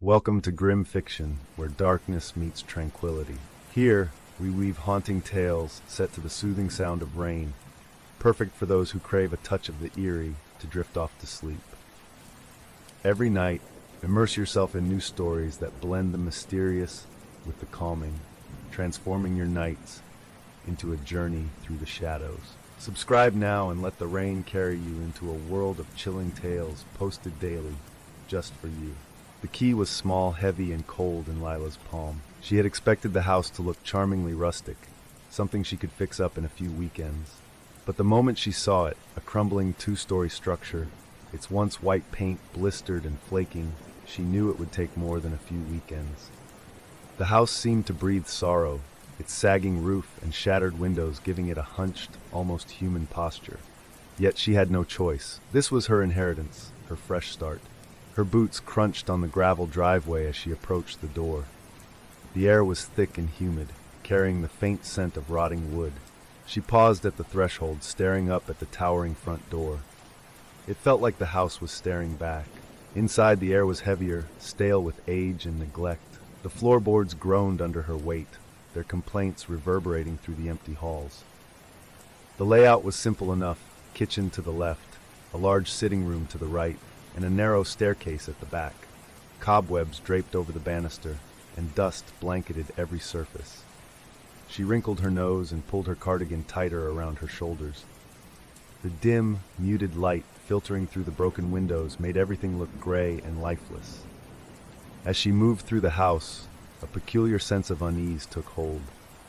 Welcome to Grim Fiction, where darkness meets tranquility. Here, we weave haunting tales set to the soothing sound of rain, perfect for those who crave a touch of the eerie to drift off to sleep. Every night, immerse yourself in new stories that blend the mysterious with the calming, transforming your nights into a journey through the shadows. Subscribe now and let the rain carry you into a world of chilling tales posted daily, just for you. The key was small, heavy, and cold in Lila's palm. She had expected the house to look charmingly rustic, something she could fix up in a few weekends. But the moment she saw it, a crumbling two-story structure, its once white paint blistered and flaking, she knew it would take more than a few weekends. The house seemed to breathe sorrow, its sagging roof and shattered windows giving it a hunched, almost human posture. Yet she had no choice. This was her inheritance, her fresh start. Her boots crunched on the gravel driveway as she approached the door. The air was thick and humid, carrying the faint scent of rotting wood. She paused at the threshold, staring up at the towering front door. It felt like the house was staring back. Inside, the air was heavier, stale with age and neglect. The floorboards groaned under her weight, their complaints reverberating through the empty halls. The layout was simple enough: kitchen to the left, a large sitting room to the right, and a narrow staircase at the back. Cobwebs draped over the banister, and dust blanketed every surface. She wrinkled her nose and pulled her cardigan tighter around her shoulders. The dim, muted light filtering through the broken windows made everything look gray and lifeless. As she moved through the house, a peculiar sense of unease took hold.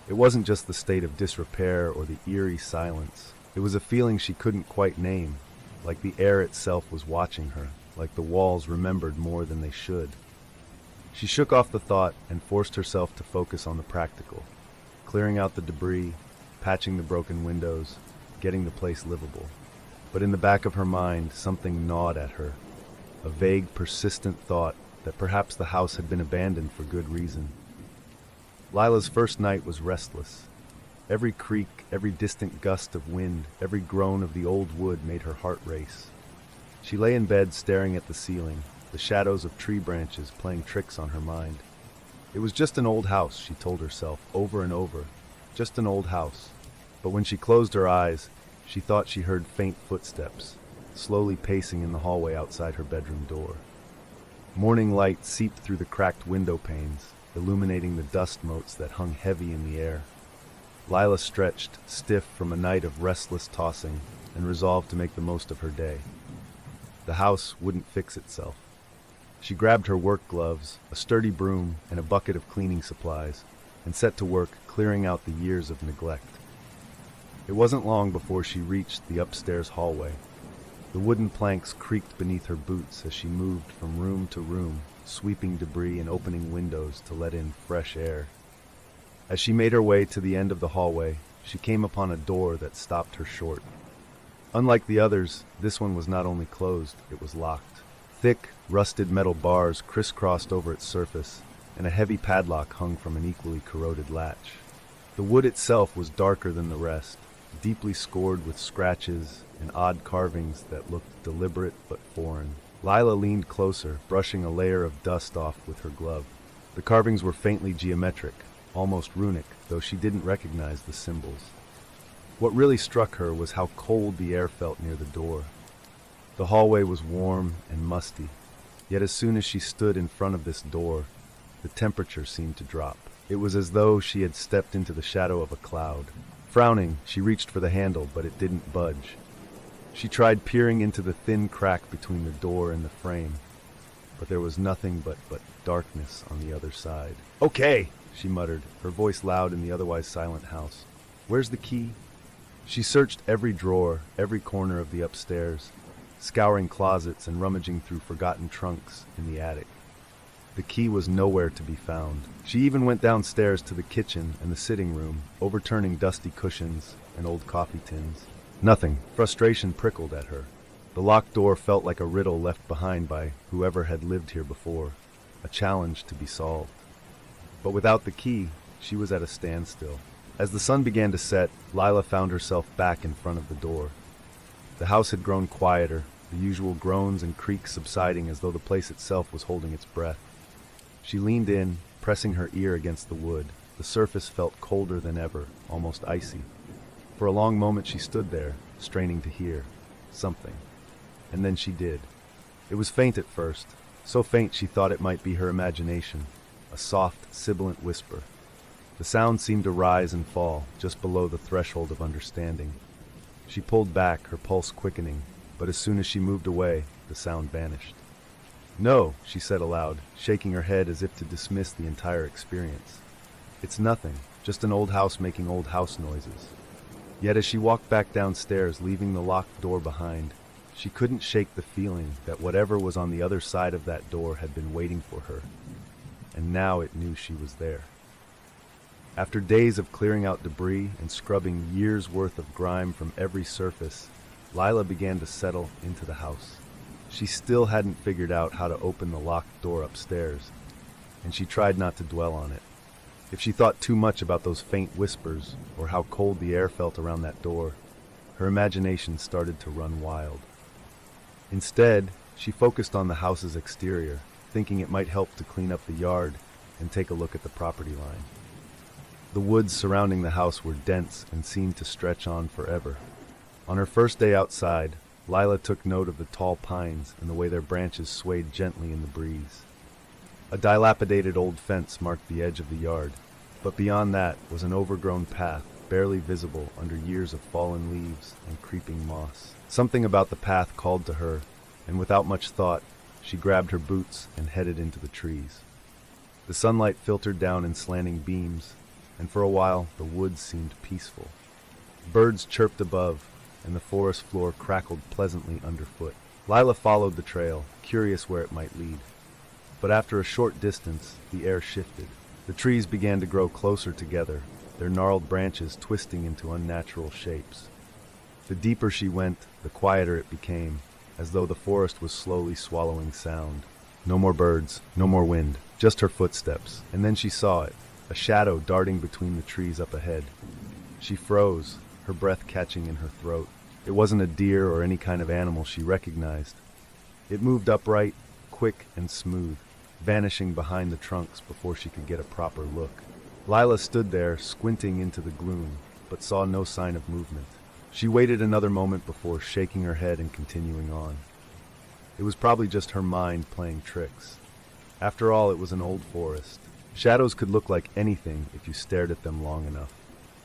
It wasn't just the state of disrepair or the eerie silence. It was a feeling she couldn't quite name, like the air itself was watching her, like the walls remembered more than they should. She shook off the thought and forced herself to focus on the practical, clearing out the debris, patching the broken windows, getting the place livable. But in the back of her mind, something gnawed at her, a vague, persistent thought that perhaps the house had been abandoned for good reason. Lila's first night was restless. Every creak, every distant gust of wind, every groan of the old wood made her heart race. She lay in bed staring at the ceiling, the shadows of tree branches playing tricks on her mind. It was just an old house, she told herself over and over, just an old house. But when she closed her eyes, she thought she heard faint footsteps, slowly pacing in the hallway outside her bedroom door. Morning light seeped through the cracked window panes, illuminating the dust motes that hung heavy in the air. Lila stretched, stiff from a night of restless tossing, and resolved to make the most of her day. The house wouldn't fix itself. She grabbed her work gloves, a sturdy broom, and a bucket of cleaning supplies, and set to work clearing out the years of neglect. It wasn't long before she reached the upstairs hallway. The wooden planks creaked beneath her boots as she moved from room to room, sweeping debris and opening windows to let in fresh air. As she made her way to the end of the hallway, she came upon a door that stopped her short. Unlike the others, this one was not only closed, it was locked. Thick, rusted metal bars crisscrossed over its surface, and a heavy padlock hung from an equally corroded latch. The wood itself was darker than the rest, deeply scored with scratches and odd carvings that looked deliberate but foreign. Lila leaned closer, brushing a layer of dust off with her glove. The carvings were faintly geometric, almost runic, though she didn't recognize the symbols. What really struck her was how cold the air felt near the door. The hallway was warm and musty, yet as soon as she stood in front of this door, the temperature seemed to drop. It was as though she had stepped into the shadow of a cloud. Frowning, she reached for the handle, but it didn't budge. She tried peering into the thin crack between the door and the frame, but there was nothing but darkness on the other side. "Okay," she muttered, her voice loud in the otherwise silent house. "Where's the key?" She searched every drawer, every corner of the upstairs, scouring closets and rummaging through forgotten trunks in the attic. The key was nowhere to be found. She even went downstairs to the kitchen and the sitting room, overturning dusty cushions and old coffee tins. Nothing. Frustration prickled at her. The locked door felt like a riddle left behind by whoever had lived here before, a challenge to be solved. But without the key, she was at a standstill. As the sun began to set, Lila found herself back in front of the door. The house had grown quieter, the usual groans and creaks subsiding as though the place itself was holding its breath. She leaned in, pressing her ear against the wood. The surface felt colder than ever, almost icy. For a long moment she stood there, straining to hear something. And then she did. It was faint at first, so faint she thought it might be her imagination, a soft, sibilant whisper. The sound seemed to rise and fall, just below the threshold of understanding. She pulled back, her pulse quickening, but as soon as she moved away, the sound vanished. "No," she said aloud, shaking her head as if to dismiss the entire experience. "It's nothing, just an old house making old house noises." Yet as she walked back downstairs, leaving the locked door behind, she couldn't shake the feeling that whatever was on the other side of that door had been waiting for her, and now it knew she was there. After days of clearing out debris and scrubbing years' worth of grime from every surface, Lila began to settle into the house. She still hadn't figured out how to open the locked door upstairs, and she tried not to dwell on it. If she thought too much about those faint whispers, or how cold the air felt around that door, her imagination started to run wild. Instead, she focused on the house's exterior, thinking it might help to clean up the yard and take a look at the property line. The woods surrounding the house were dense and seemed to stretch on forever. On her first day outside, Lila took note of the tall pines and the way their branches swayed gently in the breeze. A dilapidated old fence marked the edge of the yard, but beyond that was an overgrown path, barely visible under years of fallen leaves and creeping moss. Something about the path called to her, and without much thought, she grabbed her boots and headed into the trees. The sunlight filtered down in slanting beams, and for a while the woods seemed peaceful. Birds chirped above, and the forest floor crackled pleasantly underfoot. Lila followed the trail, curious where it might lead. But after a short distance, the air shifted. The trees began to grow closer together, their gnarled branches twisting into unnatural shapes. The deeper she went, the quieter it became, as though the forest was slowly swallowing sound. No more birds, no more wind, just her footsteps, and then she saw it, a shadow darting between the trees up ahead. She froze, her breath catching in her throat. It wasn't a deer or any kind of animal she recognized. It moved upright, quick and smooth, vanishing behind the trunks before she could get a proper look. Lila stood there, squinting into the gloom, but saw no sign of movement. She waited another moment before shaking her head and continuing on. It was probably just her mind playing tricks. After all, it was an old forest. Shadows could look like anything if you stared at them long enough.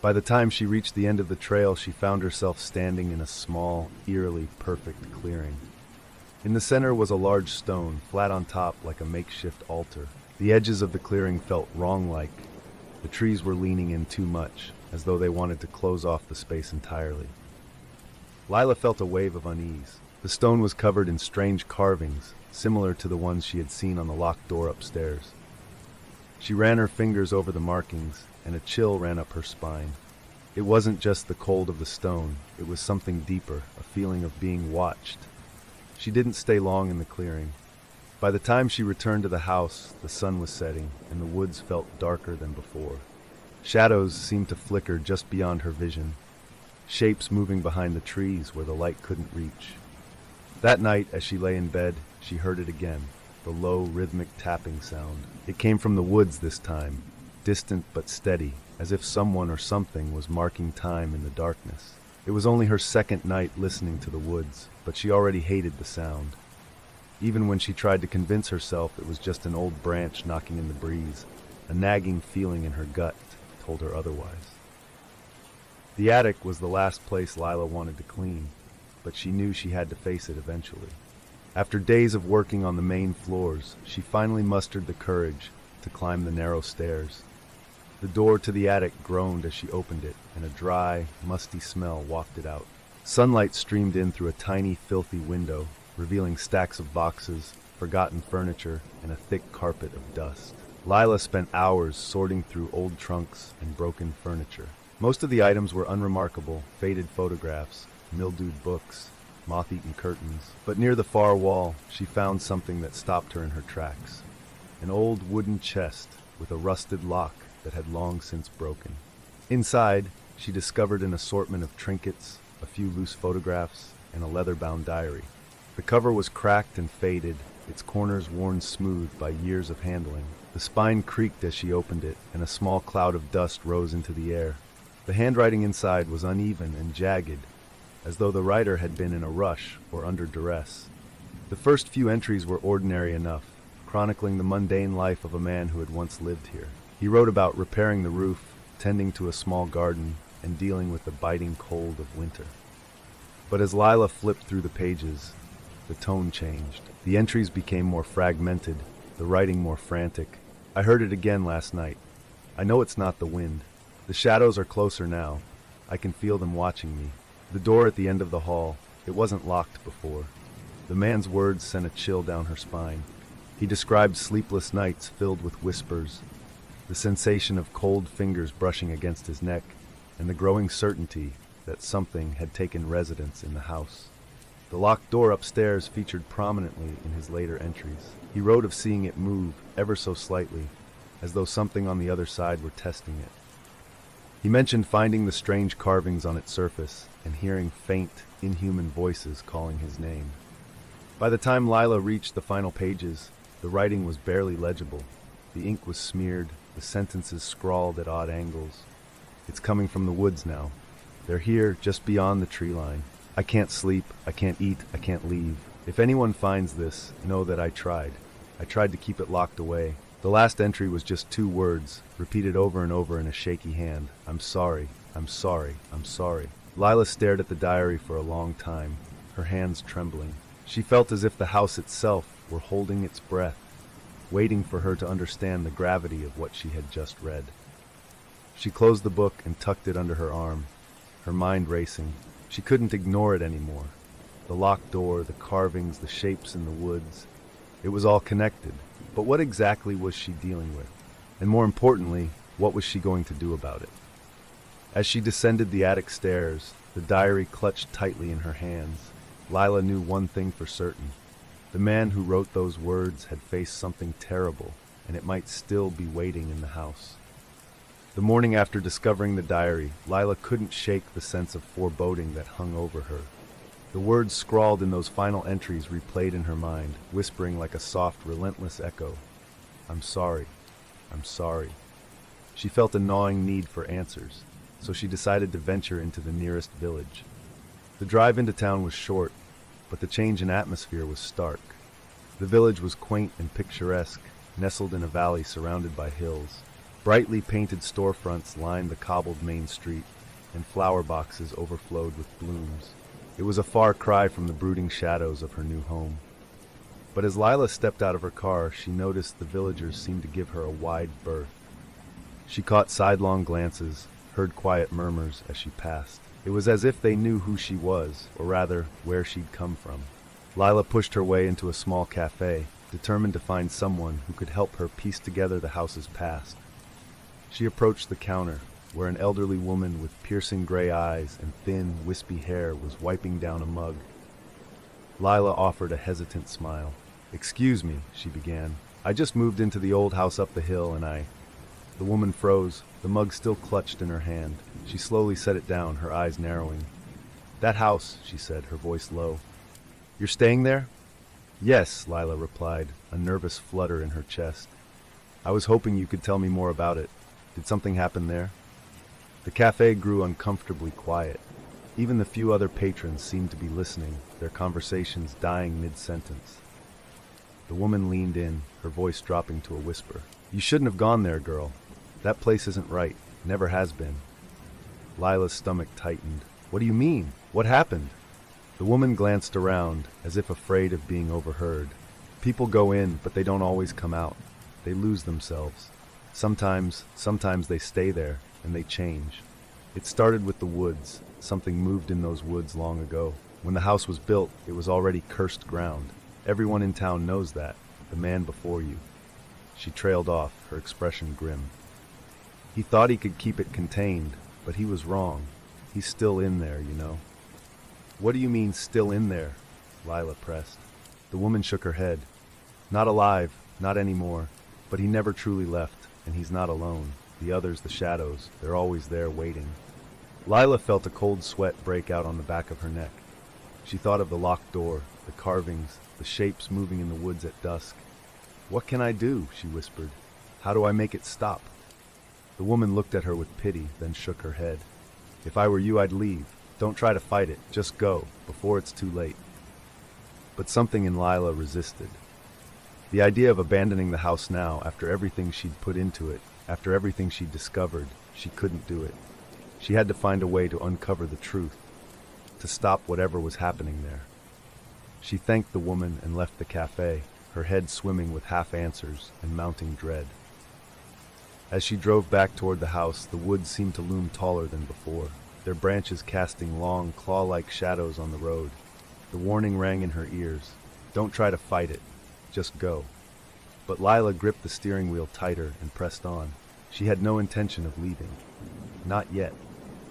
By the time she reached the end of the trail, she found herself standing in a small, eerily perfect clearing. In the center was a large stone, flat on top like a makeshift altar. The edges of the clearing felt wrong-like. The trees were leaning in too much, as though they wanted to close off the space entirely. Lila felt a wave of unease. The stone was covered in strange carvings, similar to the ones she had seen on the locked door upstairs. She ran her fingers over the markings, and a chill ran up her spine. It wasn't just the cold of the stone, it was something deeper, a feeling of being watched. She didn't stay long in the clearing. By the time she returned to the house, the sun was setting, and the woods felt darker than before. Shadows seemed to flicker just beyond her vision, shapes moving behind the trees where the light couldn't reach. That night, as she lay in bed, she heard it again, the low, rhythmic tapping sound. It came from the woods this time, distant but steady, as if someone or something was marking time in the darkness. It was only her second night listening to the woods, but she already hated the sound. Even when she tried to convince herself it was just an old branch knocking in the breeze, a nagging feeling in her gut told her otherwise. The attic was the last place Lila wanted to clean, but she knew she had to face it eventually. After days of working on the main floors, she finally mustered the courage to climb the narrow stairs. The door to the attic groaned as she opened it, and a dry, musty smell wafted out. Sunlight streamed in through a tiny, filthy window, revealing stacks of boxes, forgotten furniture, and a thick carpet of dust. Lila spent hours sorting through old trunks and broken furniture. Most of the items were unremarkable, faded photographs, mildewed books, moth-eaten curtains. But near the far wall, she found something that stopped her in her tracks. An old wooden chest with a rusted lock that had long since broken. Inside, she discovered an assortment of trinkets, a few loose photographs, and a leather-bound diary. The cover was cracked and faded, its corners worn smooth by years of handling. The spine creaked as she opened it, and a small cloud of dust rose into the air. The handwriting inside was uneven and jagged, as though the writer had been in a rush or under duress. The first few entries were ordinary enough, chronicling the mundane life of a man who had once lived here. He wrote about repairing the roof, tending to a small garden, and dealing with the biting cold of winter. But as Lila flipped through the pages, the tone changed. The entries became more fragmented, the writing more frantic. I heard it again last night. I know it's not the wind. The shadows are closer now. I can feel them watching me. The door at the end of the hall, it wasn't locked before. The man's words sent a chill down her spine. He described sleepless nights filled with whispers, the sensation of cold fingers brushing against his neck, and the growing certainty that something had taken residence in the house. The locked door upstairs featured prominently in his later entries. He wrote of seeing it move ever so slightly, as though something on the other side were testing it. He mentioned finding the strange carvings on its surface and hearing faint, inhuman voices calling his name. By the time Lila reached the final pages, the writing was barely legible. The ink was smeared, the sentences scrawled at odd angles. It's coming from the woods now. They're here, just beyond the tree line. I can't sleep, I can't eat, I can't leave. If anyone finds this, know that I tried. I tried to keep it locked away. The last entry was just 2 words, repeated over and over in a shaky hand. I'm sorry, I'm sorry, I'm sorry. Lila stared at the diary for a long time, her hands trembling. She felt as if the house itself were holding its breath, waiting for her to understand the gravity of what she had just read. She closed the book and tucked it under her arm, her mind racing. She couldn't ignore it anymore. The locked door, the carvings, the shapes in the woods. It was all connected. But what exactly was she dealing with? And more importantly, what was she going to do about it? As she descended the attic stairs, the diary clutched tightly in her hands. Lila knew one thing for certain. The man who wrote those words had faced something terrible, and it might still be waiting in the house. The morning after discovering the diary, Lila couldn't shake the sense of foreboding that hung over her. The words scrawled in those final entries replayed in her mind, whispering like a soft, relentless echo. I'm sorry. I'm sorry. She felt a gnawing need for answers, so she decided to venture into the nearest village. The drive into town was short, but the change in atmosphere was stark. The village was quaint and picturesque, nestled in a valley surrounded by hills. Brightly painted storefronts lined the cobbled main street, and flower boxes overflowed with blooms. It was a far cry from the brooding shadows of her new home. But as Lila stepped out of her car, she noticed the villagers seemed to give her a wide berth. She caught sidelong glances, heard quiet murmurs as she passed. It was as if they knew who she was, or rather, where she'd come from. Lila pushed her way into a small cafe, determined to find someone who could help her piece together the house's past. She approached the counter, where an elderly woman with piercing gray eyes and thin, wispy hair was wiping down a mug. Lila offered a hesitant smile. "Excuse me," she began. "I just moved into the old house up the hill and The woman froze, the mug still clutched in her hand. She slowly set it down, her eyes narrowing. "That house," she said, her voice low. "You're staying there?" "Yes," Lila replied, a nervous flutter in her chest. "I was hoping you could tell me more about it. Did something happen there?" The cafe grew uncomfortably quiet. Even the few other patrons seemed to be listening, their conversations dying mid-sentence. The woman leaned in, her voice dropping to a whisper. "You shouldn't have gone there, girl. That place isn't right. Never has been." Lila's stomach tightened. "What do you mean? What happened?" The woman glanced around, as if afraid of being overheard. "People go in, but they don't always come out. They lose themselves. Sometimes they stay there, and they change. It started with the woods. Something moved in those woods long ago. When the house was built, it was already cursed ground. Everyone in town knows that. The man before you." She trailed off, her expression grim. "He thought he could keep it contained, but he was wrong. He's still in there, you know." "What do you mean, still in there?" Lila pressed. The woman shook her head. "Not alive, not anymore. But he never truly left, and he's not alone. The others, the shadows, they're always there waiting." Lila felt a cold sweat break out on the back of her neck. She thought of the locked door, the carvings, the shapes moving in the woods at dusk. "What can I do?" she whispered. "How do I make it stop?" The woman looked at her with pity, then shook her head. "If I were you, I'd leave. Don't try to fight it. Just go, before it's too late." But something in Lila resisted. The idea of abandoning the house now, after everything she'd put into it, after everything she'd discovered, she couldn't do it. She had to find a way to uncover the truth, to stop whatever was happening there. She thanked the woman and left the cafe, her head swimming with half-answers and mounting dread. As she drove back toward the house, the woods seemed to loom taller than before, their branches casting long, claw-like shadows on the road. The warning rang in her ears. Don't try to fight it. Just go. But Lila gripped the steering wheel tighter and pressed on. She had no intention of leaving. Not yet.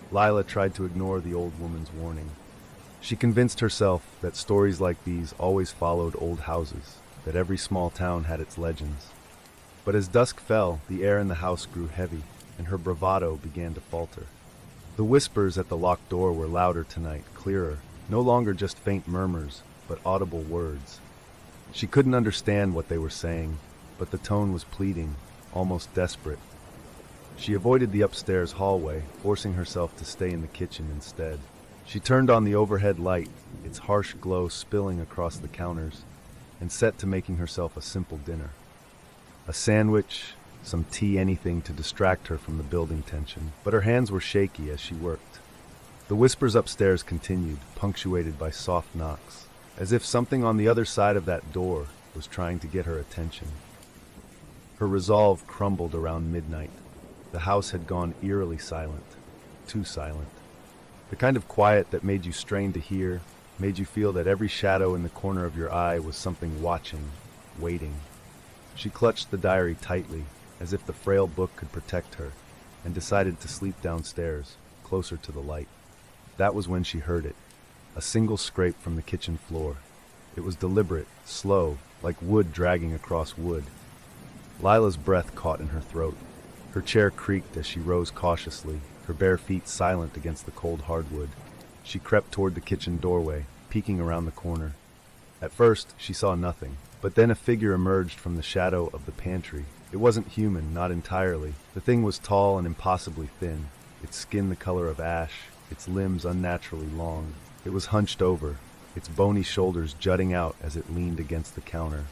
Lila tried to ignore the old woman's warning. She convinced herself that stories like these always followed old houses, that every small town had its legends. But as dusk fell, the air in the house grew heavy, and her bravado began to falter. The whispers at the locked door were louder tonight, clearer, no longer just faint murmurs, but audible words. She couldn't understand what they were saying, but the tone was pleading, almost desperate. She avoided the upstairs hallway, forcing herself to stay in the kitchen instead. She turned on the overhead light, its harsh glow spilling across the counters, and set to making herself a simple dinner. A sandwich, some tea, anything to distract her from the building tension, but her hands were shaky as she worked. The whispers upstairs continued, punctuated by soft knocks, as if something on the other side of that door was trying to get her attention. Her resolve crumbled around midnight. The house had gone eerily silent, too silent. The kind of quiet that made you strain to hear, made you feel that every shadow in the corner of your eye was something watching, waiting. She clutched the diary tightly, as if the frail book could protect her, and decided to sleep downstairs, closer to the light. That was when she heard it, a single scrape from the kitchen floor. It was deliberate, slow, like wood dragging across wood. Lila's breath caught in her throat. Her chair creaked as she rose cautiously, her bare feet silent against the cold hardwood. She crept toward the kitchen doorway, peeking around the corner. At first, she saw nothing, but then a figure emerged from the shadow of the pantry. It wasn't human, not entirely. The thing was tall and impossibly thin, its skin the color of ash, its limbs unnaturally long. It was hunched over, its bony shoulders jutting out as it leaned against the counter.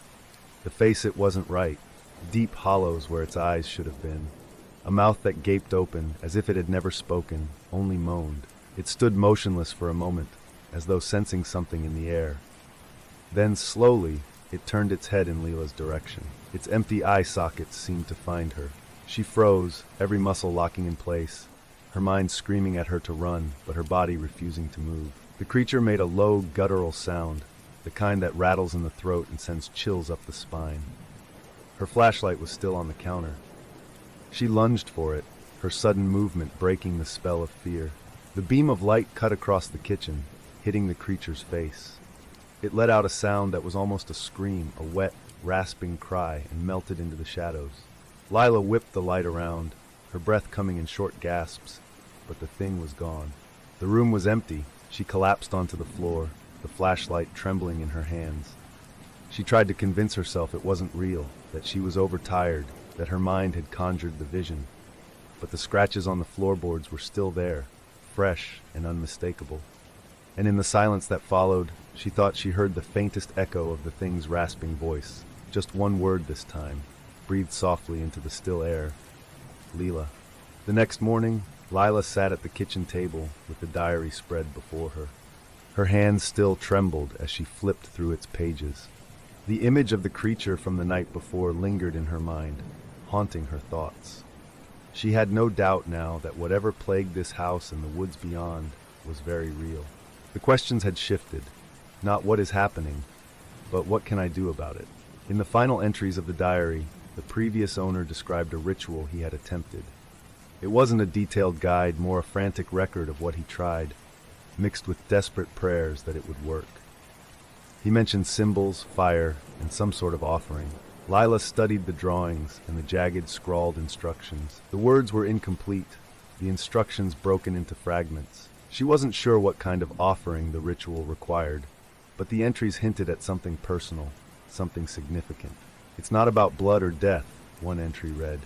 The face, it wasn't right, deep hollows where its eyes should have been. A mouth that gaped open as if it had never spoken, only moaned. It stood motionless for a moment, as though sensing something in the air. Then, slowly, it turned its head in Lila's direction. Its empty eye sockets seemed to find her. She froze, every muscle locking in place, her mind screaming at her to run, but her body refusing to move. The creature made a low, guttural sound, the kind that rattles in the throat and sends chills up the spine. Her flashlight was still on the counter. She lunged for it, her sudden movement breaking the spell of fear. The beam of light cut across the kitchen, hitting the creature's face. It let out a sound that was almost a scream, a wet, rasping cry, and melted into the shadows. Lila whipped the light around, her breath coming in short gasps, but the thing was gone. The room was empty. She collapsed onto the floor, the flashlight trembling in her hands. She tried to convince herself it wasn't real, that she was overtired, that her mind had conjured the vision. But the scratches on the floorboards were still there, fresh and unmistakable. And in the silence that followed, she thought she heard the faintest echo of the thing's rasping voice. Just one word this time, breathed softly into the still air. Lila. The next morning, Lila sat at the kitchen table with the diary spread before her. Her hands still trembled as she flipped through its pages. The image of the creature from the night before lingered in her mind, haunting her thoughts. She had no doubt now that whatever plagued this house and the woods beyond was very real. The questions had shifted. Not what is happening, but what can I do about it? In the final entries of the diary, the previous owner described a ritual he had attempted. It wasn't a detailed guide, more a frantic record of what he tried, mixed with desperate prayers that it would work. He mentioned symbols, fire, and some sort of offering. Lila studied the drawings and the jagged, scrawled instructions. The words were incomplete, the instructions broken into fragments. She wasn't sure what kind of offering the ritual required. but the entries hinted at something personal, something significant. "It's not about blood or death," one entry read.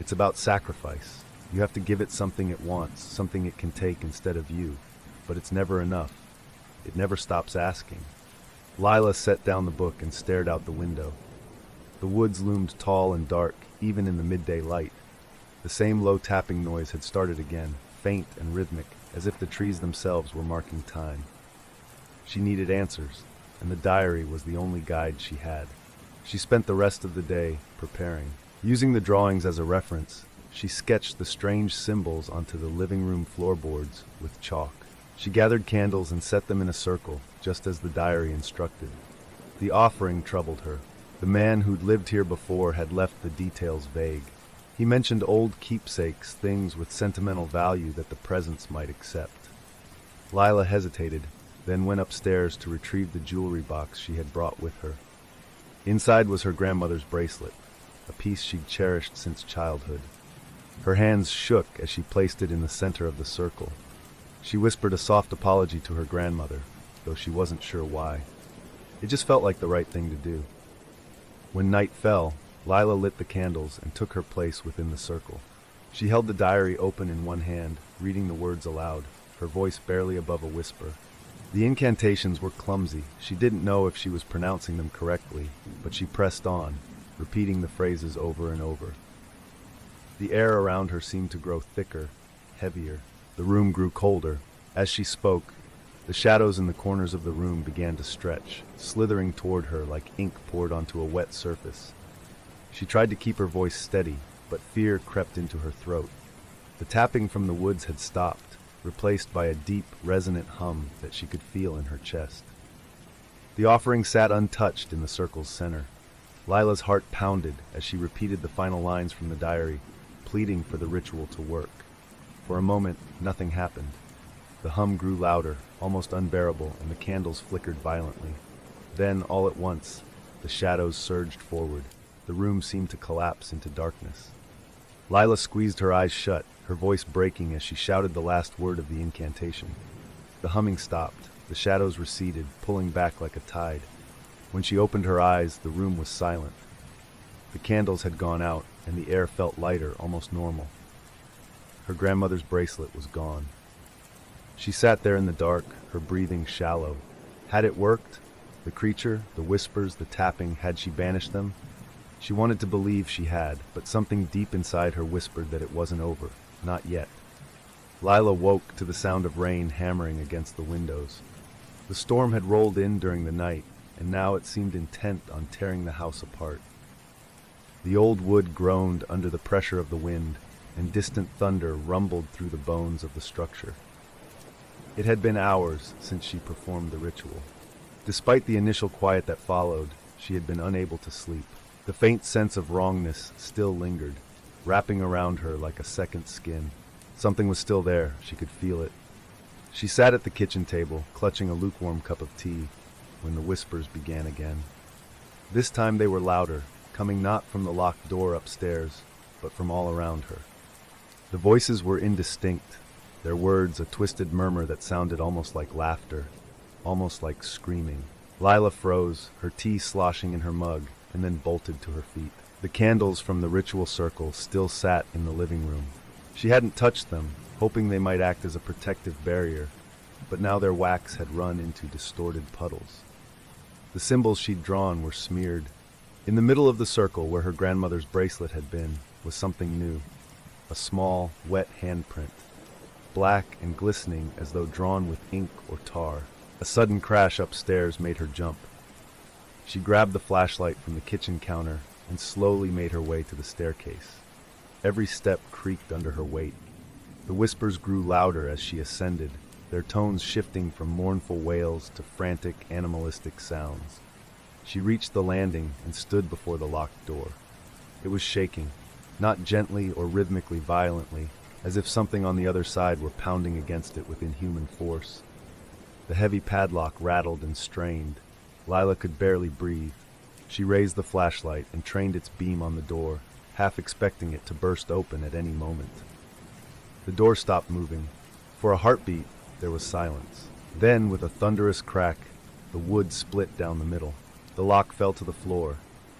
"It's about sacrifice. You have to give it something it wants, something it can take instead of you. But it's never enough. It never stops asking." Lila set down the book and stared out the window. The woods loomed tall and dark, even in the midday light. The same low tapping noise had started again, faint and rhythmic, as if the trees themselves were marking time. She needed answers, and the diary was the only guide she had. She spent the rest of the day preparing. Using the drawings as a reference, she sketched the strange symbols onto the living room floorboards with chalk. She gathered candles and set them in a circle, just as the diary instructed. The offering troubled her. The man who'd lived here before had left the details vague. He mentioned old keepsakes, things with sentimental value that the presents might accept. Lila hesitated, then went upstairs to retrieve the jewelry box she had brought with her. Inside was her grandmother's bracelet, a piece she'd cherished since childhood. Her hands shook as she placed it in the center of the circle. She whispered a soft apology to her grandmother, though she wasn't sure why. It just felt like the right thing to do. When night fell, Lila lit the candles and took her place within the circle. She held the diary open in one hand, reading the words aloud, her voice barely above a whisper. The incantations were clumsy. She didn't know if she was pronouncing them correctly, but she pressed on, repeating the phrases over and over. The air around her seemed to grow thicker, heavier. The room grew colder. As she spoke, the shadows in the corners of the room began to stretch, slithering toward her like ink poured onto a wet surface. She tried to keep her voice steady, but fear crept into her throat. The tapping from the woods had stopped, replaced by a deep, resonant hum that she could feel in her chest. The offering sat untouched in the circle's center. Lila's heart pounded as she repeated the final lines from the diary, pleading for the ritual to work. For a moment, nothing happened. The hum grew louder, almost unbearable, and the candles flickered violently. Then, all at once, the shadows surged forward. The room seemed to collapse into darkness. Lila squeezed her eyes shut, her voice breaking as she shouted the last word of the incantation. The humming stopped. The shadows receded, pulling back like a tide. When she opened her eyes, the room was silent. The candles had gone out, and the air felt lighter, almost normal. Her grandmother's bracelet was gone. She sat there in the dark, her breathing shallow. Had it worked? The creature, the whispers, the tapping, had she banished them? She wanted to believe she had, but something deep inside her whispered that it wasn't over. Not yet. Lila woke to the sound of rain hammering against the windows. The storm had rolled in during the night, and now it seemed intent on tearing the house apart. The old wood groaned under the pressure of the wind, and distant thunder rumbled through the bones of the structure. It had been hours since she performed the ritual. Despite the initial quiet that followed, she had been unable to sleep. The faint sense of wrongness still lingered, wrapping around her like a second skin. Something was still there, she could feel it. She sat at the kitchen table, clutching a lukewarm cup of tea, when the whispers began again. This time they were louder, coming not from the locked door upstairs, but from all around her. The voices were indistinct, their words a twisted murmur that sounded almost like laughter, almost like screaming. Lila froze, her tea sloshing in her mug, and then bolted to her feet. The candles from the ritual circle still sat in the living room. She hadn't touched them, hoping they might act as a protective barrier, but now their wax had run into distorted puddles. The symbols she'd drawn were smeared. In the middle of the circle, where her grandmother's bracelet had been, was something new. A small, wet handprint, black and glistening as though drawn with ink or tar. A sudden crash upstairs made her jump. She grabbed the flashlight from the kitchen counter and slowly made her way to the staircase. Every step creaked under her weight. The whispers grew louder as she ascended, their tones shifting from mournful wails to frantic, animalistic sounds. She reached the landing and stood before the locked door. It was shaking, not gently or rhythmically violently, as if something on the other side were pounding against it with inhuman force. The heavy padlock rattled and strained. Lila could barely breathe. She raised the flashlight and trained its beam on the door, half expecting it to burst open at any moment. The door stopped moving. For a heartbeat, there was silence. Then, with a thunderous crack, the wood split down the middle. The lock fell to the floor,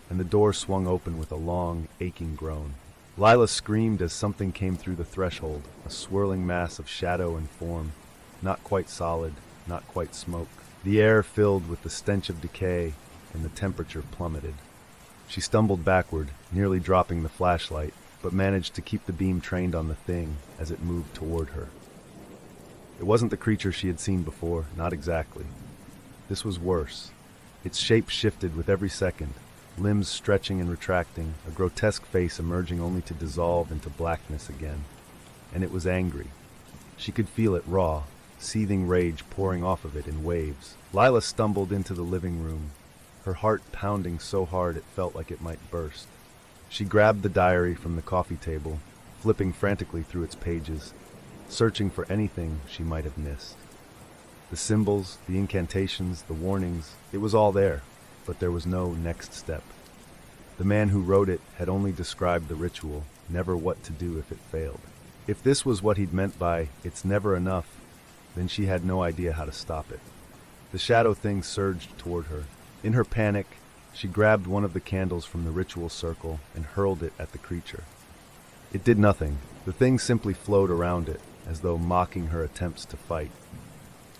and the door swung open with a long, aching groan. Lila screamed as something came through the threshold, a swirling mass of shadow and form, not quite solid, not quite smoke. The air filled with the stench of decay, and the temperature plummeted. She stumbled backward, nearly dropping the flashlight, but managed to keep the beam trained on the thing as it moved toward her. It wasn't the creature she had seen before, not exactly. This was worse. Its shape shifted with every second, limbs stretching and retracting, a grotesque face emerging only to dissolve into blackness again. And it was angry. She could feel it raw, seething rage pouring off of it in waves. Lila stumbled into the living room, her heart pounding so hard it felt like it might burst. She grabbed the diary from the coffee table, flipping frantically through its pages, searching for anything she might have missed. The symbols, the incantations, the warnings, it was all there, but there was no next step. The man who wrote it had only described the ritual, never what to do if it failed. If this was what he'd meant by, "it's never enough," then she had no idea how to stop it. The shadow thing surged toward her. In her panic, she grabbed one of the candles from the ritual circle and hurled it at the creature. It did nothing. The thing simply flowed around it, as though mocking her attempts to fight.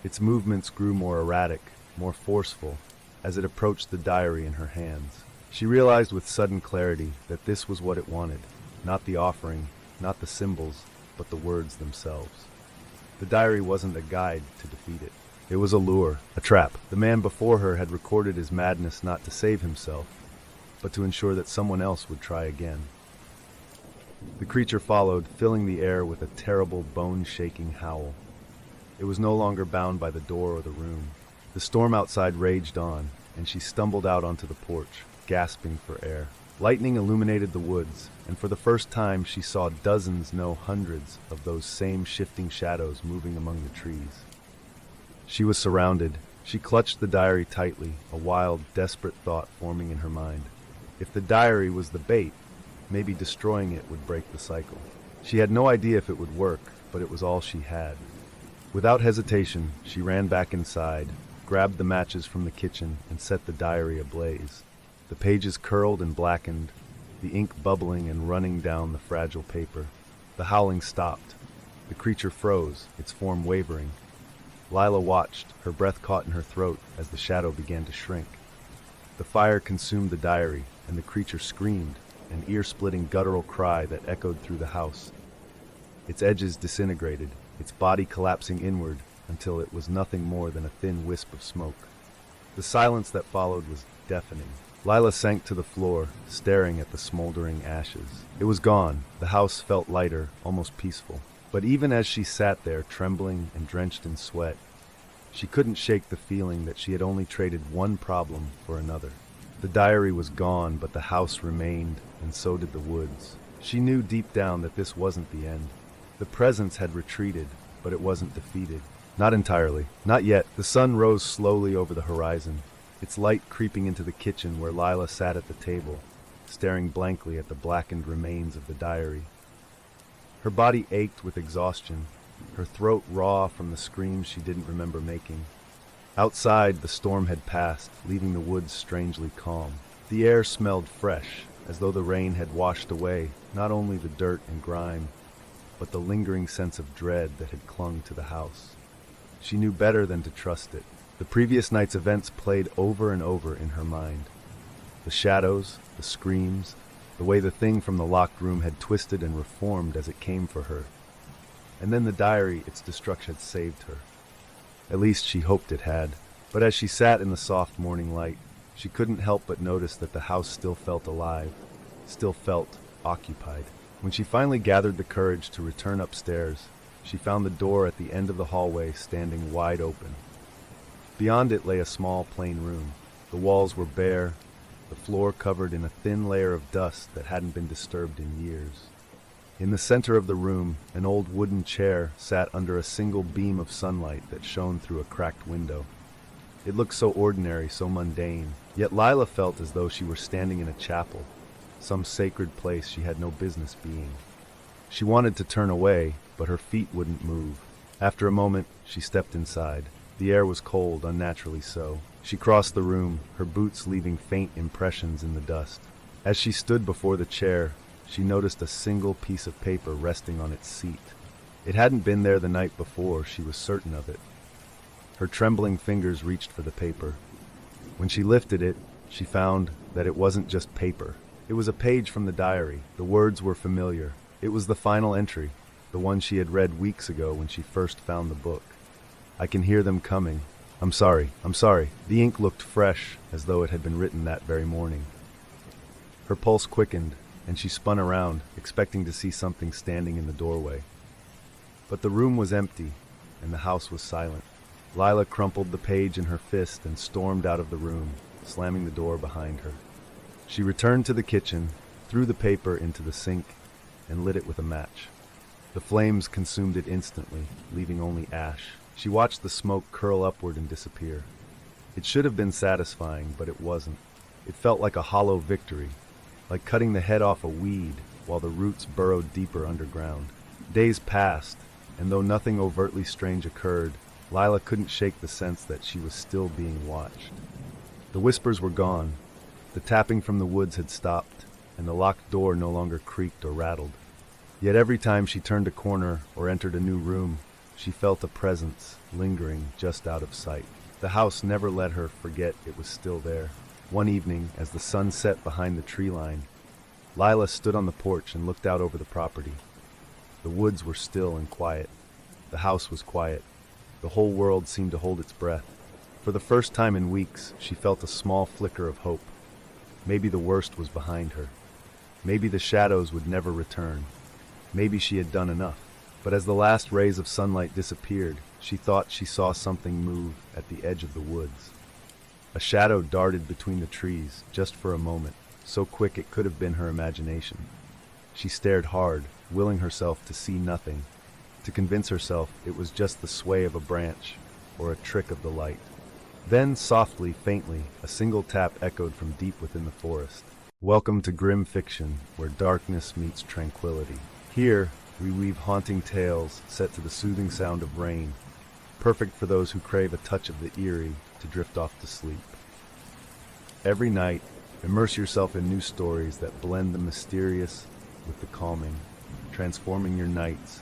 Its movements grew more erratic, more forceful, as it approached the diary in her hands. She realized with sudden clarity that this was what it wanted, not the offering, not the symbols, but the words themselves. The diary wasn't a guide to defeat it. It was a lure, a trap. The man before her had recorded his madness not to save himself, but to ensure that someone else would try again. The creature followed, filling the air with a terrible, bone-shaking howl. It was no longer bound by the door or the room. The storm outside raged on, and she stumbled out onto the porch, gasping for air. Lightning illuminated the woods, and for the first time she saw dozens, no hundreds, of those same shifting shadows moving among the trees. She was surrounded. She clutched the diary tightly, a wild, desperate thought forming in her mind. If the diary was the bait, maybe destroying it would break the cycle. She had no idea if it would work, but it was all she had. Without hesitation, she ran back inside, grabbed the matches from the kitchen, and set the diary ablaze. The pages curled and blackened, the ink bubbling and running down the fragile paper. The howling stopped. The creature froze, its form wavering. Lila watched, her breath caught in her throat as the shadow began to shrink. The fire consumed the diary, and the creature screamed, an ear-splitting guttural cry that echoed through the house. Its edges disintegrated, its body collapsing inward until it was nothing more than a thin wisp of smoke. The silence that followed was deafening. Lila sank to the floor, staring at the smoldering ashes. It was gone. The house felt lighter, almost peaceful. But even as she sat there, trembling and drenched in sweat, she couldn't shake the feeling that she had only traded one problem for another. The diary was gone, but the house remained, and so did the woods. She knew deep down that this wasn't the end. The presence had retreated, but it wasn't defeated. Not entirely. Not yet. The sun rose slowly over the horizon, its light creeping into the kitchen where Lila sat at the table, staring blankly at the blackened remains of the diary. Her body ached with exhaustion, her throat raw from the screams she didn't remember making. Outside, the storm had passed, leaving the woods strangely calm. The air smelled fresh, as though the rain had washed away not only the dirt and grime, but the lingering sense of dread that had clung to the house. She knew better than to trust it. The previous night's events played over and over in her mind. The shadows, the screams, the way the thing from the locked room had twisted and reformed as it came for her. And then the diary, its destruction had saved her. At least she hoped it had. But as she sat in the soft morning light, she couldn't help but notice that the house still felt alive, still felt occupied. When she finally gathered the courage to return upstairs, she found the door at the end of the hallway standing wide open. Beyond it lay a small, plain room. The walls were bare, the floor covered in a thin layer of dust that hadn't been disturbed in years. In the center of the room, an old wooden chair sat under a single beam of sunlight that shone through a cracked window. It looked so ordinary, so mundane, yet Lila felt as though she were standing in a chapel, some sacred place she had no business being. She wanted to turn away, but her feet wouldn't move. After a moment, she stepped inside. The air was cold, unnaturally so, She crossed the room, her boots leaving faint impressions in the dust. As she stood before the chair, she noticed a single piece of paper resting on its seat. It hadn't been there the night before, she was certain of it. Her trembling fingers reached for the paper. When she lifted it, she found that it wasn't just paper. It was a page from the diary. The words were familiar. It was the final entry, the one she had read weeks ago when she first found the book. I can hear them coming. I'm sorry. The ink looked fresh, as though it had been written that very morning. Her pulse quickened, and she spun around, expecting to see something standing in the doorway. But the room was empty, and the house was silent. Lila crumpled the page in her fist and stormed out of the room, slamming the door behind her. She returned to the kitchen, threw the paper into the sink, and lit it with a match. The flames consumed it instantly, leaving only ash. She watched the smoke curl upward and disappear. It should have been satisfying, but it wasn't. It felt like a hollow victory, like cutting the head off a weed while the roots burrowed deeper underground. Days passed, and though nothing overtly strange occurred, Lila couldn't shake the sense that she was still being watched. The whispers were gone, the tapping from the woods had stopped, and the locked door no longer creaked or rattled. Yet every time she turned a corner or entered a new room, she felt a presence lingering just out of sight. The house never let her forget it was still there. One evening, as the sun set behind the tree line, Lila stood on the porch and looked out over the property. The woods were still and quiet. The house was quiet. The whole world seemed to hold its breath. For the first time in weeks, she felt a small flicker of hope. Maybe the worst was behind her. Maybe the shadows would never return. Maybe she had done enough. But as the last rays of sunlight disappeared, she thought she saw something move at the edge of the woods. A shadow darted between the trees, just for a moment, so quick it could have been her imagination. She stared hard, willing herself to see nothing, to convince herself it was just the sway of a branch or a trick of the light. Then, softly, faintly, a single tap echoed from deep within the forest. Welcome to grim fiction, where darkness meets tranquility. Here, we weave haunting tales set to the soothing sound of rain, perfect for those who crave a touch of the eerie to drift off to sleep. Every night, immerse yourself in new stories that blend the mysterious with the calming, transforming your nights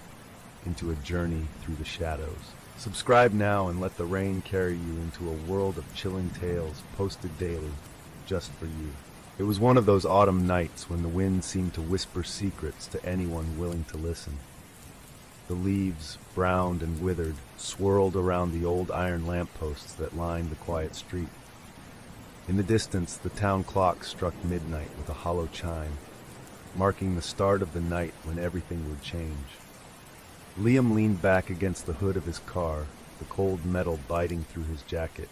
into a journey through the shadows. Subscribe now and let the rain carry you into a world of chilling tales posted daily, just for you. It was one of those autumn nights when the wind seemed to whisper secrets to anyone willing to listen. The leaves, browned and withered, swirled around the old iron lampposts that lined the quiet street. In the distance, the town clock struck midnight with a hollow chime, marking the start of the night when everything would change. Liam leaned back against the hood of his car, the cold metal biting through his jacket.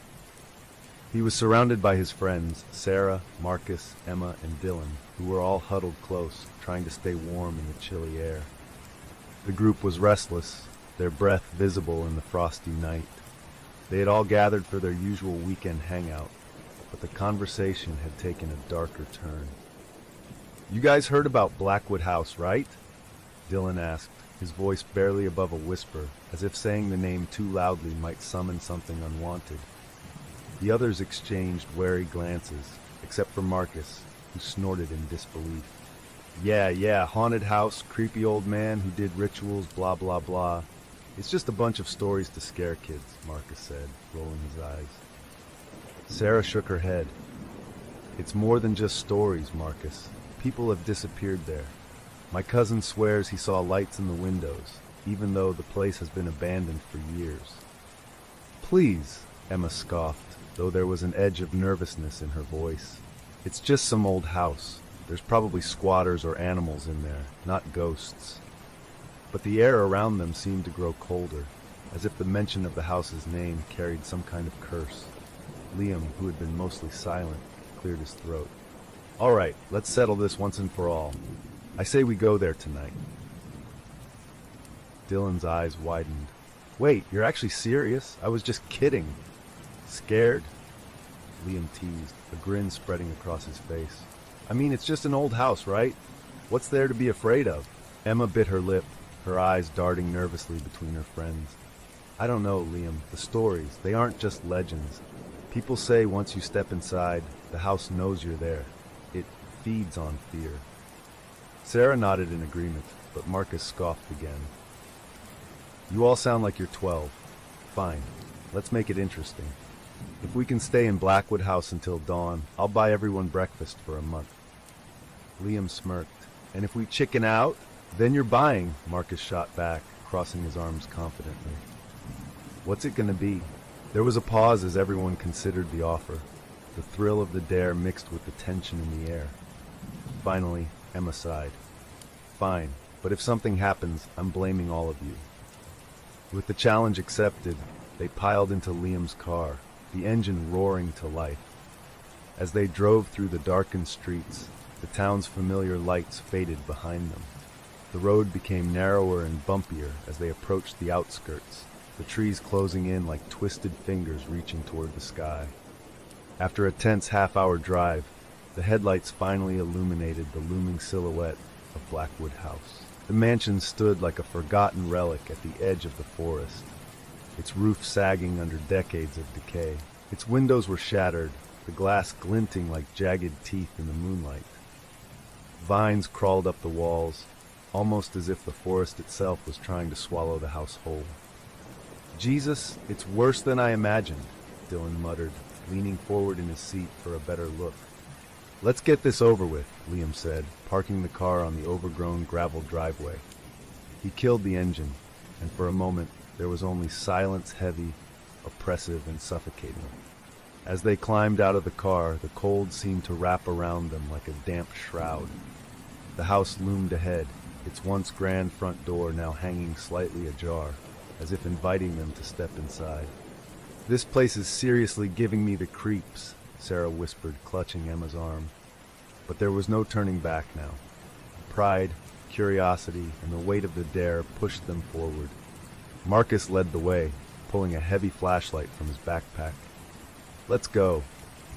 He was surrounded by his friends, Sarah, Marcus, Emma, and Dylan, who were all huddled close, trying to stay warm in the chilly air. The group was restless, their breath visible in the frosty night. They had all gathered for their usual weekend hangout, but the conversation had taken a darker turn. "You guys heard about Blackwood House, right?" Dylan asked, his voice barely above a whisper, as if saying the name too loudly might summon something unwanted. The others exchanged wary glances, except for Marcus, who snorted in disbelief. Yeah, haunted house, creepy old man who did rituals, blah blah blah. It's just a bunch of stories to scare kids," Marcus said, rolling his eyes. Sarah shook her head. "It's more than just stories, Marcus. People have disappeared there. My cousin swears he saw lights in the windows, even though the place has been abandoned for years." "Please," Emma scoffed, though there was an edge of nervousness in her voice. "It's just some old house. There's probably squatters or animals in there, not ghosts." But the air around them seemed to grow colder, as if the mention of the house's name carried some kind of curse. Liam, who had been mostly silent, cleared his throat. "All right, let's settle this once and for all. I say we go there tonight." Dylan's eyes widened. "Wait, you're actually serious? I was just kidding." "Scared?" Liam teased, a grin spreading across his face. "I mean, it's just an old house, right? What's there to be afraid of?" Emma bit her lip, her eyes darting nervously between her friends. "I don't know, Liam. The stories, they aren't just legends. People say once you step inside, the house knows you're there. It feeds on fear. Sarah nodded in agreement, but Marcus scoffed again. You all sound like you're 12. Fine, let's make it interesting. If we can stay in Blackwood House until dawn, I'll buy everyone breakfast for a month. Liam smirked. And if we chicken out, then you're buying, Marcus shot back, crossing his arms confidently. What's it gonna be? There was a pause as everyone considered the offer, the thrill of the dare mixed with the tension in the air. Finally, Emma sighed. Fine, but if something happens, I'm blaming all of you. With the challenge accepted, they piled into Liam's car, the engine roaring to life. As they drove through the darkened streets, the town's familiar lights faded behind them. The road became narrower and bumpier as they approached the outskirts, the trees closing in like twisted fingers reaching toward the sky. After a tense half-hour drive, the headlights finally illuminated the looming silhouette of Blackwood House. The mansion stood like a forgotten relic at the edge of the forest, its roof sagging under decades of decay. Its windows were shattered, the glass glinting like jagged teeth in the moonlight. Vines crawled up the walls, almost as if the forest itself was trying to swallow the house whole. Jesus, it's worse than I imagined, Dylan muttered, leaning forward in his seat for a better look. Let's get this over with, Liam said, parking the car on the overgrown gravel driveway. He killed the engine, and for a moment there was only silence, heavy, oppressive, and suffocating. As they climbed out of the car, the cold seemed to wrap around them like a damp shroud. The house loomed ahead, its once grand front door now hanging slightly ajar, as if inviting them to step inside. This place is seriously giving me the creeps, Sarah whispered, clutching Emma's arm. But there was no turning back now. Pride, curiosity, and the weight of the dare pushed them forward. Marcus led the way, pulling a heavy flashlight from his backpack. Let's go.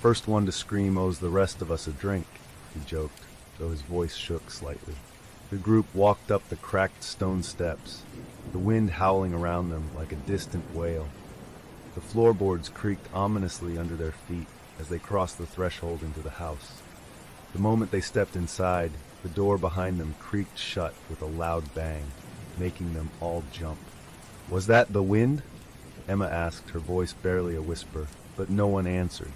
First one to scream owes the rest of us a drink, he joked, though his voice shook slightly. The group walked up the cracked stone steps, the wind howling around them like a distant wail. The floorboards creaked ominously under their feet as they crossed the threshold into the house. The moment they stepped inside, the door behind them creaked shut with a loud bang, making them all jump. Was that the wind? Emma asked, her voice barely a whisper, but no one answered.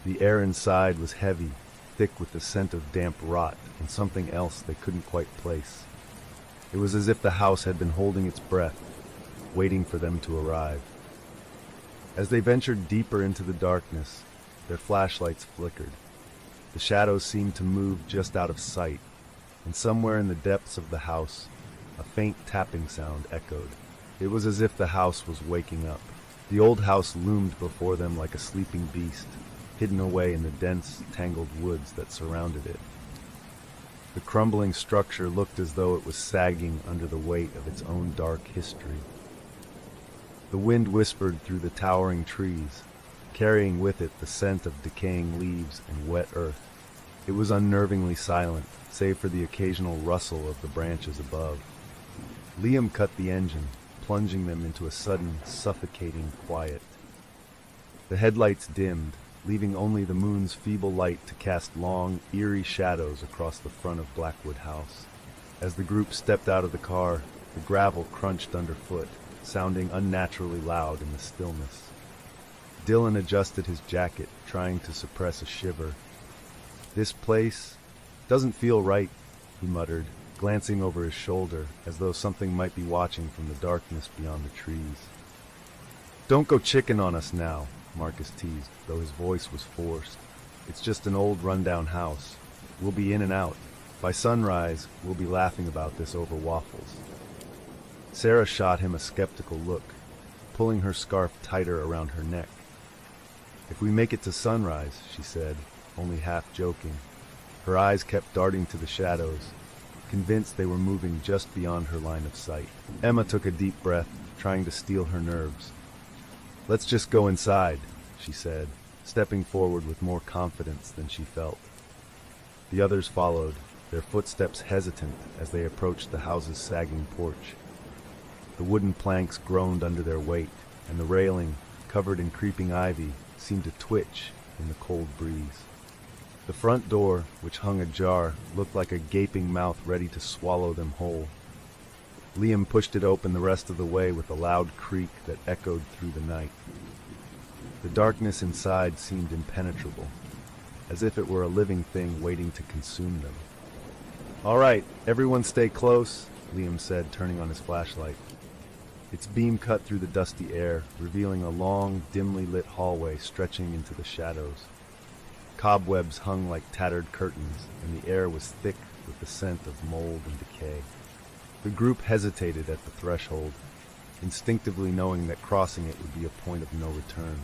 The air inside was heavy, thick with the scent of damp rot and something else they couldn't quite place. It was as if the house had been holding its breath, waiting for them to arrive. As they ventured deeper into the darkness, their flashlights flickered. The shadows seemed to move just out of sight, and somewhere in the depths of the house, a faint tapping sound echoed. It was as if the house was waking up. The old house loomed before them like a sleeping beast, hidden away in the dense, tangled woods that surrounded it. The crumbling structure looked as though it was sagging under the weight of its own dark history. The wind whispered through the towering trees, carrying with it the scent of decaying leaves and wet earth. It was unnervingly silent, save for the occasional rustle of the branches above. Liam cut the engine, plunging them into a sudden, suffocating quiet. The headlights dimmed, leaving only the moon's feeble light to cast long, eerie shadows across the front of Blackwood House. As the group stepped out of the car, the gravel crunched underfoot, sounding unnaturally loud in the stillness. Dylan adjusted his jacket, trying to suppress a shiver. This place doesn't feel right, he muttered, glancing over his shoulder as though something might be watching from the darkness beyond the trees. Don't go chicken on us now, Marcus teased, though his voice was forced. It's just an old rundown house. We'll be in and out. By sunrise, we'll be laughing about this over waffles. Sarah shot him a skeptical look, pulling her scarf tighter around her neck. If we make it to sunrise, she said, only half joking. Her eyes kept darting to the shadows, convinced they were moving just beyond her line of sight. Emma took a deep breath, trying to steel her nerves. Let's just go inside, she said, stepping forward with more confidence than she felt. The others followed, their footsteps hesitant as they approached the house's sagging porch. The wooden planks groaned under their weight, and the railing, covered in creeping ivy, seemed to twitch in the cold breeze. The front door, which hung ajar, looked like a gaping mouth ready to swallow them whole. Liam pushed it open the rest of the way with a loud creak that echoed through the night. The darkness inside seemed impenetrable, as if it were a living thing waiting to consume them. "All right, everyone stay close," Liam said, turning on his flashlight. Its beam cut through the dusty air, revealing a long, dimly lit hallway stretching into the shadows. Cobwebs hung like tattered curtains, and the air was thick with the scent of mold and decay. The group hesitated at the threshold, instinctively knowing that crossing it would be a point of no return.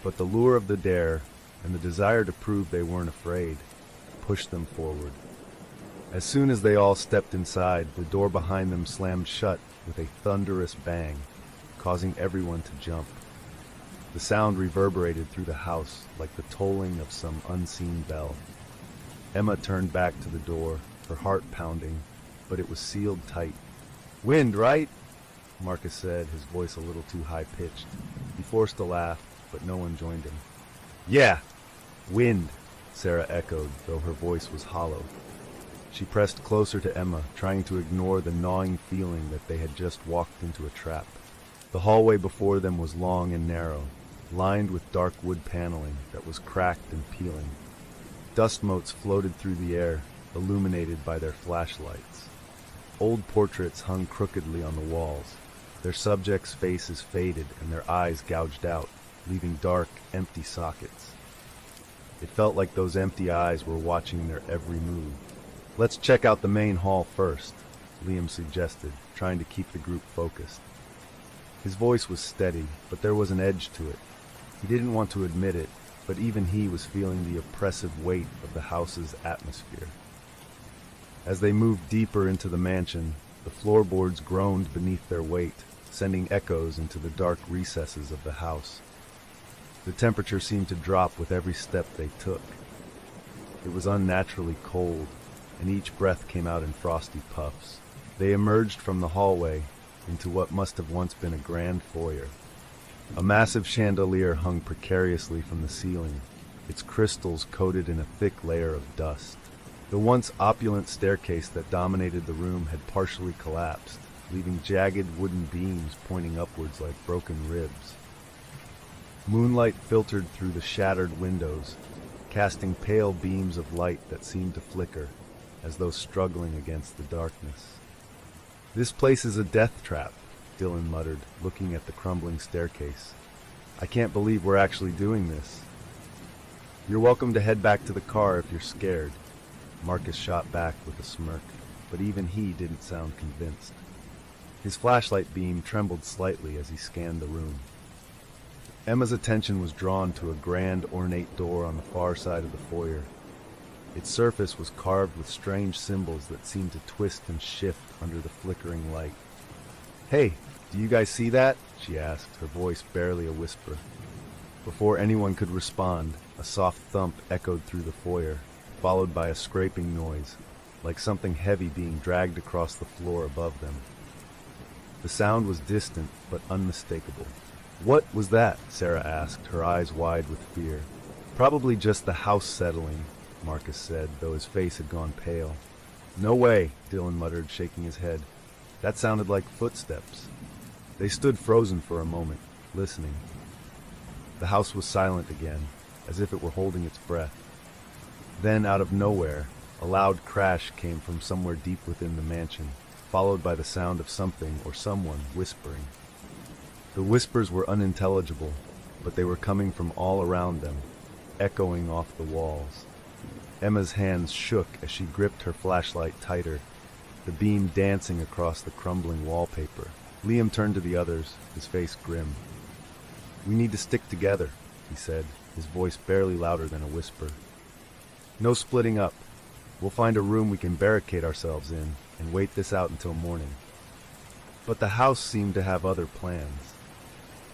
But the lure of the dare, and the desire to prove they weren't afraid, pushed them forward. As soon as they all stepped inside, the door behind them slammed shut with a thunderous bang, causing everyone to jump. The sound reverberated through the house like the tolling of some unseen bell. Emma turned back to the door, her heart pounding, but it was sealed tight. "Wind, right?" Marcus said, his voice a little too high-pitched. He forced a laugh, but no one joined him. "Yeah, wind," Sarah echoed, though her voice was hollow. She pressed closer to Emma, trying to ignore the gnawing feeling that they had just walked into a trap. The hallway before them was long and narrow, lined with dark wood paneling that was cracked and peeling. Dust motes floated through the air, illuminated by their flashlights. Old portraits hung crookedly on the walls, their subjects' faces faded and their eyes gouged out, leaving dark, empty sockets. It felt like those empty eyes were watching their every move. "Let's check out the main hall first," Liam suggested, trying to keep the group focused. His voice was steady, but there was an edge to it. He didn't want to admit it, but even he was feeling the oppressive weight of the house's atmosphere. As they moved deeper into the mansion, the floorboards groaned beneath their weight, sending echoes into the dark recesses of the house. The temperature seemed to drop with every step they took. It was unnaturally cold, and each breath came out in frosty puffs. They emerged from the hallway into what must have once been a grand foyer. A massive chandelier hung precariously from the ceiling, its crystals coated in a thick layer of dust. The once opulent staircase that dominated the room had partially collapsed, leaving jagged wooden beams pointing upwards like broken ribs. Moonlight filtered through the shattered windows, casting pale beams of light that seemed to flicker, as though struggling against the darkness. "This place is a death trap," Dylan muttered, looking at the crumbling staircase. "I can't believe we're actually doing this." "You're welcome to head back to the car if you're scared," Marcus shot back with a smirk, but even he didn't sound convinced. His flashlight beam trembled slightly as he scanned the room. Emma's attention was drawn to a grand, ornate door on the far side of the foyer. Its surface was carved with strange symbols that seemed to twist and shift under the flickering light. "Hey, do you guys see that?" she asked, her voice barely a whisper. Before anyone could respond, a soft thump echoed through the foyer, followed by a scraping noise, like something heavy being dragged across the floor above them. The sound was distant, but unmistakable. "What was that?" Sarah asked, her eyes wide with fear. "Probably just the house settling," Marcus said, though his face had gone pale. "No way," Dylan muttered, shaking his head. "That sounded like footsteps." They stood frozen for a moment, listening. The house was silent again, as if it were holding its breath. Then, out of nowhere, a loud crash came from somewhere deep within the mansion, followed by the sound of something or someone whispering. The whispers were unintelligible, but they were coming from all around them, echoing off the walls. Emma's hands shook as she gripped her flashlight tighter, the beam dancing across the crumbling wallpaper. Liam turned to the others, his face grim. "We need to stick together," he said, his voice barely louder than a whisper. "No splitting up. We'll find a room we can barricade ourselves in and wait this out until morning." But the house seemed to have other plans.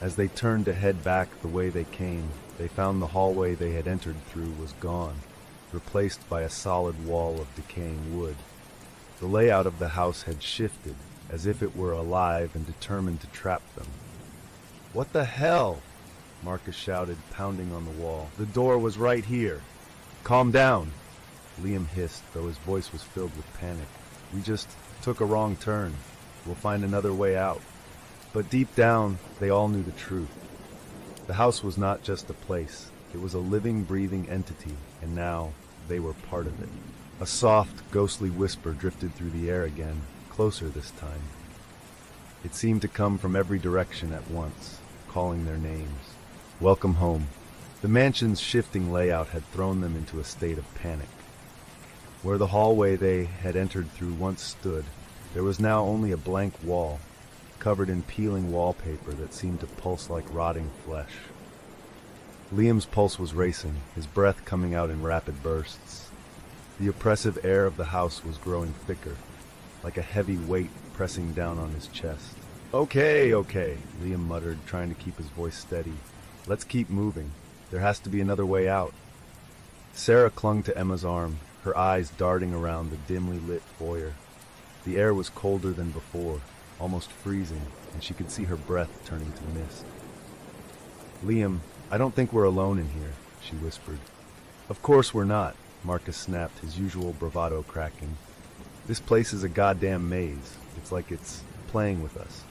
As they turned to head back the way they came, they found the hallway they had entered through was gone, replaced by a solid wall of decaying wood. The layout of the house had shifted, as if it were alive and determined to trap them. "What the hell?" Marcus shouted, pounding on the wall. "The door was right here." "Calm down," Liam hissed, though his voice was filled with panic. "We just took a wrong turn. We'll find another way out." But deep down, they all knew the truth. The house was not just a place. It was a living, breathing entity, and now they were part of it. A soft, ghostly whisper drifted through the air again, closer this time. It seemed to come from every direction at once, calling their names. Welcome home. The mansion's shifting layout had thrown them into a state of panic. Where the hallway they had entered through once stood, there was now only a blank wall, covered in peeling wallpaper that seemed to pulse like rotting flesh. Liam's pulse was racing, his breath coming out in rapid bursts. The oppressive air of the house was growing thicker, like a heavy weight pressing down on his chest. Okay, Liam muttered, trying to keep his voice steady. "Let's keep moving. There has to be another way out." Sarah clung to Emma's arm, her eyes darting around the dimly lit foyer. The air was colder than before, almost freezing, and she could see her breath turning to mist. "Liam, I don't think we're alone in here," she whispered. "Of course we're not," Marcus snapped, his usual bravado cracking. "This place is a goddamn maze. It's like it's playing with us."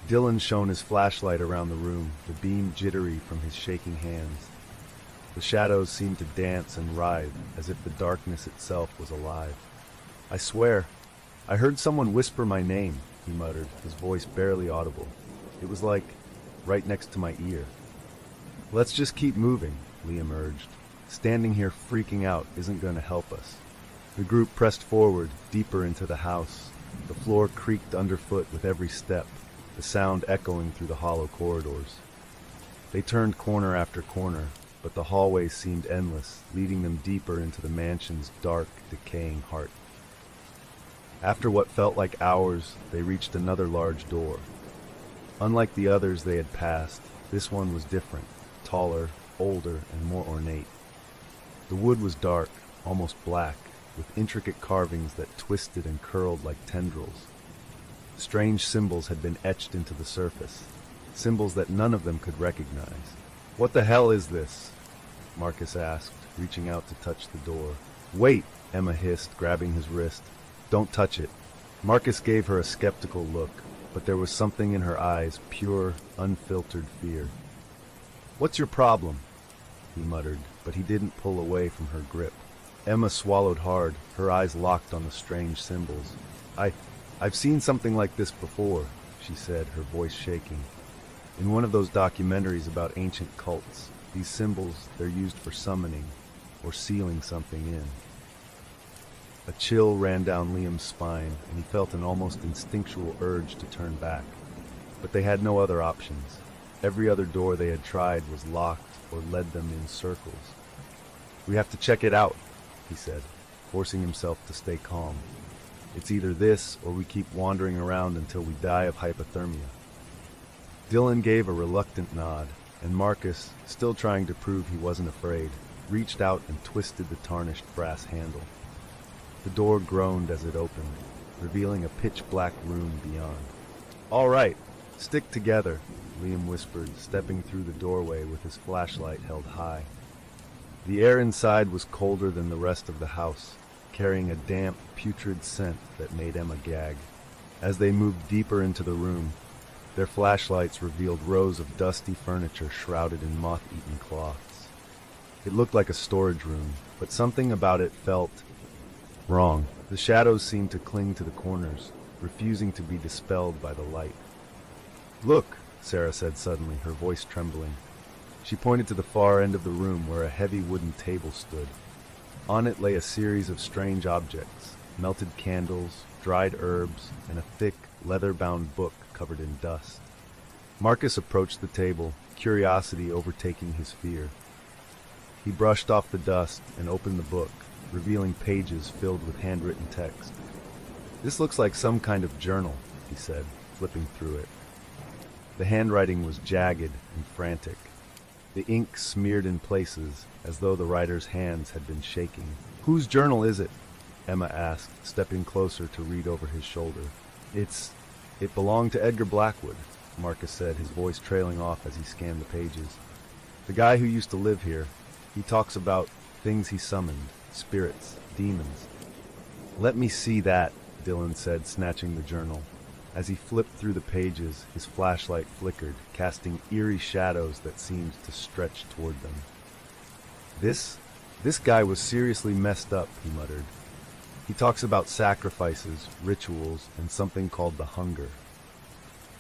Dylan shone his flashlight around the room, the beam jittery from his shaking hands. The shadows seemed to dance and writhe, as if the darkness itself was alive. "I swear, I heard someone whisper my name," he muttered, his voice barely audible. "It was like, right next to my ear." "Let's just keep moving," Liam urged. "Standing here freaking out isn't going to help us." The group pressed forward, deeper into the house. The floor creaked underfoot with every step, the sound echoing through the hollow corridors. They turned corner after corner, but the hallways seemed endless, leading them deeper into the mansion's dark, decaying heart. After what felt like hours, they reached another large door. Unlike the others they had passed, this one was different, taller, older, and more ornate. The wood was dark, almost black, with intricate carvings that twisted and curled like tendrils. Strange symbols had been etched into the surface, symbols that none of them could recognize. "What the hell is this?" Marcus asked, reaching out to touch the door. "Wait," Emma hissed, grabbing his wrist. "Don't touch it." Marcus gave her a skeptical look, but there was something in her eyes, pure, unfiltered fear. "What's your problem?" he muttered, but he didn't pull away from her grip. Emma swallowed hard, her eyes locked on the strange symbols. I've seen something like this before," she said, her voice shaking. "In one of those documentaries about ancient cults. These symbols, they're used for summoning or sealing something in." A chill ran down Liam's spine, and he felt an almost instinctual urge to turn back. But they had no other options. Every other door they had tried was locked or led them in circles. "We have to check it out," he said, forcing himself to stay calm. "It's either this or we keep wandering around until we die of hypothermia." Dylan gave a reluctant nod, and Marcus, still trying to prove he wasn't afraid, reached out and twisted the tarnished brass handle. The door groaned as it opened, revealing a pitch-black room beyond. "All right, stick together," Liam whispered, stepping through the doorway with his flashlight held high. The air inside was colder than the rest of the house, carrying a damp, putrid scent that made Emma gag. As they moved deeper into the room, their flashlights revealed rows of dusty furniture shrouded in moth-eaten cloths. It looked like a storage room, but something about it felt wrong. The shadows seemed to cling to the corners, refusing to be dispelled by the light. "Look," Sarah said suddenly, her voice trembling. She pointed to the far end of the room where a heavy wooden table stood. On it lay a series of strange objects, melted candles, dried herbs, and a thick, leather-bound book covered in dust. Marcus approached the table, curiosity overtaking his fear. He brushed off the dust and opened the book, revealing pages filled with handwritten text. "This looks like some kind of journal," he said, flipping through it. The handwriting was jagged and frantic. The ink smeared in places, as though the writer's hands had been shaking. "Whose journal is it?" Emma asked, stepping closer to read over his shoulder. It belonged to Edgar Blackwood," Marcus said, his voice trailing off as he scanned the pages. The guy who used to live here. He talks about things he summoned, spirits, demons. Let me see that, Dylan said, snatching the journal. As he flipped through the pages, his flashlight flickered, casting eerie shadows that seemed to stretch toward them. This guy was seriously messed up, he muttered. He talks about sacrifices, rituals, and something called the hunger.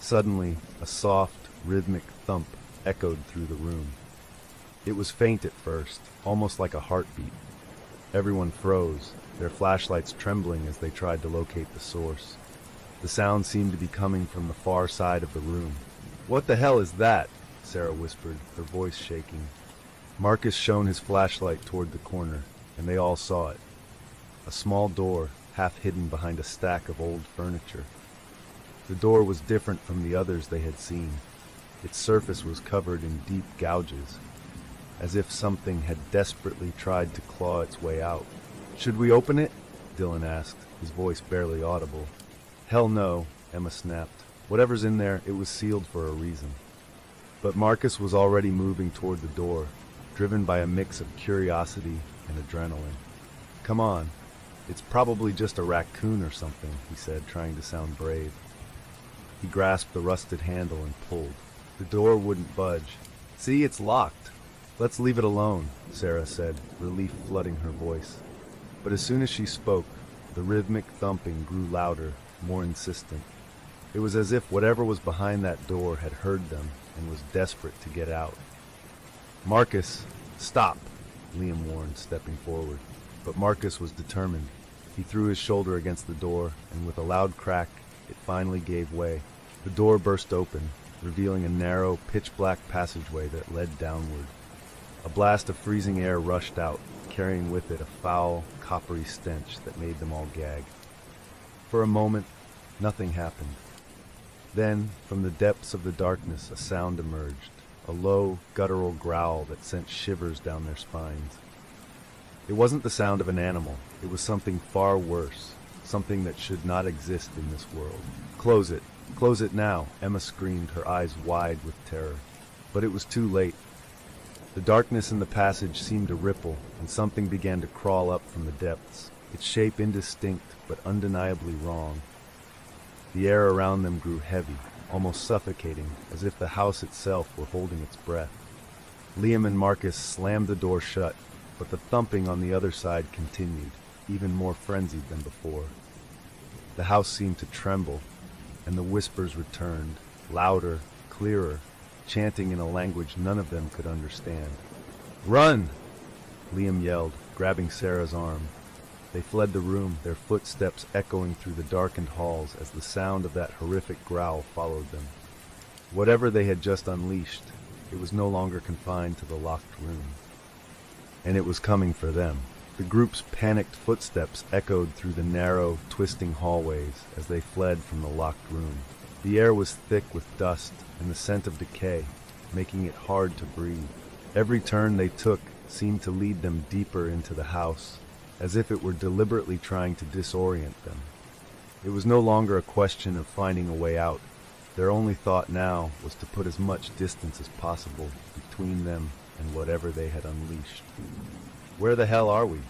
Suddenly, a soft, rhythmic thump echoed through the room. It was faint at first, almost like a heartbeat. Everyone froze, their flashlights trembling as they tried to locate the source. The sound seemed to be coming from the far side of the room. "What the hell is that?" Sarah whispered, her voice shaking. Marcus shone his flashlight toward the corner, and they all saw it. A small door, half hidden behind a stack of old furniture. The door was different from the others they had seen. Its surface was covered in deep gouges, as if something had desperately tried to claw its way out. "Should we open it?" Dylan asked, his voice barely audible. "Hell no," Emma snapped. "Whatever's in there, it was sealed for a reason." But Marcus was already moving toward the door, driven by a mix of curiosity and adrenaline. "Come on. It's probably just a raccoon or something," he said, trying to sound brave. He grasped the rusted handle and pulled. The door wouldn't budge. "See, it's locked." "Let's leave it alone," Sarah said, relief flooding her voice. But as soon as she spoke, the rhythmic thumping grew louder, more insistent. It was as if whatever was behind that door had heard them and was desperate to get out. "Marcus, stop," Liam warned, stepping forward. But Marcus was determined. He threw his shoulder against the door, and with a loud crack, it finally gave way. The door burst open, revealing a narrow, pitch-black passageway that led downward. A blast of freezing air rushed out, carrying with it a foul, coppery stench that made them all gag. For a moment, nothing happened. Then, from the depths of the darkness, a sound emerged, a low, guttural growl that sent shivers down their spines. It wasn't the sound of an animal. It was something far worse, something that should not exist in this world. "Close it! Close it now!" Emma screamed, her eyes wide with terror. But it was too late. The darkness in the passage seemed to ripple, and something began to crawl up from the depths, its shape indistinct but undeniably wrong. The air around them grew heavy, almost suffocating, as if the house itself were holding its breath. Liam and Marcus slammed the door shut, but the thumping on the other side continued, even more frenzied than before. The house seemed to tremble, and the whispers returned, louder, clearer, chanting in a language none of them could understand. "Run!" Liam yelled, grabbing Sarah's arm. They fled the room, their footsteps echoing through the darkened halls as the sound of that horrific growl followed them. Whatever they had just unleashed, it was no longer confined to the locked room. And it was coming for them. The group's panicked footsteps echoed through the narrow, twisting hallways as they fled from the locked room. The air was thick with dust and the scent of decay, making it hard to breathe. Every turn they took seemed to lead them deeper into the house, as if it were deliberately trying to disorient them. It was no longer a question of finding a way out. Their only thought now was to put as much distance as possible between them and whatever they had unleashed. "Where the hell are we?"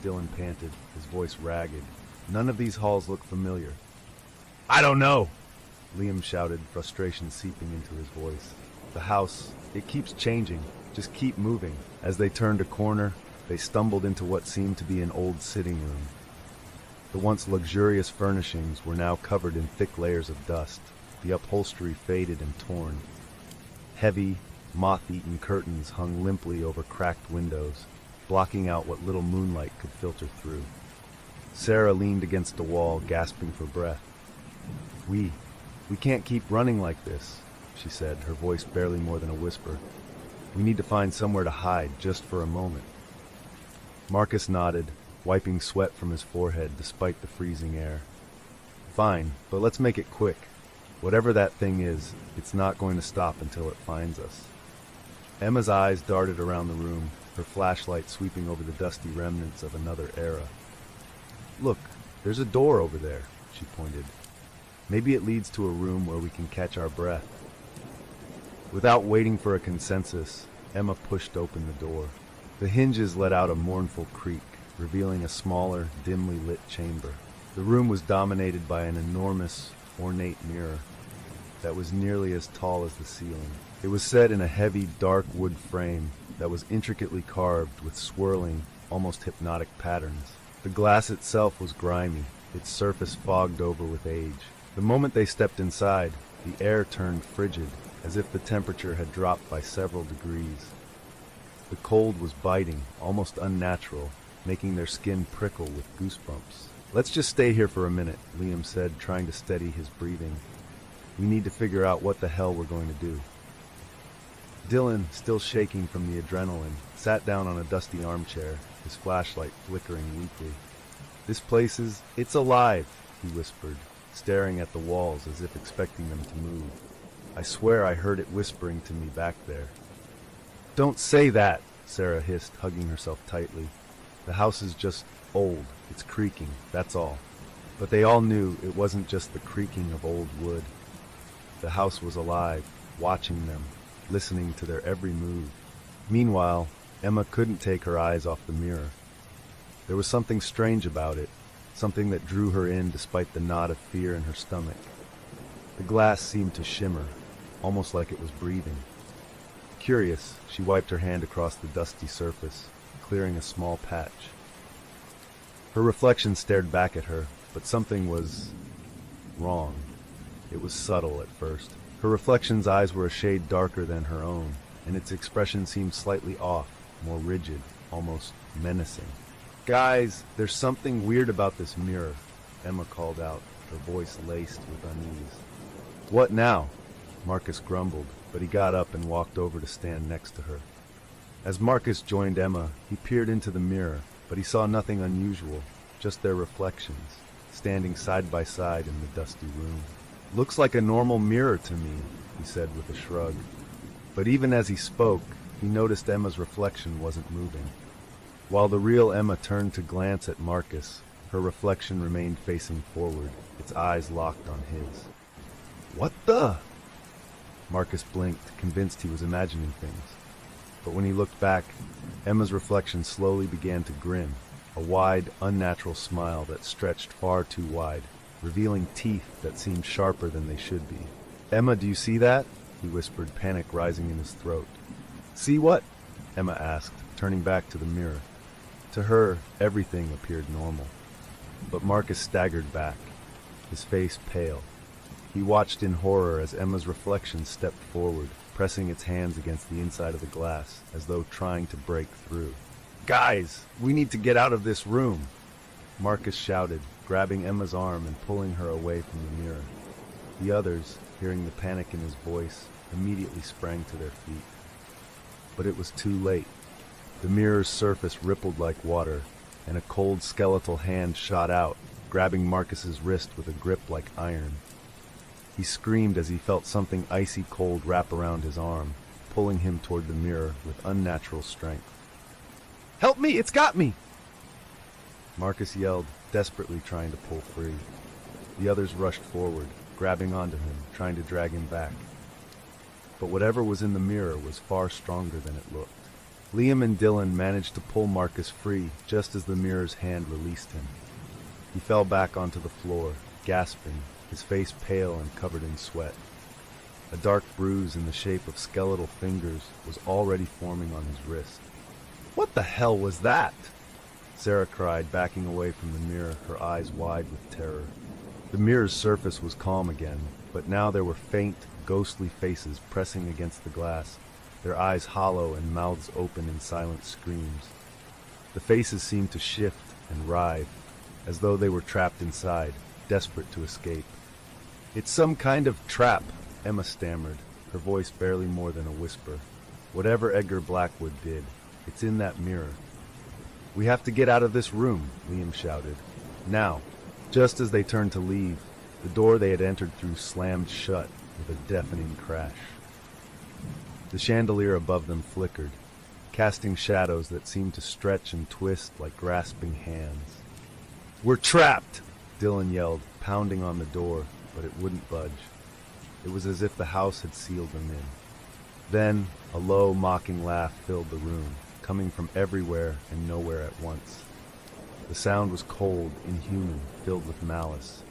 Dylan panted, his voice ragged. "None of these halls look familiar." "I don't know!" Liam shouted, frustration seeping into his voice. "The house, it keeps changing. Just keep moving." As they turned a corner, they stumbled into what seemed to be an old sitting room. The once luxurious furnishings were now covered in thick layers of dust, the upholstery faded and torn. Heavy, moth-eaten curtains hung limply over cracked windows, blocking out what little moonlight could filter through. Sarah leaned against the wall, gasping for breath. We can't keep running like this," she said, her voice barely more than a whisper. "We need to find somewhere to hide, just for a moment." Marcus nodded, wiping sweat from his forehead despite the freezing air. "Fine, but let's make it quick. Whatever that thing is, it's not going to stop until it finds us." Emma's eyes darted around the room, her flashlight sweeping over the dusty remnants of another era. "Look, there's a door over there," she pointed. "Maybe it leads to a room where we can catch our breath." Without waiting for a consensus, Emma pushed open the door. The hinges let out a mournful creak, revealing a smaller, dimly lit chamber. The room was dominated by an enormous, ornate mirror that was nearly as tall as the ceiling. It was set in a heavy, dark wood frame that was intricately carved with swirling, almost hypnotic patterns. The glass itself was grimy, its surface fogged over with age. The moment they stepped inside, the air turned frigid, as if the temperature had dropped by several degrees. The cold was biting, almost unnatural, making their skin prickle with goosebumps. "Let's just stay here for a minute," Liam said, trying to steady his breathing. "We need to figure out what the hell we're going to do." Dylan, still shaking from the adrenaline, sat down on a dusty armchair, his flashlight flickering weakly. "It's alive," he whispered, staring at the walls as if expecting them to move. "I swear I heard it whispering to me back there." "Don't say that," Sarah hissed, hugging herself tightly. "The house is just old. It's creaking, that's all." But they all knew it wasn't just the creaking of old wood. The house was alive, watching them, listening to their every move. Meanwhile, Emma couldn't take her eyes off the mirror. There was something strange about it, something that drew her in despite the knot of fear in her stomach. The glass seemed to shimmer, almost like it was breathing. Curious, she wiped her hand across the dusty surface, clearing a small patch. Her reflection stared back at her, but something was wrong. It was subtle at first. Her reflection's eyes were a shade darker than her own, and its expression seemed slightly off, more rigid, almost menacing. "Guys, there's something weird about this mirror," Emma called out, her voice laced with unease. "What now?" Marcus grumbled, but he got up and walked over to stand next to her. As Marcus joined Emma, he peered into the mirror, but he saw nothing unusual, just their reflections, standing side by side in the dusty room. "Looks like a normal mirror to me," he said with a shrug. But even as he spoke, he noticed Emma's reflection wasn't moving. While the real Emma turned to glance at Marcus, her reflection remained facing forward, its eyes locked on his. "What the?" Marcus blinked, convinced he was imagining things. But when he looked back, Emma's reflection slowly began to grin, a wide, unnatural smile that stretched far too wide, revealing teeth that seemed sharper than they should be. "Emma, do you see that?" he whispered, panic rising in his throat. "See what?" Emma asked, turning back to the mirror. To her, everything appeared normal. But Marcus staggered back, his face pale. He watched in horror as Emma's reflection stepped forward, pressing its hands against the inside of the glass, as though trying to break through. "Guys, we need to get out of this room!" Marcus shouted, grabbing Emma's arm and pulling her away from the mirror. The others, hearing the panic in his voice, immediately sprang to their feet. But it was too late. The mirror's surface rippled like water, and a cold skeletal hand shot out, grabbing Marcus's wrist with a grip like iron. He screamed as he felt something icy cold wrap around his arm, pulling him toward the mirror with unnatural strength. "Help me! It's got me!" Marcus yelled, desperately trying to pull free. The others rushed forward, grabbing onto him, trying to drag him back. But whatever was in the mirror was far stronger than it looked. Liam and Dylan managed to pull Marcus free just as the mirror's hand released him. He fell back onto the floor, gasping, his face pale and covered in sweat. A dark bruise in the shape of skeletal fingers was already forming on his wrist. "What the hell was that?" Sarah cried, backing away from the mirror, her eyes wide with terror. The mirror's surface was calm again, but now there were faint, ghostly faces pressing against the glass, their eyes hollow and mouths open in silent screams. The faces seemed to shift and writhe, as though they were trapped inside, desperate to escape. "It's some kind of trap," Emma stammered, her voice barely more than a whisper. "Whatever Edgar Blackwood did, it's in that mirror." "We have to get out of this room," Liam shouted. "Now." Just as they turned to leave, the door they had entered through slammed shut with a deafening crash. The chandelier above them flickered, casting shadows that seemed to stretch and twist like grasping hands. "We're trapped!" Dylan yelled, pounding on the door, but it wouldn't budge. It was as if the house had sealed them in. Then, a low, mocking laugh filled the room, coming from everywhere and nowhere at once. The sound was cold, inhuman, filled with malice.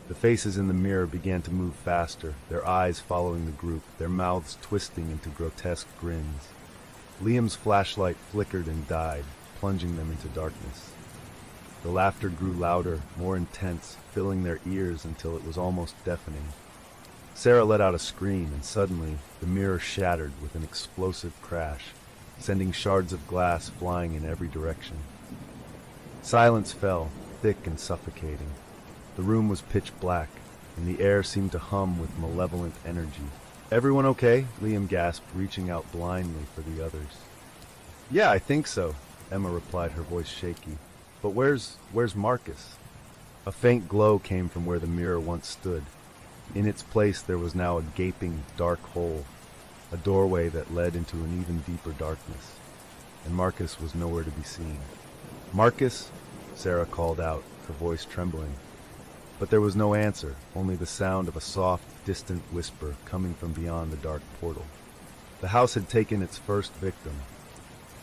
The faces in the mirror began to move faster, their eyes following the group, their mouths twisting into grotesque grins. Liam's flashlight flickered and died, plunging them into darkness. The laughter grew louder, more intense, filling their ears until it was almost deafening. Sarah let out a scream, and suddenly the mirror shattered with an explosive crash, sending shards of glass flying in every direction. Silence fell, thick and suffocating. The room was pitch black, and the air seemed to hum with malevolent energy. "Everyone okay?" Liam gasped, reaching out blindly for the others. "Yeah, I think so," Emma replied, her voice shaky. "But where's Marcus?" A faint glow came from where the mirror once stood. In its place there was now a gaping, dark hole, a doorway that led into an even deeper darkness, and Marcus was nowhere to be seen. "Marcus?" Sarah called out, her voice trembling. But there was no answer, only the sound of a soft, distant whisper coming from beyond the dark portal. The house had taken its first victim.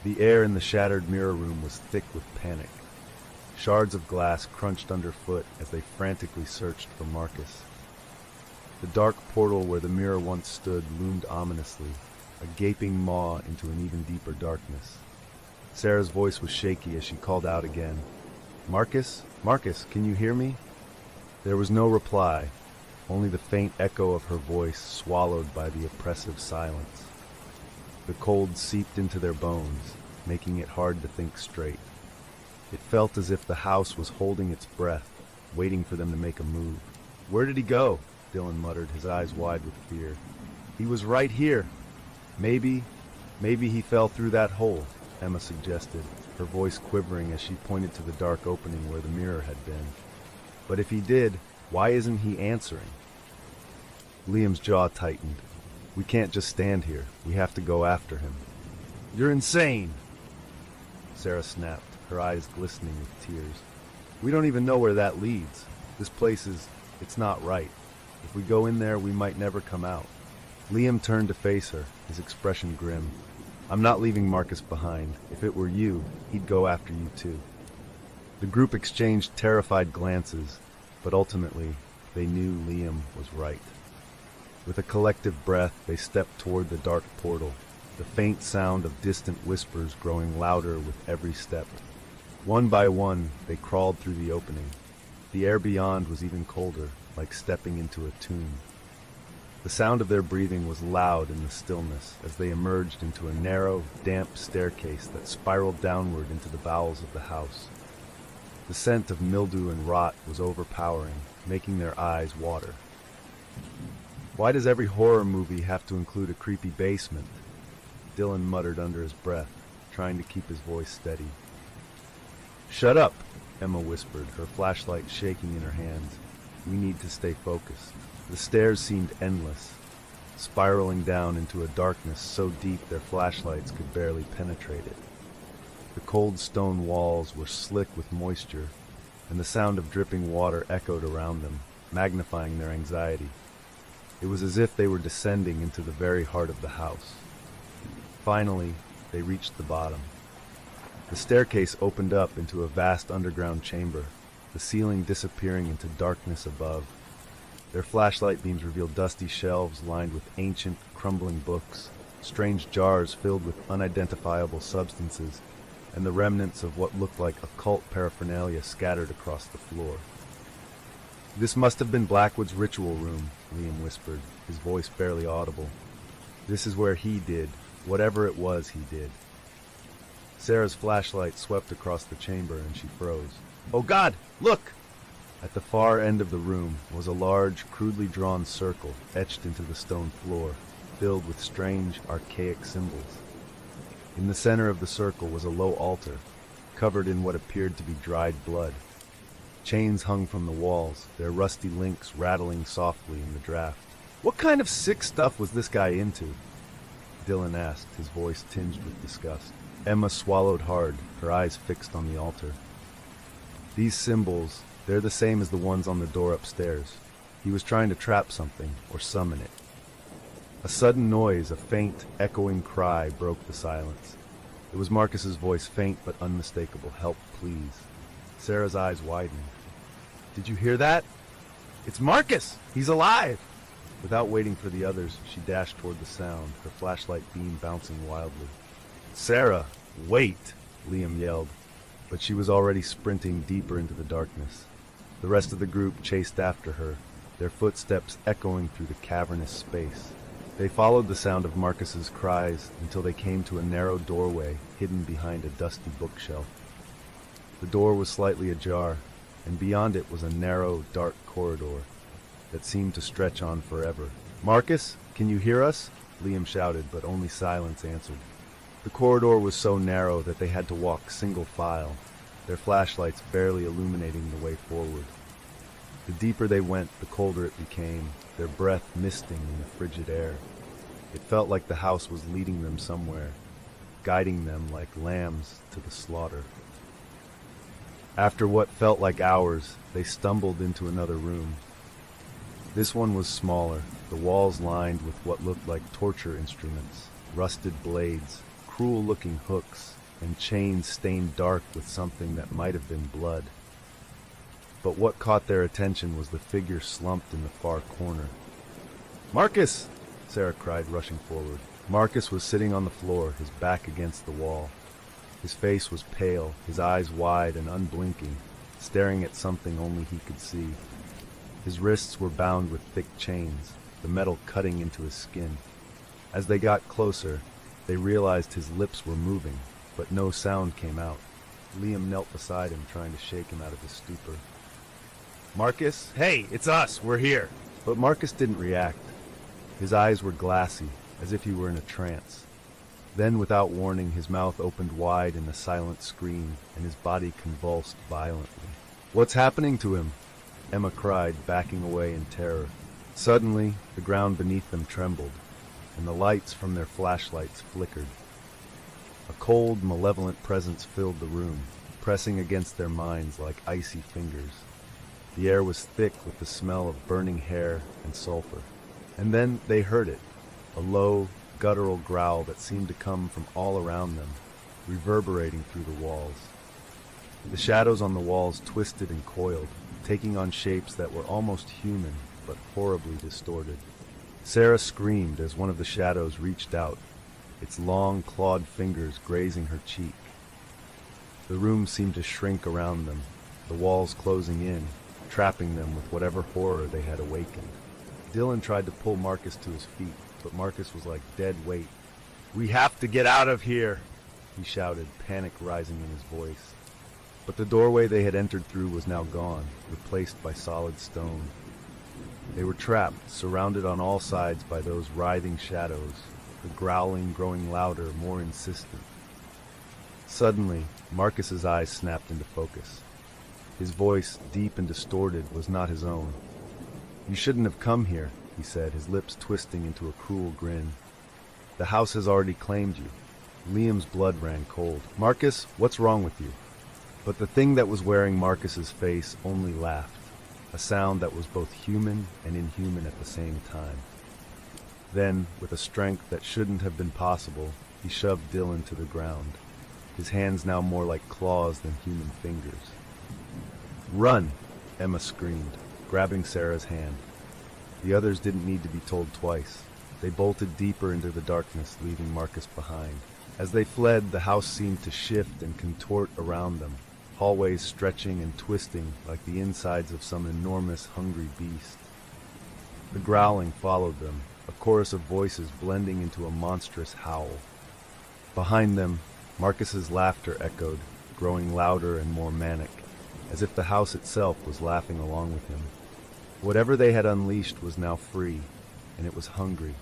The air in the shattered mirror room was thick with panic. Shards of glass crunched underfoot as they frantically searched for Marcus. The dark portal where the mirror once stood loomed ominously, a gaping maw into an even deeper darkness. Sarah's voice was shaky as she called out again. "Marcus? Marcus, can you hear me?" There was no reply, only the faint echo of her voice swallowed by the oppressive silence. The cold seeped into their bones, making it hard to think straight. It felt as if the house was holding its breath, waiting for them to make a move. "Where did he go?" Dylan muttered, his eyes wide with fear. "He was right here." Maybe he fell through that hole," Emma suggested, her voice quivering as she pointed to the dark opening where the mirror had been. "But if he did, why isn't he answering?" Liam's jaw tightened. "We can't just stand here. We have to go after him." "You're insane!" Sarah snapped, her eyes glistening with tears. "We don't even know where that leads. This place it's not right. If we go in there, we might never come out." Liam turned to face her, his expression grim. "I'm not leaving Marcus behind. If it were you, he'd go after you too." The group exchanged terrified glances, but ultimately, they knew Liam was right. With a collective breath, they stepped toward the dark portal, the faint sound of distant whispers growing louder with every step. One by one, they crawled through the opening. The air beyond was even colder, like stepping into a tomb. The sound of their breathing was loud in the stillness as they emerged into a narrow, damp staircase that spiraled downward into the bowels of the house. The scent of mildew and rot was overpowering, making their eyes water. "Why does every horror movie have to include a creepy basement?" Dylan muttered under his breath, trying to keep his voice steady. "Shut up," Emma whispered, her flashlight shaking in her hands. "We need to stay focused." The stairs seemed endless, spiraling down into a darkness so deep their flashlights could barely penetrate it. The cold stone walls were slick with moisture, and the sound of dripping water echoed around them, magnifying their anxiety. It was as if they were descending into the very heart of the house. Finally, they reached the bottom. The staircase opened up into a vast underground chamber, the ceiling disappearing into darkness above. Their flashlight beams revealed dusty shelves lined with ancient, crumbling books, strange jars filled with unidentifiable substances, and the remnants of what looked like occult paraphernalia scattered across the floor. "This must have been Blackwood's ritual room," Liam whispered, his voice barely audible. "This is where he did, whatever it was he did." Sarah's flashlight swept across the chamber and she froze. "Oh God, look!" At the far end of the room was a large, crudely drawn circle etched into the stone floor, filled with strange, archaic symbols. In the center of the circle was a low altar, covered in what appeared to be dried blood. Chains hung from the walls, their rusty links rattling softly in the draft. "What kind of sick stuff was this guy into?" Dylan asked, his voice tinged with disgust. Emma swallowed hard, her eyes fixed on the altar. "These symbols, they're the same as the ones on the door upstairs. He was trying to trap something, or summon it." A sudden noise, a faint, echoing cry, broke the silence. It was Marcus's voice, faint but unmistakable. "Help, please." Sarah's eyes widened. "Did you hear that? It's Marcus! He's alive!" Without waiting for the others, she dashed toward the sound, her flashlight beam bouncing wildly. "Sarah, wait!" Liam yelled, but she was already sprinting deeper into the darkness. The rest of the group chased after her, their footsteps echoing through the cavernous space. They followed the sound of Marcus's cries until they came to a narrow doorway hidden behind a dusty bookshelf. The door was slightly ajar, and beyond it was a narrow, dark corridor that seemed to stretch on forever. "Marcus, can you hear us?" Liam shouted, but only silence answered. The corridor was so narrow that they had to walk single file, their flashlights barely illuminating the way forward. The deeper they went, the colder it became, their breath misting in the frigid air. It felt like the house was leading them somewhere, guiding them like lambs to the slaughter. After what felt like hours, they stumbled into another room. This one was smaller, the walls lined with what looked like torture instruments, rusted blades, cruel-looking hooks, and chains stained dark with something that might have been blood. But what caught their attention was the figure slumped in the far corner. "Marcus!" Sarah cried, rushing forward. Marcus was sitting on the floor, his back against the wall. His face was pale, his eyes wide and unblinking, staring at something only he could see. His wrists were bound with thick chains, the metal cutting into his skin. As they got closer, they realized his lips were moving, but no sound came out. Liam knelt beside him, trying to shake him out of his stupor. "Marcus, hey, it's us, we're here." But Marcus didn't react. His eyes were glassy, as if he were in a trance. Then, without warning, his mouth opened wide in a silent scream, and his body convulsed violently. "What's happening to him?" Emma cried, backing away in terror. Suddenly, the ground beneath them trembled, and the lights from their flashlights flickered. A cold, malevolent presence filled the room, pressing against their minds like icy fingers. The air was thick with the smell of burning hair and sulfur. And then they heard it, a low, guttural growl that seemed to come from all around them, reverberating through the walls. The shadows on the walls twisted and coiled, taking on shapes that were almost human, but horribly distorted. Sarah screamed as one of the shadows reached out, its long, clawed fingers grazing her cheek. The room seemed to shrink around them, the walls closing in, trapping them with whatever horror they had awakened. Dylan tried to pull Marcus to his feet, but Marcus was like dead weight. "We have to get out of here!" he shouted, panic rising in his voice. But the doorway they had entered through was now gone, replaced by solid stone. They were trapped, surrounded on all sides by those writhing shadows, the growling growing louder, more insistent. Suddenly, Marcus's eyes snapped into focus. His voice, deep and distorted, was not his own. "You shouldn't have come here," he said, his lips twisting into a cruel grin. "The house has already claimed you." Liam's blood ran cold. "Marcus, what's wrong with you?" But the thing that was wearing Marcus's face only laughed, a sound that was both human and inhuman at the same time. Then, with a strength that shouldn't have been possible, he shoved Dylan to the ground, his hands now more like claws than human fingers. "Run!" Emma screamed, grabbing Sarah's hand. The others didn't need to be told twice. They bolted deeper into the darkness, leaving Marcus behind. As they fled, the house seemed to shift and contort around them, hallways stretching and twisting like the insides of some enormous, hungry beast. The growling followed them, a chorus of voices blending into a monstrous howl. Behind them, Marcus's laughter echoed, growing louder and more manic, as if the house itself was laughing along with him. Whatever they had unleashed was now free, and it was hungry.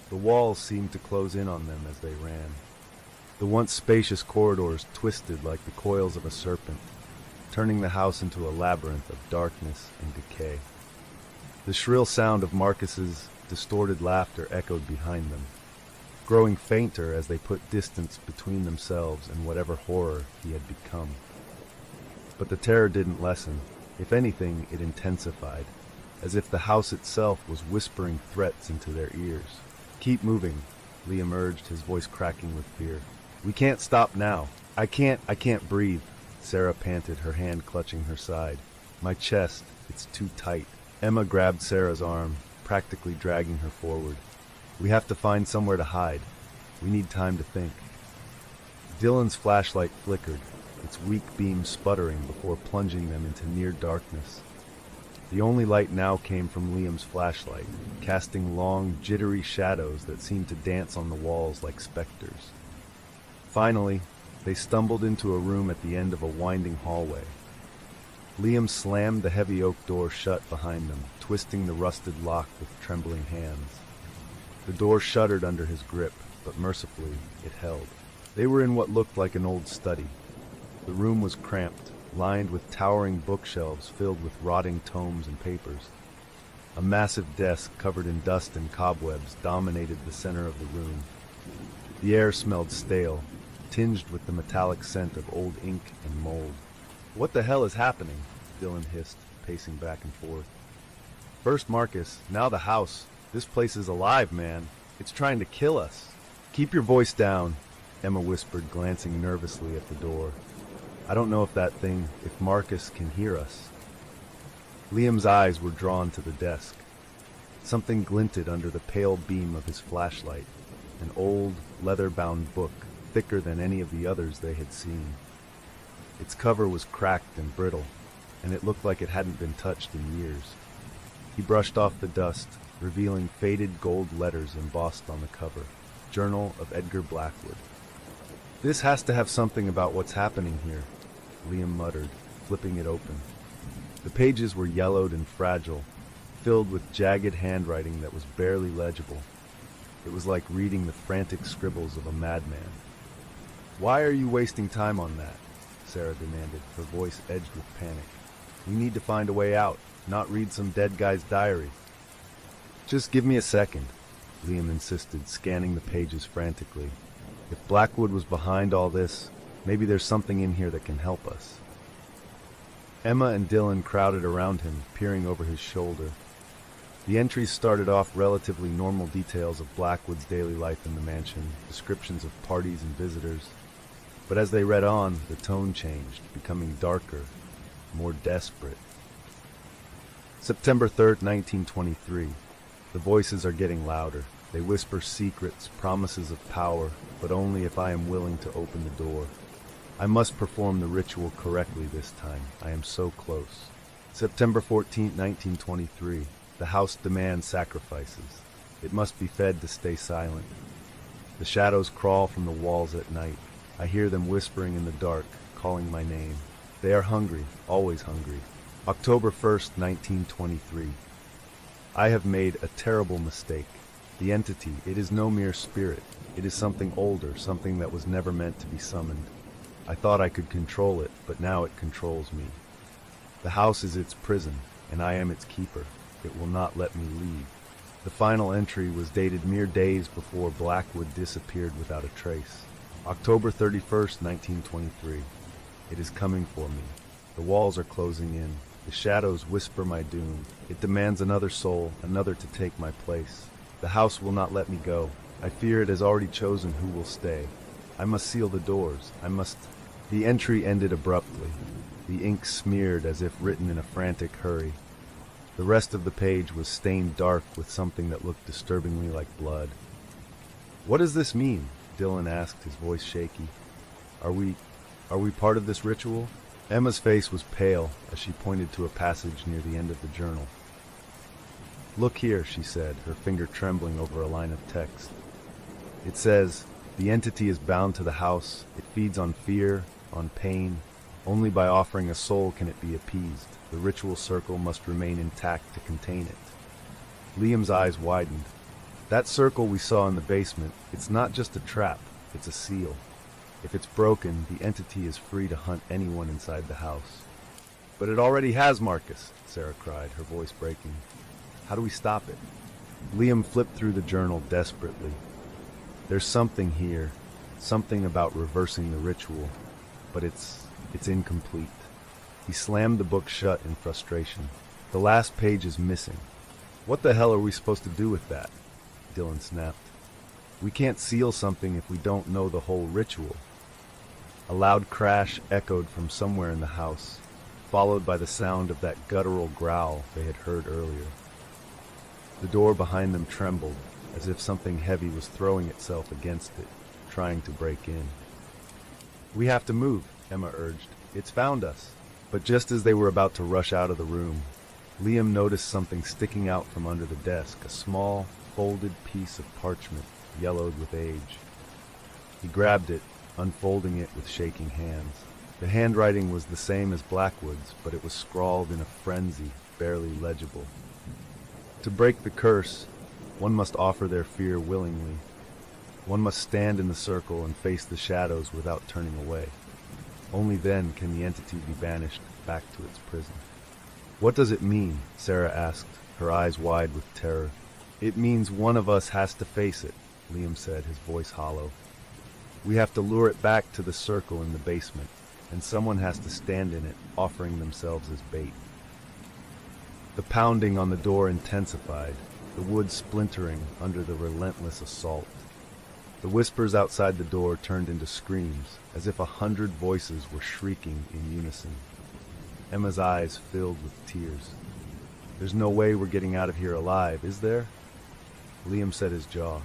The walls seemed to close in on them as they ran. The once spacious corridors twisted like the coils of a serpent, turning the house into a labyrinth of darkness and decay. The shrill sound of Marcus's distorted laughter echoed behind them, growing fainter as they put distance between themselves and whatever horror he had become. But the terror didn't lessen. If anything, it intensified, as if the house itself was whispering threats into their ears. Keep moving, Liam urged, his voice cracking with fear. We can't stop now. I can't breathe. Sarah panted, her hand clutching her side. My chest, it's too tight. Emma grabbed Sarah's arm, practically dragging her forward. We have to find somewhere to hide. We need time to think. Dylan's flashlight flickered, its weak beam sputtering before plunging them into near darkness. The only light now came from Liam's flashlight, casting long, jittery shadows that seemed to dance on the walls like specters. Finally, they stumbled into a room at the end of a winding hallway. Liam slammed the heavy oak door shut behind them, twisting the rusted lock with trembling hands. The door shuddered under his grip, but mercifully, it held. They were in what looked like an old study. The room was cramped, lined with towering bookshelves filled with rotting tomes and papers. A massive desk covered in dust and cobwebs dominated the center of the room. The air smelled stale, tinged with the metallic scent of old ink and mold. What the hell is happening? Dylan hissed, pacing back and forth. First Marcus, now the house. This place is alive, man. It's trying to kill us. Keep your voice down, Emma whispered, glancing nervously at the door. I don't know if Marcus can hear us. Liam's eyes were drawn to the desk. Something glinted under the pale beam of his flashlight, an old, leather-bound book, thicker than any of the others they had seen. Its cover was cracked and brittle, and it looked like it hadn't been touched in years. He brushed off the dust, revealing faded gold letters embossed on the cover, Journal of Edgar Blackwood. This has to have something about what's happening here, Liam muttered, flipping it open. The pages were yellowed and fragile, filled with jagged handwriting that was barely legible. It was like reading the frantic scribbles of a madman. Why are you wasting time on that? Sarah demanded, her voice edged with panic. We need to find a way out, not read some dead guy's diary. Just give me a second, Liam insisted, scanning the pages frantically. If Blackwood was behind all this, maybe there's something in here that can help us. Emma and Dylan crowded around him, peering over his shoulder. The entries started off relatively normal details of Blackwood's daily life in the mansion, descriptions of parties and visitors. But as they read on, the tone changed, becoming darker, more desperate. September 3rd, 1923. The voices are getting louder. They whisper secrets, promises of power, but only if I am willing to open the door. I must perform the ritual correctly this time. I am so close. September 14th, 1923. The house demands sacrifices. It must be fed to stay silent. The shadows crawl from the walls at night. I hear them whispering in the dark, calling my name. They are hungry, always hungry. October 1st, 1923. I have made a terrible mistake. The entity, it is no mere spirit. It is something older, something that was never meant to be summoned. I thought I could control it, but now it controls me. The house is its prison, and I am its keeper. It will not let me leave. The final entry was dated mere days before Blackwood disappeared without a trace. October 31st, 1923. It is coming for me. The walls are closing in. The shadows whisper my doom. It demands another soul, another to take my place. The house will not let me go. I fear it has already chosen who will stay. I must seal the doors. The entry ended abruptly. The ink smeared as if written in a frantic hurry. The rest of the page was stained dark with something that looked disturbingly like blood. What does this mean? Dylan asked, his voice shaky. Are we part of this ritual? Emma's face was pale as she pointed to a passage near the end of the journal. Look here, she said, her finger trembling over a line of text. It says, the entity is bound to the house. It feeds on fear, on pain. Only by offering a soul can it be appeased. The ritual circle must remain intact to contain it. Liam's eyes widened. That circle we saw in the basement, it's not just a trap, it's a seal. If it's broken, the entity is free to hunt anyone inside the house. But it already has, Marcus, Sarah cried, her voice breaking. How do we stop it? Liam flipped through the journal desperately. There's something here, something about reversing the ritual, but it's incomplete. He slammed the book shut in frustration. The last page is missing. What the hell are we supposed to do with that? Dylan snapped. We can't seal something if we don't know the whole ritual. A loud crash echoed from somewhere in the house, followed by the sound of that guttural growl they had heard earlier. The door behind them trembled, as if something heavy was throwing itself against it, trying to break in. "We have to move," Emma urged. "It's found us." But just as they were about to rush out of the room, Liam noticed something sticking out from under the desk, a small, folded piece of parchment, yellowed with age. He grabbed it, unfolding it with shaking hands. The handwriting was the same as Blackwood's, but it was scrawled in a frenzy, barely legible. To break the curse, one must offer their fear willingly. One must stand in the circle and face the shadows without turning away. Only then can the entity be banished back to its prison. "What does it mean?" Sarah asked, her eyes wide with terror. "It means one of us has to face it," Liam said, his voice hollow. "We have to lure it back to the circle in the basement, and someone has to stand in it, offering themselves as bait." The pounding on the door intensified, the wood splintering under the relentless assault. The whispers outside the door turned into screams, as if 100 voices were shrieking in unison. Emma's eyes filled with tears. "There's no way we're getting out of here alive, is there?" Liam set his jaw.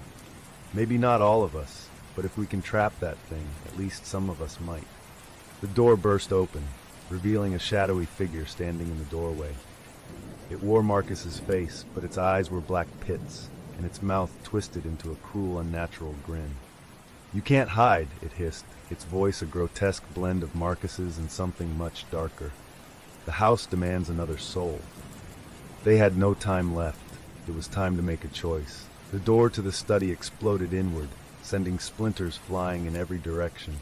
"Maybe not all of us, but if we can trap that thing, at least some of us might." The door burst open, revealing a shadowy figure standing in the doorway. It wore Marcus's face, but its eyes were black pits, and its mouth twisted into a cruel, unnatural grin. "You can't hide," it hissed, its voice a grotesque blend of Marcus's and something much darker. "The house demands another soul." They had no time left. It was time to make a choice. The door to the study exploded inward, sending splinters flying in every direction.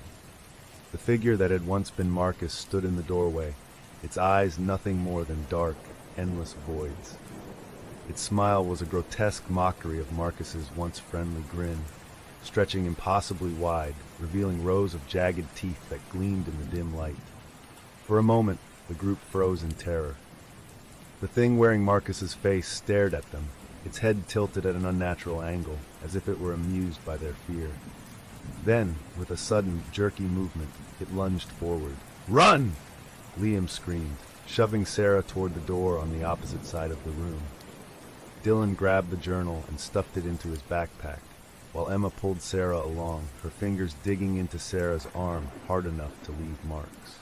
The figure that had once been Marcus stood in the doorway, its eyes nothing more than dark, endless voids. Its smile was a grotesque mockery of Marcus's once friendly grin, stretching impossibly wide, revealing rows of jagged teeth that gleamed in the dim light. For a moment, the group froze in terror. The thing wearing Marcus's face stared at them, its head tilted at an unnatural angle, as if it were amused by their fear. Then, with a sudden, jerky movement, it lunged forward. "Run!" Liam screamed, shoving Sarah toward the door on the opposite side of the room. Dylan grabbed the journal and stuffed it into his backpack, while Emma pulled Sarah along, her fingers digging into Sarah's arm hard enough to leave marks.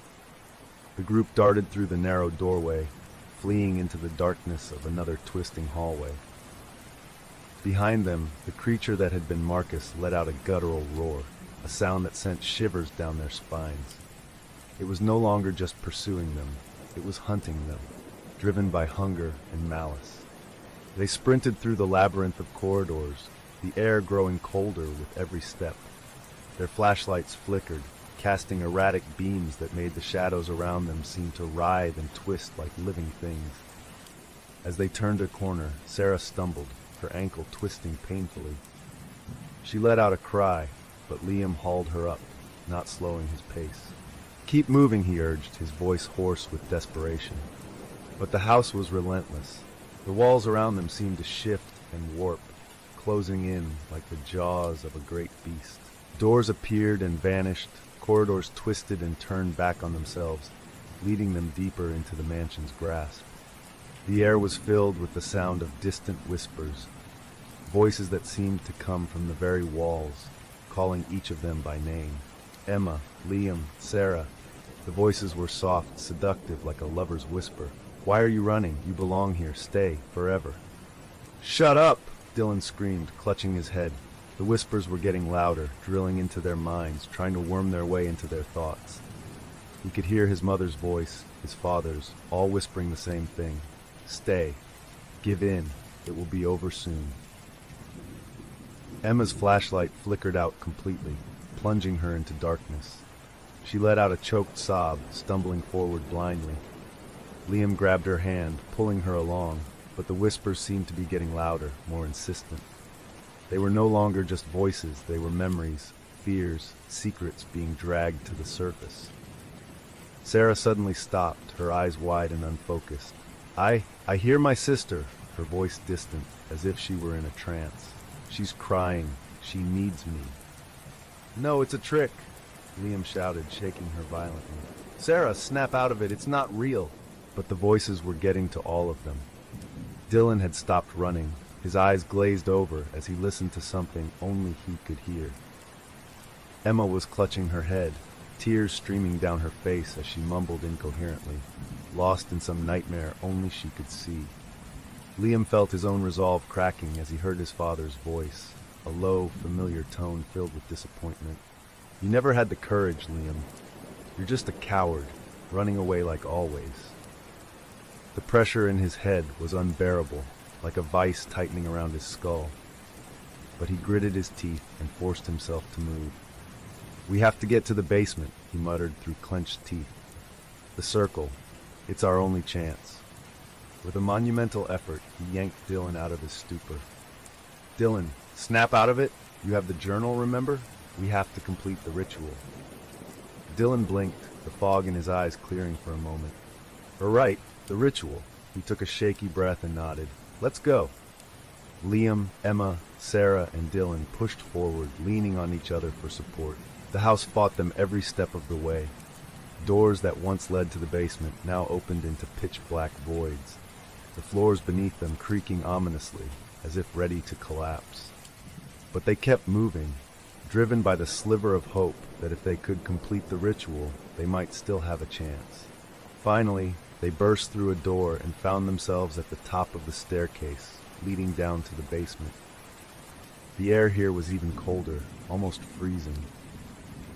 The group darted through the narrow doorway, fleeing into the darkness of another twisting hallway. Behind them, the creature that had been Marcus let out a guttural roar, a sound that sent shivers down their spines. It was no longer just pursuing them, it was hunting them, driven by hunger and malice. They sprinted through the labyrinth of corridors, the air growing colder with every step. Their flashlights flickered, casting erratic beams that made the shadows around them seem to writhe and twist like living things. As they turned a corner, Sarah stumbled, her ankle twisting painfully. She let out a cry, but Liam hauled her up, not slowing his pace. "Keep moving," he urged, his voice hoarse with desperation. But the house was relentless. The walls around them seemed to shift and warp, closing in like the jaws of a great beast. Doors appeared and vanished, corridors twisted and turned back on themselves, leading them deeper into the mansion's grasp. The air was filled with the sound of distant whispers, voices that seemed to come from the very walls, calling each of them by name. Emma, Liam, Sarah. The voices were soft, seductive, like a lover's whisper. "Why are you running? You belong here. Stay, forever." "Shut up!" Dylan screamed, clutching his head. The whispers were getting louder, drilling into their minds, trying to worm their way into their thoughts. He could hear his mother's voice, his father's, all whispering the same thing. "Stay. Give in. It will be over soon." Emma's flashlight flickered out completely, plunging her into darkness. She let out a choked sob, stumbling forward blindly. Liam grabbed her hand, pulling her along, but the whispers seemed to be getting louder, more insistent. They were no longer just voices, they were memories, fears, secrets being dragged to the surface. Sarah suddenly stopped, her eyes wide and unfocused. I hear my sister," her voice distant, as if she were in a trance. "She's crying. She needs me. No, it's a trick, Liam shouted, shaking her violently. Sarah, snap out of it, it's not real. But the voices were getting to all of them. Dylan had stopped running, his eyes glazed over as he listened to something only he could hear. Emma was clutching her head, tears streaming down her face as she mumbled incoherently, lost in some nightmare only she could see. Liam felt his own resolve cracking as he heard his father's voice, a low, familiar tone filled with disappointment. You never had the courage, Liam. You're just a coward, running away like always. The pressure in his head was unbearable, like a vice tightening around his skull. But he gritted his teeth and forced himself to move. We have to get to the basement, he muttered through clenched teeth. The circle. It's our only chance. With a monumental effort, he yanked Dylan out of his stupor. Dylan, snap out of it? You have the journal, remember? We have to complete the ritual. Dylan blinked, the fog in his eyes clearing for a moment. All right, the ritual. He took a shaky breath and nodded. Let's go. Liam, Emma, Sarah, and Dylan pushed forward, leaning on each other for support. The house fought them every step of the way. Doors that once led to the basement now opened into pitch-black voids, the floors beneath them creaking ominously, as if ready to collapse. But they kept moving, driven by the sliver of hope that if they could complete the ritual, they might still have a chance. Finally, they burst through a door and found themselves at the top of the staircase, leading down to the basement. The air here was even colder, almost freezing.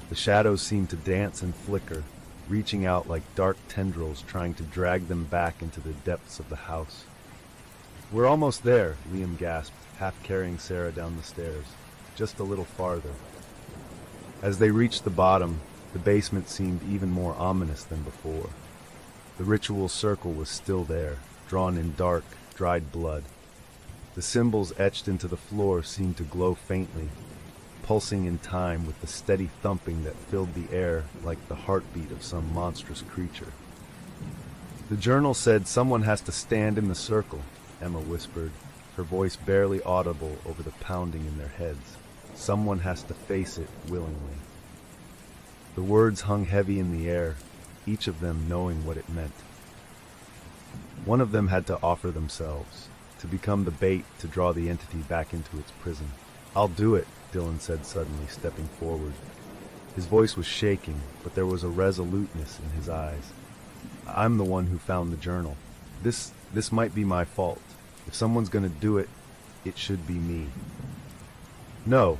The shadows seemed to dance and flicker, reaching out like dark tendrils trying to drag them back into the depths of the house. We're almost there, Liam gasped, half carrying Sarah down the stairs. Just a little farther. As they reached the bottom, the basement seemed even more ominous than before. The ritual circle was still there, drawn in dark, dried blood. The symbols etched into the floor seemed to glow faintly, pulsing in time with the steady thumping that filled the air like the heartbeat of some monstrous creature. The journal said someone has to stand in the circle, Emma whispered, her voice barely audible over the pounding in their heads. Someone has to face it willingly. The words hung heavy in the air, each of them knowing what it meant. One of them had to offer themselves, to become the bait to draw the entity back into its prison. I'll do it, Dylan said suddenly, stepping forward. His voice was shaking, but there was a resoluteness in his eyes. I'm the one who found the journal. This might be my fault. If someone's going to do it, it should be me. No,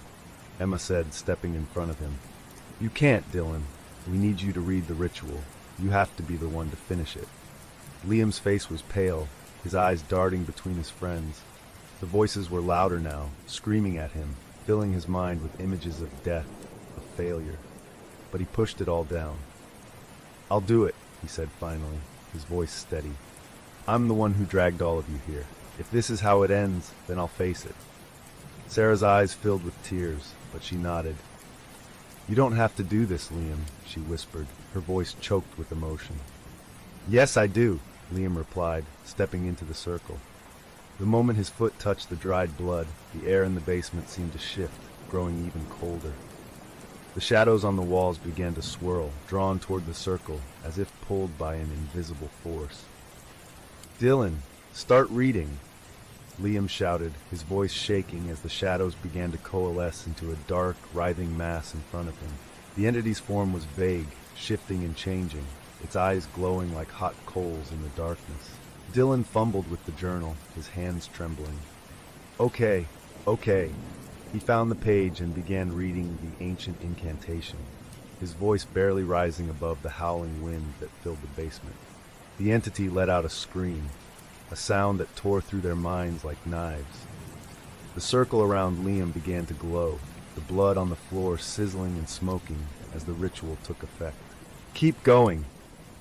Emma said, stepping in front of him. You can't, Dylan. We need you to read the ritual. You have to be the one to finish it. Liam's face was pale, his eyes darting between his friends. The voices were louder now, screaming at him, filling his mind with images of death, of failure. But he pushed it all down. I'll do it, he said finally, his voice steady. I'm the one who dragged all of you here. If this is how it ends, then I'll face it. Sarah's eyes filled with tears, but she nodded. You don't have to do this, Liam, she whispered, her voice choked with emotion. Yes, I do, Liam replied, stepping into the circle. The moment his foot touched the dried blood, the air in the basement seemed to shift, growing even colder. The shadows on the walls began to swirl, drawn toward the circle, as if pulled by an invisible force. Dylan, start reading, Liam shouted, his voice shaking as the shadows began to coalesce into a dark, writhing mass in front of him. The entity's form was vague, shifting and changing, its eyes glowing like hot coals in the darkness. Dylan fumbled with the journal, his hands trembling. Okay. He found the page and began reading the ancient incantation, his voice barely rising above the howling wind that filled the basement. The entity let out a scream, a sound that tore through their minds like knives. The circle around Liam began to glow, the blood on the floor sizzling and smoking as the ritual took effect. Keep going,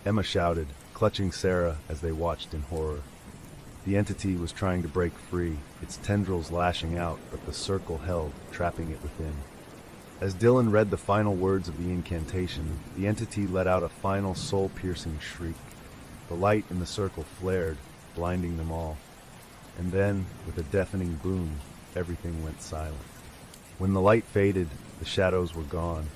Emma shouted, clutching Sarah as they watched in horror. The entity was trying to break free, its tendrils lashing out, but the circle held, trapping it within. As Dylan read the final words of the incantation, the entity let out a final soul-piercing shriek. The light in the circle flared, blinding them all. And then, with a deafening boom, everything went silent. When the light faded, the shadows were gone.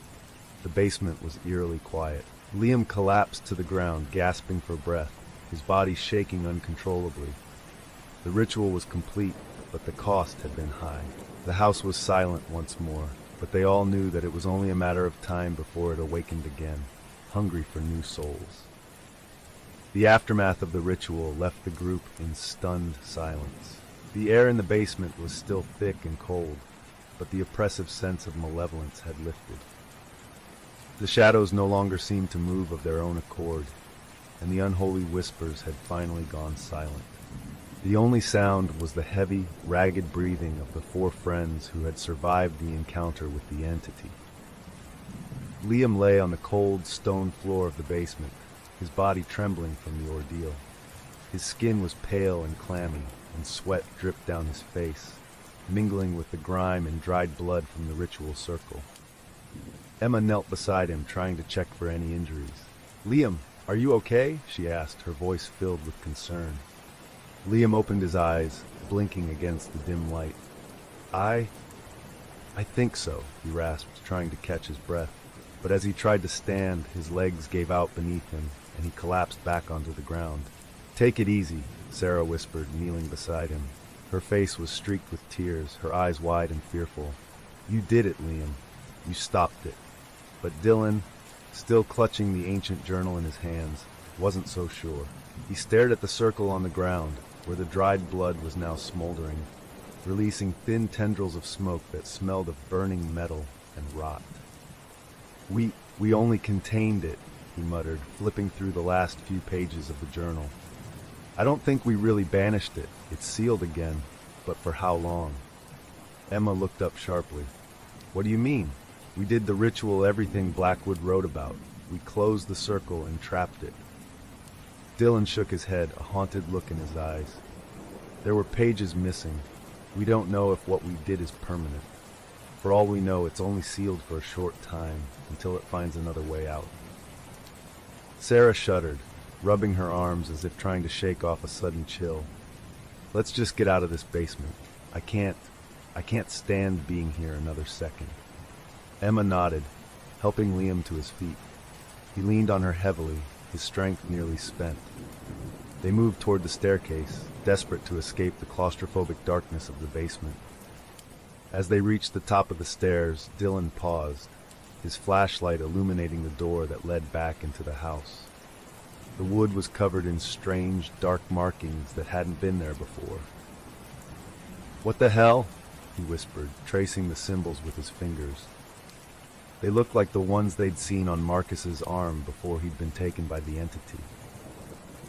The basement was eerily quiet. Liam collapsed to the ground, gasping for breath, his body shaking uncontrollably. The ritual was complete, but the cost had been high. The house was silent once more, but they all knew that it was only a matter of time before it awakened again, hungry for new souls. The aftermath of the ritual left the group in stunned silence. The air in the basement was still thick and cold, but the oppressive sense of malevolence had lifted. The shadows no longer seemed to move of their own accord, and the unholy whispers had finally gone silent. The only sound was the heavy, ragged breathing of the four friends who had survived the encounter with the entity. Liam lay on the cold stone floor of the basement, his body trembling from the ordeal. His skin was pale and clammy, and sweat dripped down his face, mingling with the grime and dried blood from the ritual circle. Emma knelt beside him, trying to check for any injuries. "Liam, are you okay?" she asked, her voice filled with concern. Liam opened his eyes, blinking against the dim light. I think so," he rasped, trying to catch his breath. But as he tried to stand, his legs gave out beneath him, and he collapsed back onto the ground. "Take it easy," Sarah whispered, kneeling beside him. Her face was streaked with tears, her eyes wide and fearful. "You did it, Liam. You stopped it." But Dylan, still clutching the ancient journal in his hands, wasn't so sure. He stared at the circle on the ground, where the dried blood was now smoldering, releasing thin tendrils of smoke that smelled of burning metal and rot. We only contained it," he muttered, flipping through the last few pages of the journal. "I don't think we really banished it. It's sealed again, but for how long?" Emma looked up sharply. "What do you mean?" "We did the ritual everything Blackwood wrote about. We closed the circle and trapped it." Dylan shook his head, a haunted look in his eyes. "There were pages missing. We don't know if what we did is permanent. For all we know, it's only sealed for a short time, until it finds another way out." Sarah shuddered, rubbing her arms as if trying to shake off a sudden chill. "Let's just get out of this basement. I can't stand being here another second." Emma nodded, helping Liam to his feet. He leaned on her heavily, his strength nearly spent. They moved toward the staircase, desperate to escape the claustrophobic darkness of the basement. As they reached the top of the stairs, Dylan paused, his flashlight illuminating the door that led back into the house. The wood was covered in strange, dark markings that hadn't been there before. "What the hell?" he whispered, tracing the symbols with his fingers. They looked like the ones they'd seen on Marcus's arm before he'd been taken by the entity.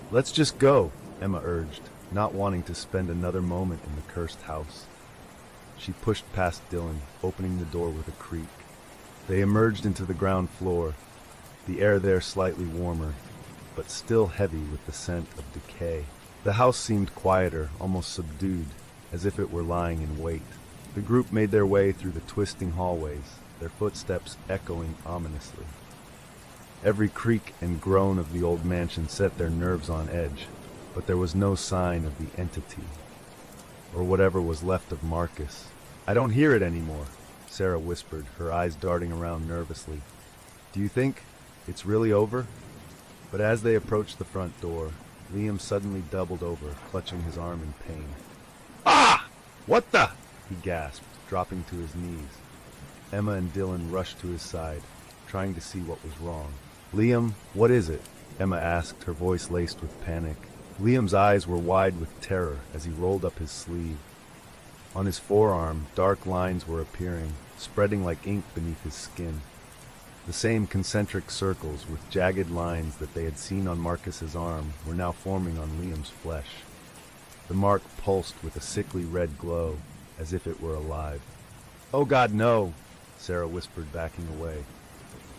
"Let's just go," Emma urged, not wanting to spend another moment in the cursed house. She pushed past Dylan, opening the door with a creak. They emerged into the ground floor, the air there slightly warmer, but still heavy with the scent of decay. The house seemed quieter, almost subdued, as if it were lying in wait. The group made their way through the twisting hallways, their footsteps echoing ominously. Every creak and groan of the old mansion set their nerves on edge, but there was no sign of the entity, or whatever was left of Marcus. "I don't hear it anymore," Sarah whispered, her eyes darting around nervously. "Do you think it's really over?" But as they approached the front door, Liam suddenly doubled over, clutching his arm in pain. "Ah! What the?" he gasped, dropping to his knees. Emma and Dylan rushed to his side, trying to see what was wrong. "Liam, what is it?" Emma asked, her voice laced with panic. Liam's eyes were wide with terror as he rolled up his sleeve. On his forearm, dark lines were appearing, spreading like ink beneath his skin. The same concentric circles with jagged lines that they had seen on Marcus's arm were now forming on Liam's flesh. The mark pulsed with a sickly red glow, as if it were alive. "Oh God, no!" Sarah whispered, backing away.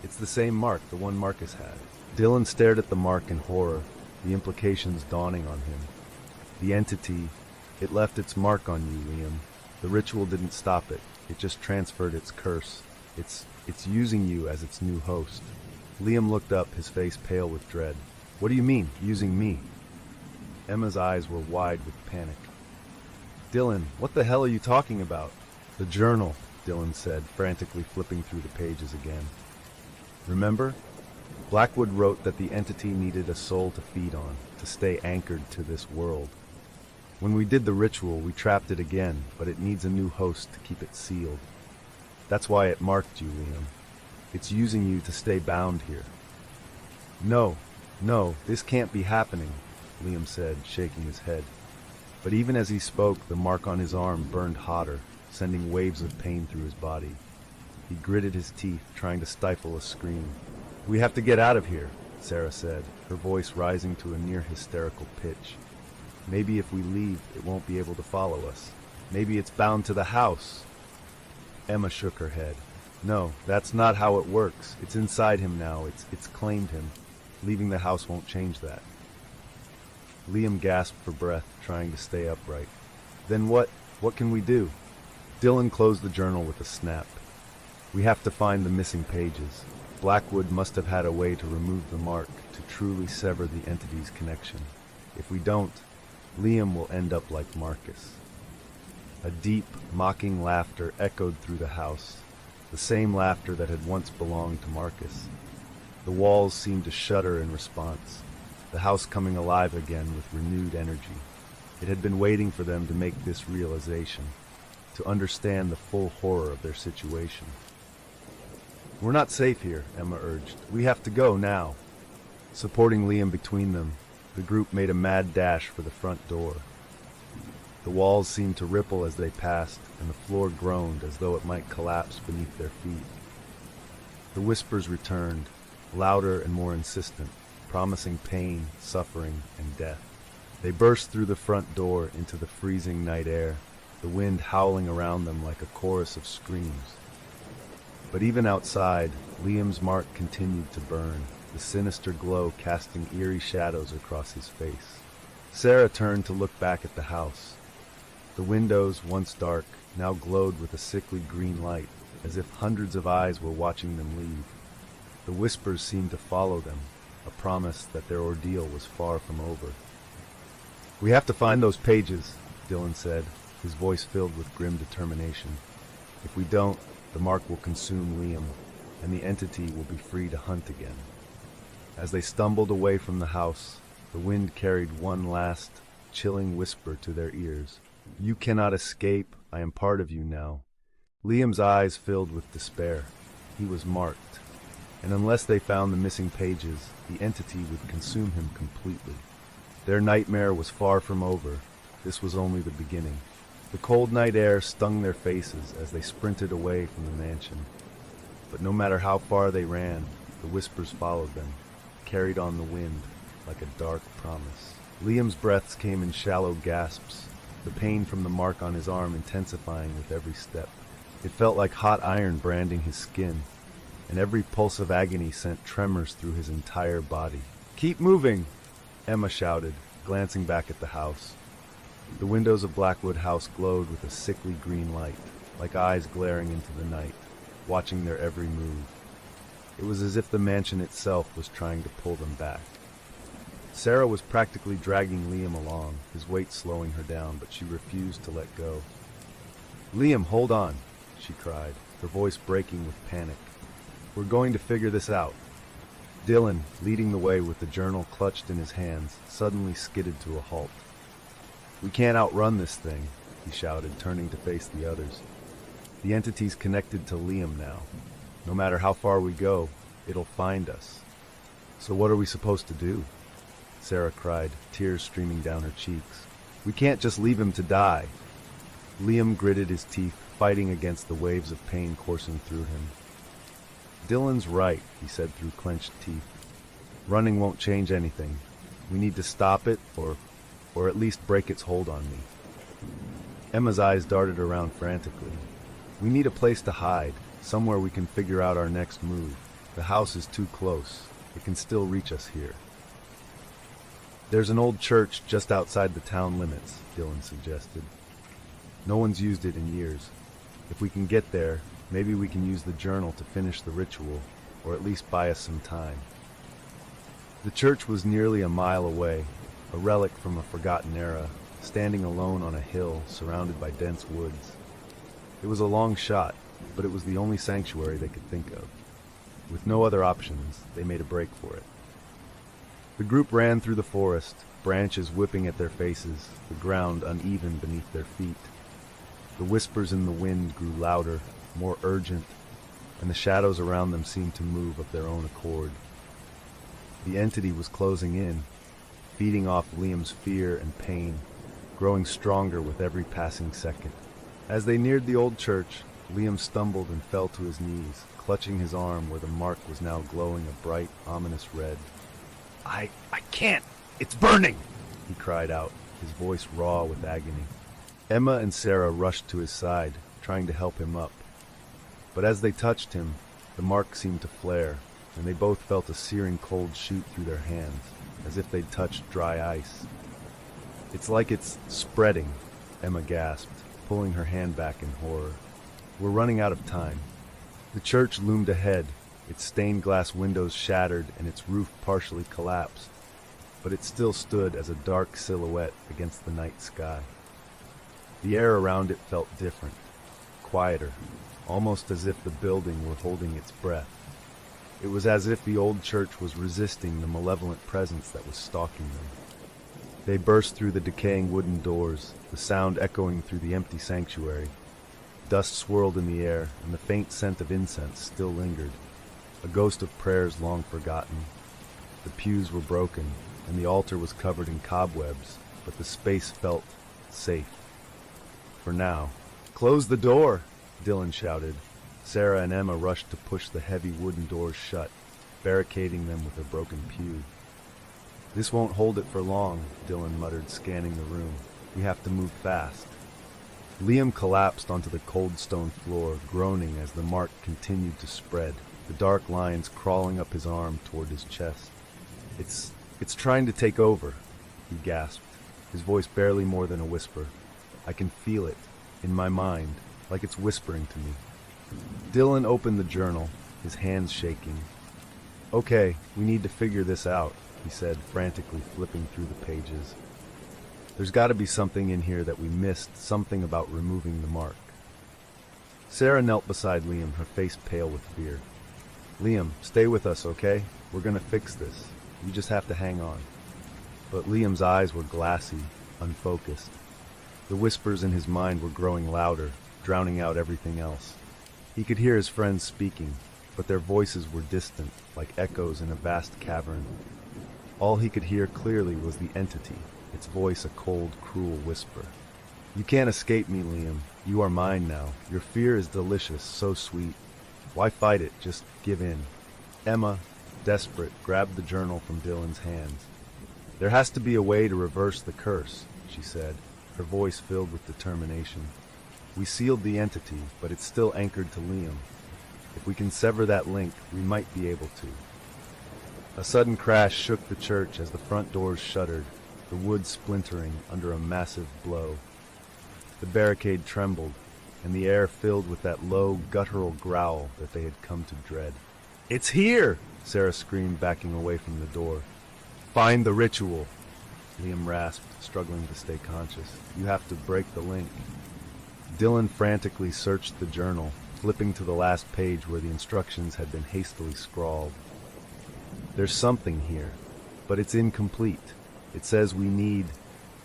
"It's the same mark, the one Marcus had." Dylan stared at the mark in horror, the implications dawning on him. The entity, it left its mark on you, Liam. The ritual didn't stop it. It just transferred its curse. It's using you as its new host. Liam looked up, his face pale with dread. "What do you mean, using me?" Emma's eyes were wide with panic. "Dylan, what the hell are you talking about?" "The journal," Dylan said, frantically flipping through the pages again. Remember? Blackwood wrote that the entity needed a soul to feed on, to stay anchored to this world. When we did the ritual, we trapped it again, but it needs a new host to keep it sealed. That's why it marked you, Liam. It's using you to stay bound here. No, this can't be happening, Liam said, shaking his head. But even as he spoke, the mark on his arm burned hotter, sending waves of pain through his body. He gritted his teeth, trying to stifle a scream. We have to get out of here, Sarah said, her voice rising to a near hysterical pitch. Maybe if we leave, it won't be able to follow us. Maybe it's bound to the house. Emma shook her head. No, that's not how it works. It's inside him now. It's claimed him. Leaving the house won't change that. Liam gasped for breath, trying to stay upright. Then what can we do? Dylan closed the journal with a snap. We have to find the missing pages. Blackwood must have had a way to remove the mark, to truly sever the entity's connection. If we don't, Liam will end up like Marcus. A deep, mocking laughter echoed through the house, the same laughter that had once belonged to Marcus. The walls seemed to shudder in response, the house coming alive again with renewed energy. It had been waiting for them to make this realization, to understand the full horror of their situation. We're not safe here, Emma urged. We have to go now. Supporting Liam between them, the group made a mad dash for the front door. The walls seemed to ripple as they passed, and the floor groaned as though it might collapse beneath their feet. The whispers returned, louder and more insistent, promising pain, suffering, and death. They burst through the front door into the freezing night air, the wind howling around them like a chorus of screams. But even outside, Liam's mark continued to burn, the sinister glow casting eerie shadows across his face. Sarah turned to look back at the house. The windows, once dark, now glowed with a sickly green light, as if hundreds of eyes were watching them leave. The whispers seemed to follow them, a promise that their ordeal was far from over. We have to find those pages, Dylan said, his voice filled with grim determination. If we don't, the mark will consume Liam, and the entity will be free to hunt again. As they stumbled away from the house, the wind carried one last, chilling whisper to their ears. You cannot escape, I am part of you now. Liam's eyes filled with despair. He was marked, and unless they found the missing pages, the entity would consume him completely. Their nightmare was far from over. This was only the beginning. The cold night air stung their faces as they sprinted away from the mansion. But no matter how far they ran, the whispers followed them, carried on the wind like a dark promise. Liam's breaths came in shallow gasps, the pain from the mark on his arm intensifying with every step. It felt like hot iron branding his skin, and every pulse of agony sent tremors through his entire body. Keep moving, Emma shouted, glancing back at the house. The windows of Blackwood House glowed with a sickly green light, like eyes glaring into the night, watching their every move. It was as if the mansion itself was trying to pull them back. Sarah was practically dragging Liam along, his weight slowing her down, but she refused to let go. Liam, hold on, she cried, her voice breaking with panic. We're going to figure this out. Dylan, leading the way with the journal clutched in his hands, suddenly skidded to a halt. We can't outrun this thing, he shouted, turning to face the others. The entity's connected to Liam now. No matter how far we go, it'll find us. So what are we supposed to do? Sarah cried, tears streaming down her cheeks. We can't just leave him to die. Liam gritted his teeth, fighting against the waves of pain coursing through him. Dylan's right, he said through clenched teeth. Running won't change anything. We need to stop it, or at least break its hold on me. Emma's eyes darted around frantically. We need a place to hide, somewhere we can figure out our next move. The house is too close. It can still reach us here. There's an old church just outside the town limits, Dylan suggested. No one's used it in years. If we can get there, maybe we can use the journal to finish the ritual, or at least buy us some time. The church was nearly a mile away, a relic from a forgotten era, standing alone on a hill surrounded by dense woods. It was a long shot, but it was the only sanctuary they could think of. With no other options, they made a break for it. The group ran through the forest, branches whipping at their faces, the ground uneven beneath their feet. The whispers in the wind grew louder, more urgent, and the shadows around them seemed to move of their own accord. The entity was closing in, feeding off Liam's fear and pain, growing stronger with every passing second. As they neared the old church, Liam stumbled and fell to his knees, clutching his arm where the mark was now glowing a bright, ominous red. I can't! It's burning! He cried out, his voice raw with agony. Emma and Sarah rushed to his side, trying to help him up. But as they touched him, the mark seemed to flare, and they both felt a searing cold shoot through their hands, as if they'd touched dry ice. It's like it's spreading, Emma gasped, pulling her hand back in horror. We're running out of time. The church loomed ahead, its stained glass windows shattered and its roof partially collapsed, but it still stood as a dark silhouette against the night sky. The air around it felt different, quieter, almost as if the building were holding its breath. It was as if the old church was resisting the malevolent presence that was stalking them. They burst through the decaying wooden doors, the sound echoing through the empty sanctuary. Dust swirled in the air, and the faint scent of incense still lingered, a ghost of prayers long forgotten. The pews were broken, and the altar was covered in cobwebs, but the space felt safe. For now. "Close the door!" Dylan shouted. Sarah and Emma rushed to push the heavy wooden doors shut, barricading them with a broken pew. "This won't hold it for long," Dylan muttered, scanning the room. "We have to move fast." Liam collapsed onto the cold stone floor, groaning as the mark continued to spread, the dark lines crawling up his arm toward his chest. It's trying to take over," he gasped, his voice barely more than a whisper. "I can feel it, in my mind, like it's whispering to me." Dylan opened the journal, his hands shaking. "Okay, we need to figure this out," he said, frantically flipping through the pages. "There's got to be something in here that we missed, something about removing the mark." Sarah knelt beside Liam, her face pale with fear. "Liam, stay with us, okay? We're gonna fix this. You just have to hang on." But Liam's eyes were glassy, unfocused. The whispers in his mind were growing louder, drowning out everything else. He could hear his friends speaking, but their voices were distant, like echoes in a vast cavern. All he could hear clearly was the entity, its voice a cold, cruel whisper. "You can't escape me, Liam. You are mine now. Your fear is delicious, so sweet. Why fight it? Just give in." Emma, desperate, grabbed the journal from Dylan's hands. "There has to be a way to reverse the curse," she said, her voice filled with determination. "We sealed the entity, but it's still anchored to Liam. If we can sever that link, we might be able to." A sudden crash shook the church as the front doors shuttered, the wood splintering under a massive blow. The barricade trembled, and the air filled with that low, guttural growl that they had come to dread. "It's here!" Sarah screamed, backing away from the door. "Find the ritual," Liam rasped, struggling to stay conscious. "You have to break the link." Dylan frantically searched the journal, flipping to the last page where the instructions had been hastily scrawled. "There's something here, but it's incomplete. It says we need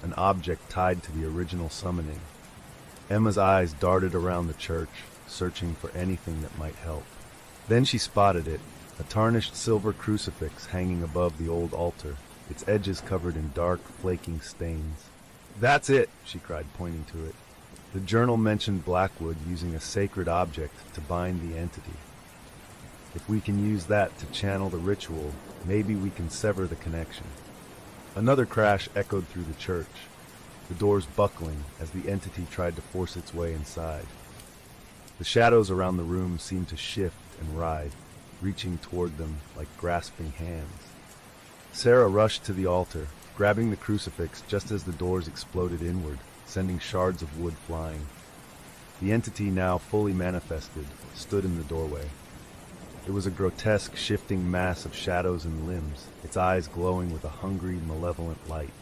an object tied to the original summoning." Emma's eyes darted around the church, searching for anything that might help. Then she spotted it, a tarnished silver crucifix hanging above the old altar, its edges covered in dark, flaking stains. "That's it!" she cried, pointing to it. The journal mentioned Blackwood using a sacred object to bind the entity. If we can use that to channel the ritual, maybe we can sever the connection. Another crash echoed through the church, the doors buckling as the entity tried to force its way inside. The shadows around the room seemed to shift and writhe, reaching toward them like grasping hands. Sarah rushed to the altar, grabbing the crucifix just as the doors exploded inward, sending shards of wood flying. The entity, now fully manifested, stood in the doorway. It was a grotesque, shifting mass of shadows and limbs, its eyes glowing with a hungry, malevolent light.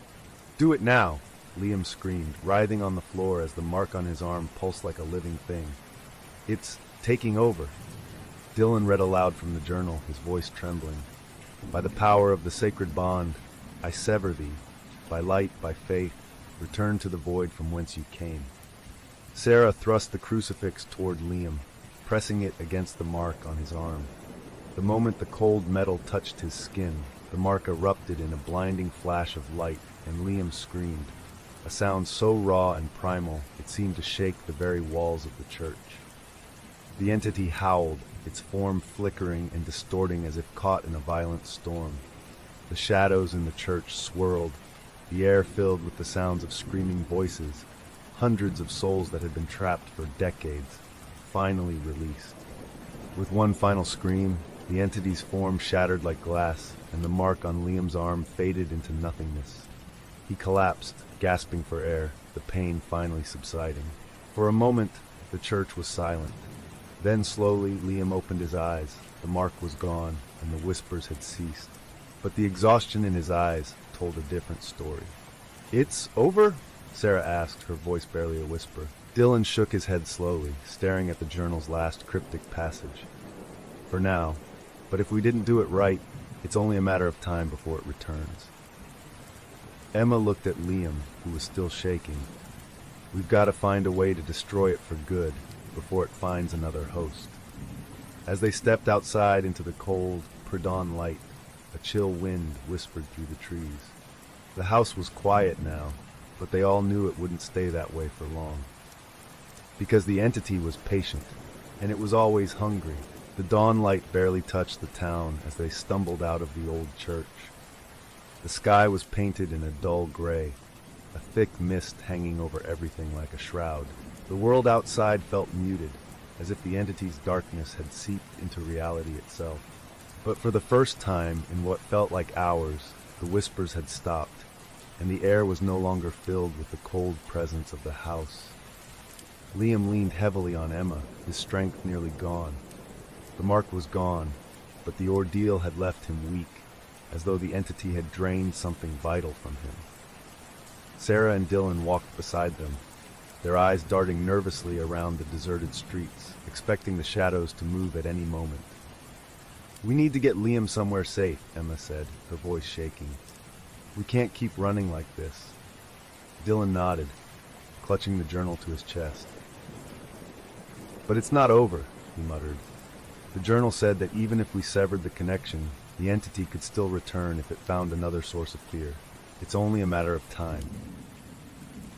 "Do it now!" Liam screamed, writhing on the floor as the mark on his arm pulsed like a living thing. It's taking over. Dylan read aloud from the journal, his voice trembling. By the power of the sacred bond, I sever thee. By light, by faith, return to the void from whence you came. Sarah thrust the crucifix toward Liam, pressing it against the mark on his arm. The moment the cold metal touched his skin, the mark erupted in a blinding flash of light, and Liam screamed, a sound so raw and primal it seemed to shake the very walls of the church. The entity howled, its form flickering and distorting as if caught in a violent storm. The shadows in the church swirled, the air filled with the sounds of screaming voices, hundreds of souls that had been trapped for decades, finally released. With one final scream, the entity's form shattered like glass, and the mark on Liam's arm faded into nothingness. He collapsed, gasping for air, the pain finally subsiding. For a moment, the church was silent. Then slowly, Liam opened his eyes. The mark was gone, and the whispers had ceased. But the exhaustion in his eyes told a different story. "It's over?" Sarah asked, her voice barely a whisper. Dylan shook his head slowly, staring at the journal's last cryptic passage. "For now. But if we didn't do it right, it's only a matter of time before it returns." Emma looked at Liam, who was still shaking. "We've got to find a way to destroy it for good, before it finds another host." As they stepped outside into the cold, pre-dawn light, a chill wind whispered through the trees. The house was quiet now, but they all knew it wouldn't stay that way for long. Because the entity was patient, and it was always hungry. The dawn light barely touched the town as they stumbled out of the old church. The sky was painted in a dull gray, a thick mist hanging over everything like a shroud. The world outside felt muted, as if the entity's darkness had seeped into reality itself. But for the first time in what felt like hours, the whispers had stopped, and the air was no longer filled with the cold presence of the house. Liam leaned heavily on Emma, his strength nearly gone. The mark was gone, but the ordeal had left him weak, as though the entity had drained something vital from him. Sarah and Dylan walked beside them, their eyes darting nervously around the deserted streets, expecting the shadows to move at any moment. "We need to get Liam somewhere safe," Emma said, her voice shaking. "We can't keep running like this." Dylan nodded, clutching the journal to his chest. "But it's not over," he muttered. "The journal said that even if we severed the connection, the entity could still return if it found another source of fear. It's only a matter of time."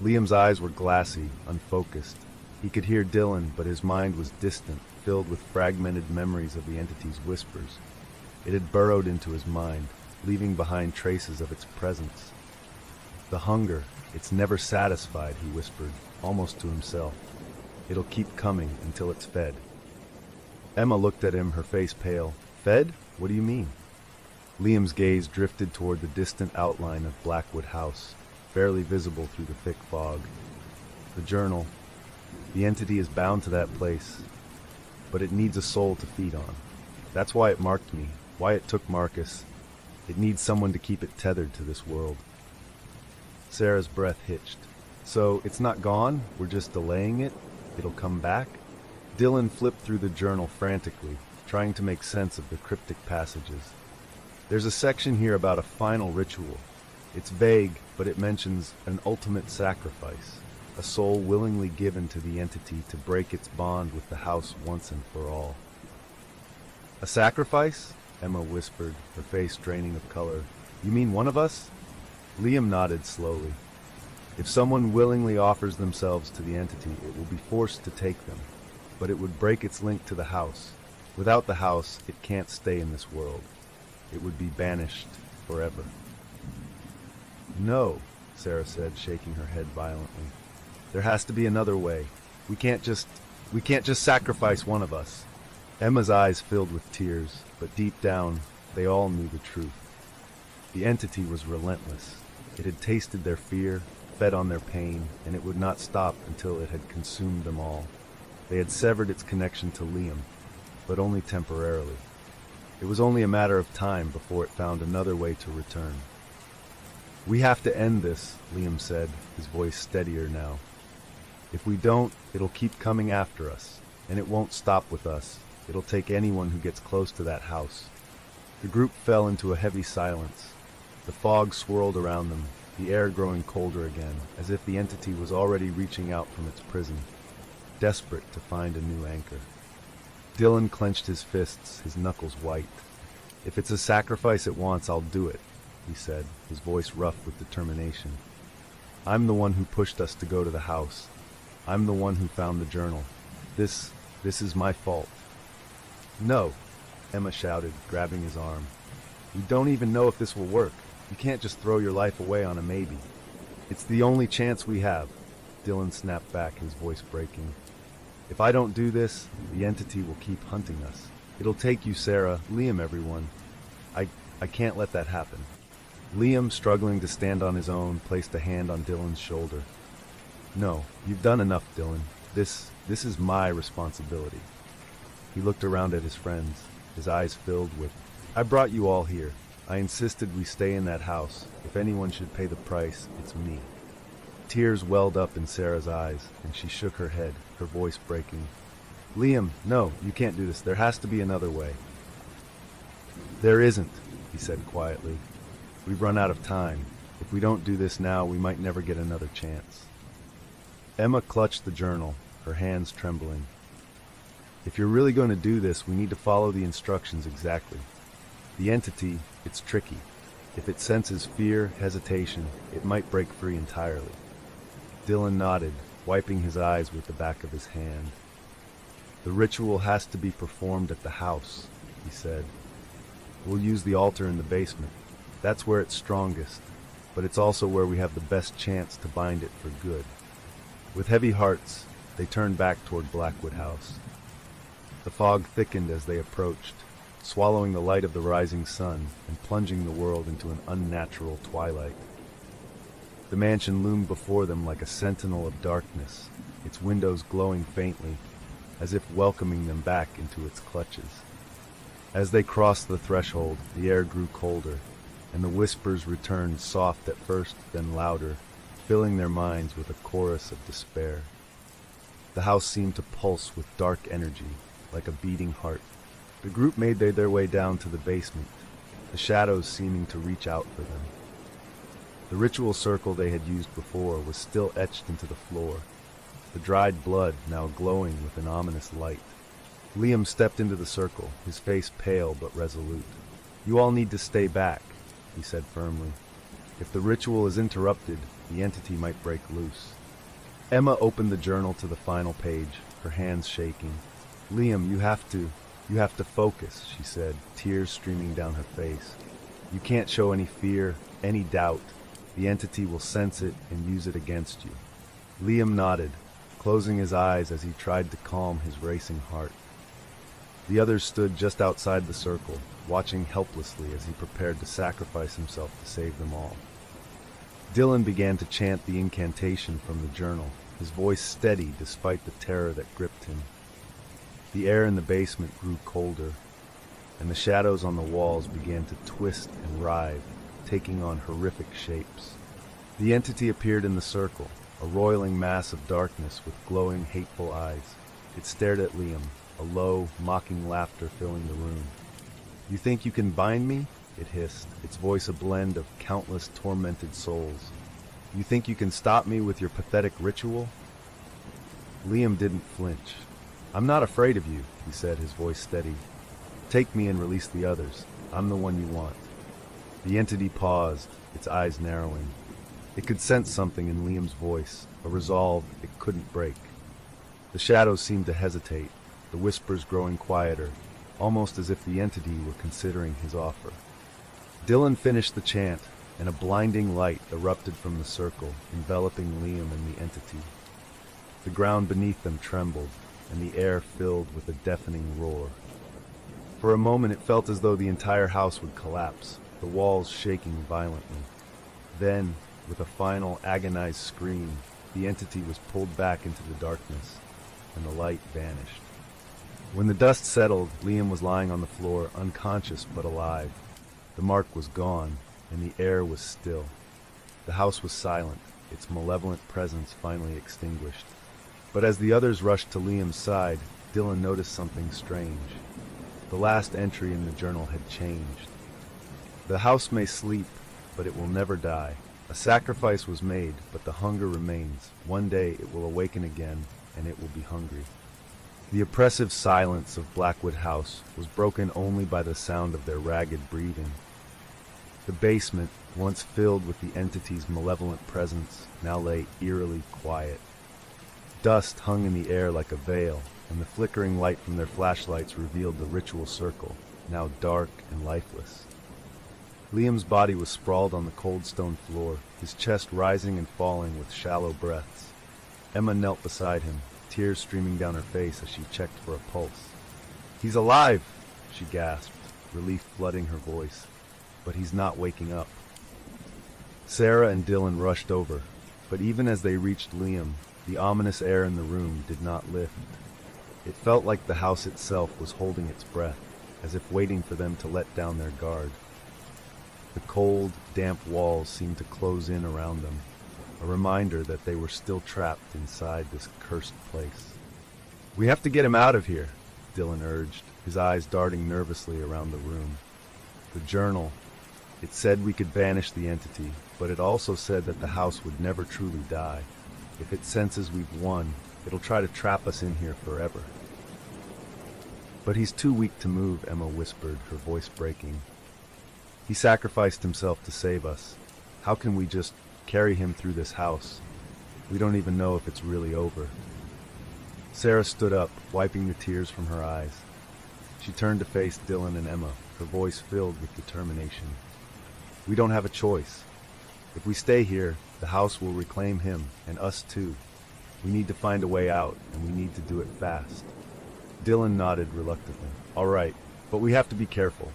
Liam's eyes were glassy, unfocused. He could hear Dylan, but his mind was distant, filled with fragmented memories of the entity's whispers. It had burrowed into his mind, leaving behind traces of its presence. "The hunger, it's never satisfied," he whispered, almost to himself. "It'll keep coming until it's fed." Emma looked at him, her face pale. "Fed? What do you mean?" Liam's gaze drifted toward the distant outline of Blackwood House, barely visible through the thick fog. "The journal. The entity is bound to that place, but it needs a soul to feed on. That's why it marked me, why it took Marcus. It needs someone to keep it tethered to this world." Sarah's breath hitched. "So it's not gone? We're just delaying it? It'll come back?" Dylan flipped through the journal frantically, trying to make sense of the cryptic passages. "There's a section here about a final ritual. It's vague, but it mentions an ultimate sacrifice, a soul willingly given to the entity to break its bond with the house once and for all." "A sacrifice?" Emma whispered, her face draining of color. "You mean one of us?" Liam nodded slowly. "If someone willingly offers themselves to the entity, it will be forced to take them, but it would break its link to the house. Without the house, it can't stay in this world. It would be banished forever." "No," Sarah said, shaking her head violently. "There has to be another way. We can't just sacrifice one of us." Emma's eyes filled with tears, but deep down, they all knew the truth. The entity was relentless. It had tasted their fear, fed on their pain, and it would not stop until it had consumed them all. They had severed its connection to Liam, but only temporarily. It was only a matter of time before it found another way to return. "We have to end this," Liam said, his voice steadier now. "If we don't, it'll keep coming after us. And it won't stop with us. It'll take anyone who gets close to that house. The group fell into a heavy silence. The fog swirled around them, the air growing colder again, as if the entity was already reaching out from its prison, desperate to find a new anchor. Dylan clenched his fists, his knuckles white. "If it's a sacrifice it wants, I'll do it," he said, his voice rough with determination. "I'm the one who pushed us to go to the house. I'm the one who found the journal. This is my fault." "No," Emma shouted, grabbing his arm. "We don't even know if this will work. You can't just throw your life away on a maybe." "It's the only chance we have," Dylan snapped back, his voice breaking. "If I don't do this, the entity will keep hunting us. It'll take you, Sarah, Liam, everyone. I can't let that happen." Liam, struggling to stand on his own, placed a hand on Dylan's shoulder. "No, you've done enough, Dylan. This is my responsibility." He looked around at his friends, his eyes filled with, "I brought you all here. I insisted we stay in that house. If anyone should pay the price, it's me." Tears welled up in Sarah's eyes, and she shook her head, her voice breaking. "Liam, no, you can't do this. There has to be another way." "There isn't," he said quietly. "We've run out of time. If we don't do this now, we might never get another chance." Emma clutched the journal, her hands trembling. "If you're really going to do this, we need to follow the instructions exactly. The entity, it's tricky. If it senses fear, hesitation, it might break free entirely." Dylan nodded, wiping his eyes with the back of his hand. "The ritual has to be performed at the house," he said. "We'll use the altar in the basement. That's where it's strongest, but it's also where we have the best chance to bind it for good." With heavy hearts, they turned back toward Blackwood House. The fog thickened as they approached, swallowing the light of the rising sun and plunging the world into an unnatural twilight. The mansion loomed before them like a sentinel of darkness, its windows glowing faintly, as if welcoming them back into its clutches. As they crossed the threshold, the air grew colder, and the whispers returned, soft at first, then louder, filling their minds with a chorus of despair. The house seemed to pulse with dark energy, like a beating heart. The group made their way down to the basement, the shadows seeming to reach out for them. The ritual circle they had used before was still etched into the floor, the dried blood now glowing with an ominous light. Liam stepped into the circle, his face pale but resolute. "You all need to stay back," he said firmly. "If the ritual is interrupted, the entity might break loose." Emma opened the journal to the final page, her hands shaking. "Liam, you have to focus," she said, tears streaming down her face. "You can't show any fear, any doubt. The entity will sense it and use it against you." Liam nodded, closing his eyes as he tried to calm his racing heart. The others stood just outside the circle, watching helplessly as he prepared to sacrifice himself to save them all. Dylan began to chant the incantation from the journal, his voice steady despite the terror that gripped him. The air in the basement grew colder, and the shadows on the walls began to twist and writhe, taking on horrific shapes. The entity appeared in the circle, a roiling mass of darkness with glowing, hateful eyes. It stared at Liam, a low, mocking laughter filling the room. "You think you can bind me?" it hissed, its voice a blend of countless tormented souls. "You think you can stop me with your pathetic ritual?" Liam didn't flinch. "I'm not afraid of you," he said, his voice steady. "Take me and release the others. I'm the one you want." The entity paused, its eyes narrowing. It could sense something in Liam's voice, a resolve it couldn't break. The shadows seemed to hesitate, the whispers growing quieter, almost as if the entity were considering his offer. Dylan finished the chant, and a blinding light erupted from the circle, enveloping Liam and the entity. The ground beneath them trembled, and the air filled with a deafening roar. For a moment it felt as though the entire house would collapse, the walls shaking violently. Then, with a final agonized scream, the entity was pulled back into the darkness, and the light vanished. When the dust settled, Liam was lying on the floor, unconscious but alive. The mark was gone, and the air was still. The house was silent, its malevolent presence finally extinguished. But as the others rushed to Liam's side, Dylan noticed something strange. The last entry in the journal had changed. The house may sleep, but it will never die. A sacrifice was made, but the hunger remains. One day it will awaken again, and it will be hungry. The oppressive silence of Blackwood House was broken only by the sound of their ragged breathing. The basement, once filled with the entity's malevolent presence, now lay eerily quiet. Dust hung in the air like a veil, and the flickering light from their flashlights revealed the ritual circle, now dark and lifeless. Liam's body was sprawled on the cold stone floor, his chest rising and falling with shallow breaths. Emma knelt beside him, tears streaming down her face as she checked for a pulse. "He's alive!" she gasped, relief flooding her voice. "But he's not waking up." Sarah and Dylan rushed over, but even as they reached Liam, the ominous air in the room did not lift. It felt like the house itself was holding its breath, as if waiting for them to let down their guard. The cold, damp walls seemed to close in around them, a reminder that they were still trapped inside this cursed place. "We have to get him out of here," Dylan urged, his eyes darting nervously around the room. The journal. It said we could banish the entity, but it also said that the house would never truly die. If it senses we've won, it'll try to trap us in here forever. "But he's too weak to move," Emma whispered, her voice breaking. "He sacrificed himself to save us. How can we just carry him through this house? We don't even know if it's really over." Sarah stood up, wiping the tears from her eyes. She turned to face Dylan and Emma, her voice filled with determination. "We don't have a choice. If we stay here, the house will reclaim him, and us too. We need to find a way out, and we need to do it fast." Dylan nodded reluctantly. "All right, but we have to be careful.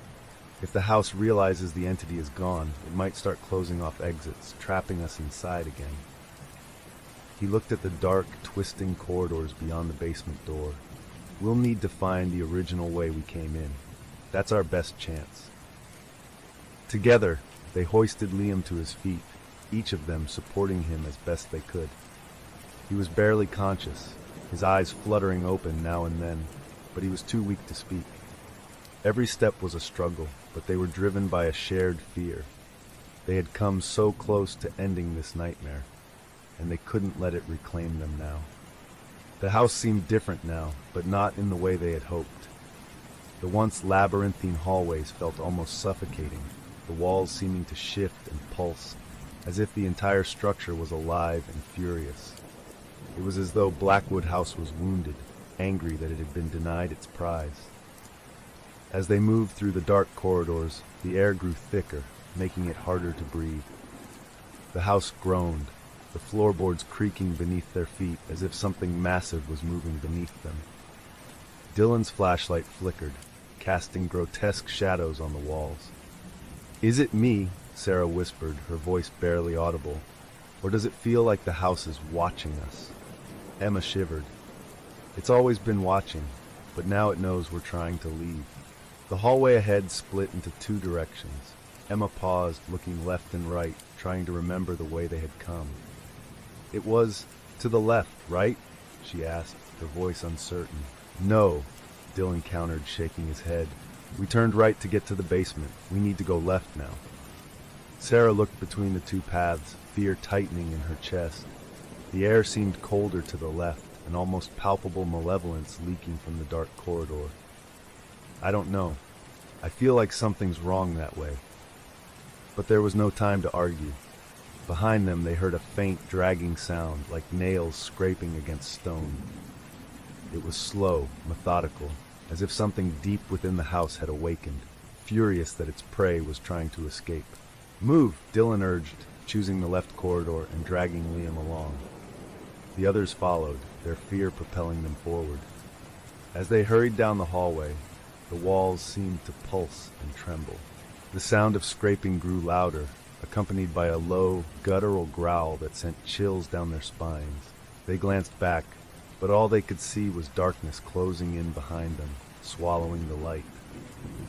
If the house realizes the entity is gone, it might start closing off exits, trapping us inside again." He looked at the dark, twisting corridors beyond the basement door. "We'll need to find the original way we came in. That's our best chance." Together, they hoisted Liam to his feet, each of them supporting him as best they could. He was barely conscious, his eyes fluttering open now and then, but he was too weak to speak. Every step was a struggle, but they were driven by a shared fear. They had come so close to ending this nightmare, and they couldn't let it reclaim them now. The house seemed different now, but not in the way they had hoped. The once labyrinthine hallways felt almost suffocating, the walls seeming to shift and pulse, as if the entire structure was alive and furious. It was as though Blackwood House was wounded, angry that it had been denied its prize. As they moved through the dark corridors, the air grew thicker, making it harder to breathe. The house groaned, the floorboards creaking beneath their feet as if something massive was moving beneath them. Dylan's flashlight flickered, casting grotesque shadows on the walls. "Is it me?" Sarah whispered, her voice barely audible. "Or does it feel like the house is watching us?" Emma shivered. "It's always been watching, but now it knows we're trying to leave." The hallway ahead split into two directions. Emma paused, looking left and right, trying to remember the way they had come. "It was to the left, right?" she asked, her voice uncertain. "No," Dylan countered, shaking his head. "We turned right to get to the basement. We need to go left now." Sarah looked between the two paths, fear tightening in her chest. The air seemed colder to the left, an almost palpable malevolence leaking from the dark corridor. "I don't know. I feel like something's wrong that way." But there was no time to argue. Behind them they heard a faint, dragging sound, like nails scraping against stone. It was slow, methodical, as if something deep within the house had awakened, furious that its prey was trying to escape. "Move," Dylan urged, choosing the left corridor and dragging Liam along. The others followed, their fear propelling them forward. As they hurried down the hallway, the walls seemed to pulse and tremble. The sound of scraping grew louder, accompanied by a low, guttural growl that sent chills down their spines. They glanced back, but all they could see was darkness closing in behind them, swallowing the light.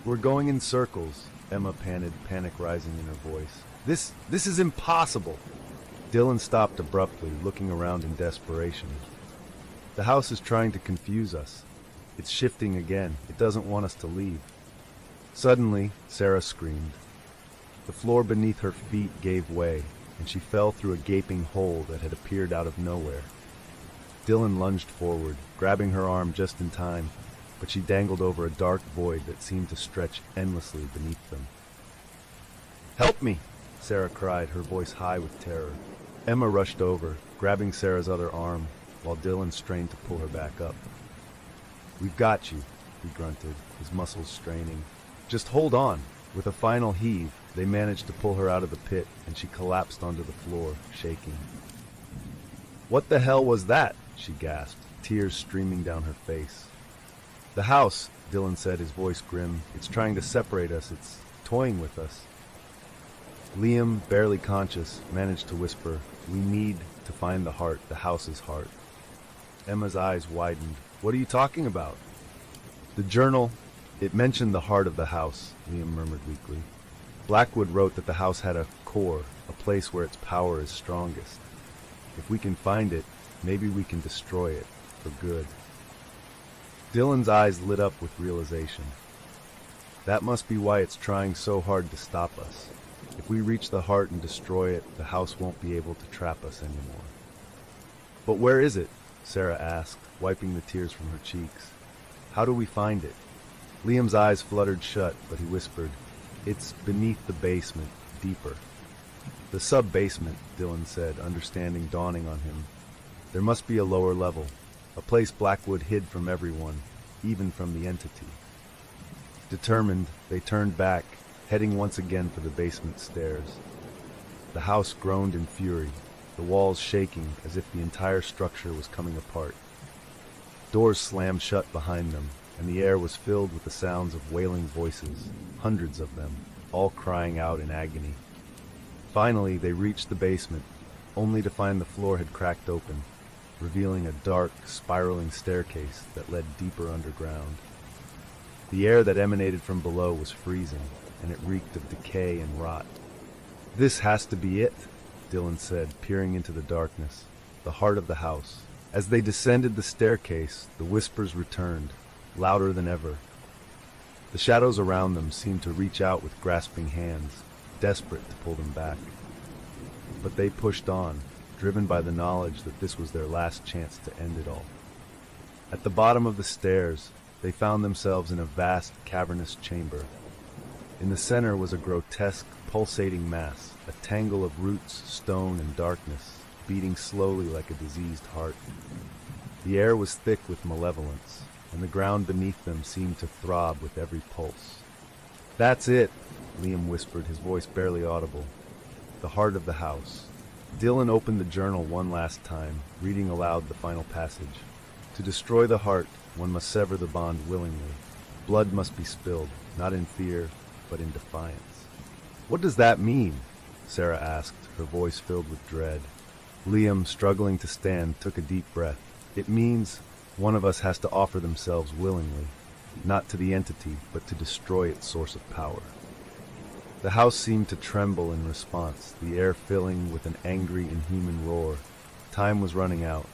"We're going in circles," Emma panted, panic rising in her voice. This is impossible!" Dylan stopped abruptly, looking around in desperation. "The house is trying to confuse us. It's shifting again. It doesn't want us to leave. Suddenly, Sarah screamed. The floor beneath her feet gave way, and she fell through a gaping hole that had appeared out of nowhere. Dylan lunged forward, grabbing her arm just in time, but she dangled over a dark void that seemed to stretch endlessly beneath them. "Help me!" Sarah cried, her voice high with terror. Emma rushed over, grabbing Sarah's other arm, while Dylan strained to pull her back up. "We've got you," he grunted, his muscles straining. "Just hold on." With a final heave, they managed to pull her out of the pit, and she collapsed onto the floor, shaking. "What the hell was that?" she gasped, tears streaming down her face. "The house," Dylan said, his voice grim. "It's trying to separate us. It's toying with us." Liam, barely conscious, managed to whisper, "We need to find the heart, the house's heart." Emma's eyes widened. "What are you talking about?" "The journal, it mentioned the heart of the house," Liam murmured weakly. "Blackwood wrote that the house had a core, a place where its power is strongest. If we can find it, maybe we can destroy it, for good." Dylan's eyes lit up with realization. That must be why it's trying so hard to stop us. If we reach the heart and destroy it, the house won't be able to trap us anymore. "But where is it?" Sarah asked, wiping the tears from her cheeks. "How do we find it?" Liam's eyes fluttered shut, but he whispered, "It's beneath the basement, deeper." "The sub-basement," Dylan said, understanding dawning on him. "There must be a lower level, a place Blackwood hid from everyone, even from the entity." Determined, they turned back, heading once again for the basement stairs. The house groaned in fury, the walls shaking as if the entire structure was coming apart. Doors slammed shut behind them, and the air was filled with the sounds of wailing voices, hundreds of them, all crying out in agony. Finally, they reached the basement, only to find the floor had cracked open, revealing a dark, spiraling staircase that led deeper underground. The air that emanated from below was freezing, and it reeked of decay and rot. "This has to be it," Dylan said, peering into the darkness, the heart of the house. As they descended the staircase, the whispers returned, louder than ever. The shadows around them seemed to reach out with grasping hands, desperate to pull them back. But they pushed on, driven by the knowledge that this was their last chance to end it all. At the bottom of the stairs, they found themselves in a vast, cavernous chamber. In the center was a grotesque, pulsating mass, a tangle of roots, stone, and darkness, beating slowly like a diseased heart. The air was thick with malevolence, and the ground beneath them seemed to throb with every pulse. "That's it," Liam whispered, his voice barely audible. "The heart of the house." Dylan opened the journal one last time, reading aloud the final passage. "To destroy the heart, one must sever the bond willingly. Blood must be spilled, not in fear, but in defiance." "What does that mean?" Sarah asked, her voice filled with dread. Liam, struggling to stand, took a deep breath. "It means one of us has to offer themselves willingly, not to the entity, but to destroy its source of power." The house seemed to tremble in response, the air filling with an angry, inhuman roar. Time was running out.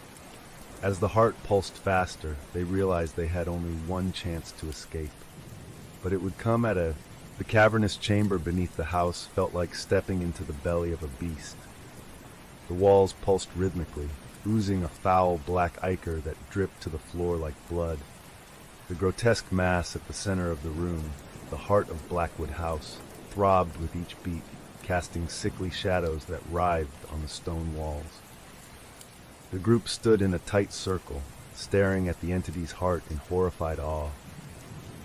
As the heart pulsed faster, they realized they had only one chance to escape. But it would come at a... The cavernous chamber beneath the house felt like stepping into the belly of a beast. The walls pulsed rhythmically, oozing a foul black ichor that dripped to the floor like blood. The grotesque mass at the center of the room, the heart of Blackwood House, throbbed with each beat, casting sickly shadows that writhed on the stone walls. The group stood in a tight circle, staring at the entity's heart in horrified awe.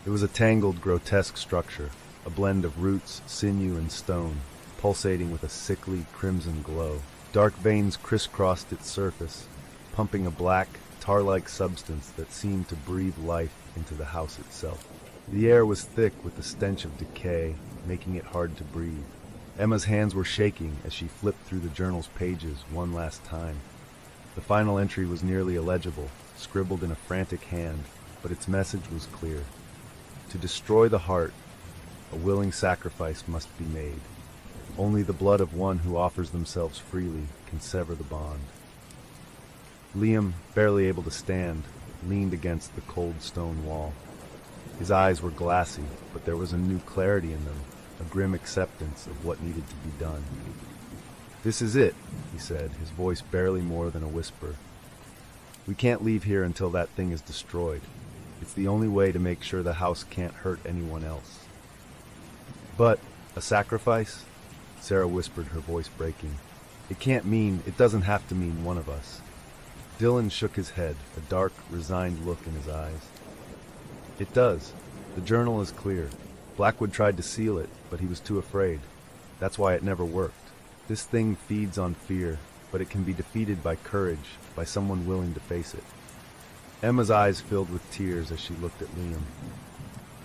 It was a tangled, grotesque structure, a blend of roots, sinew, and stone, pulsating with a sickly crimson glow. Dark veins crisscrossed its surface, pumping a black, tar-like substance that seemed to breathe life into the house itself. The air was thick with the stench of decay, making it hard to breathe. Emma's hands were shaking as she flipped through the journal's pages one last time. The final entry was nearly illegible, scribbled in a frantic hand, but its message was clear. To destroy the heart, a willing sacrifice must be made. Only the blood of one who offers themselves freely can sever the bond. Liam, barely able to stand, leaned against the cold stone wall. His eyes were glassy, but there was a new clarity in them, a grim acceptance of what needed to be done. "This is it," he said, his voice barely more than a whisper. "We can't leave here until that thing is destroyed. It's the only way to make sure the house can't hurt anyone else." "But a sacrifice?" Sarah whispered, her voice breaking. It doesn't have to mean one of us." Dylan shook his head, a dark, resigned look in his eyes. "It does. The journal is clear. Blackwood tried to seal it, but he was too afraid. That's why it never worked. This thing feeds on fear, but it can be defeated by courage, by someone willing to face it." Emma's eyes filled with tears as she looked at Liam.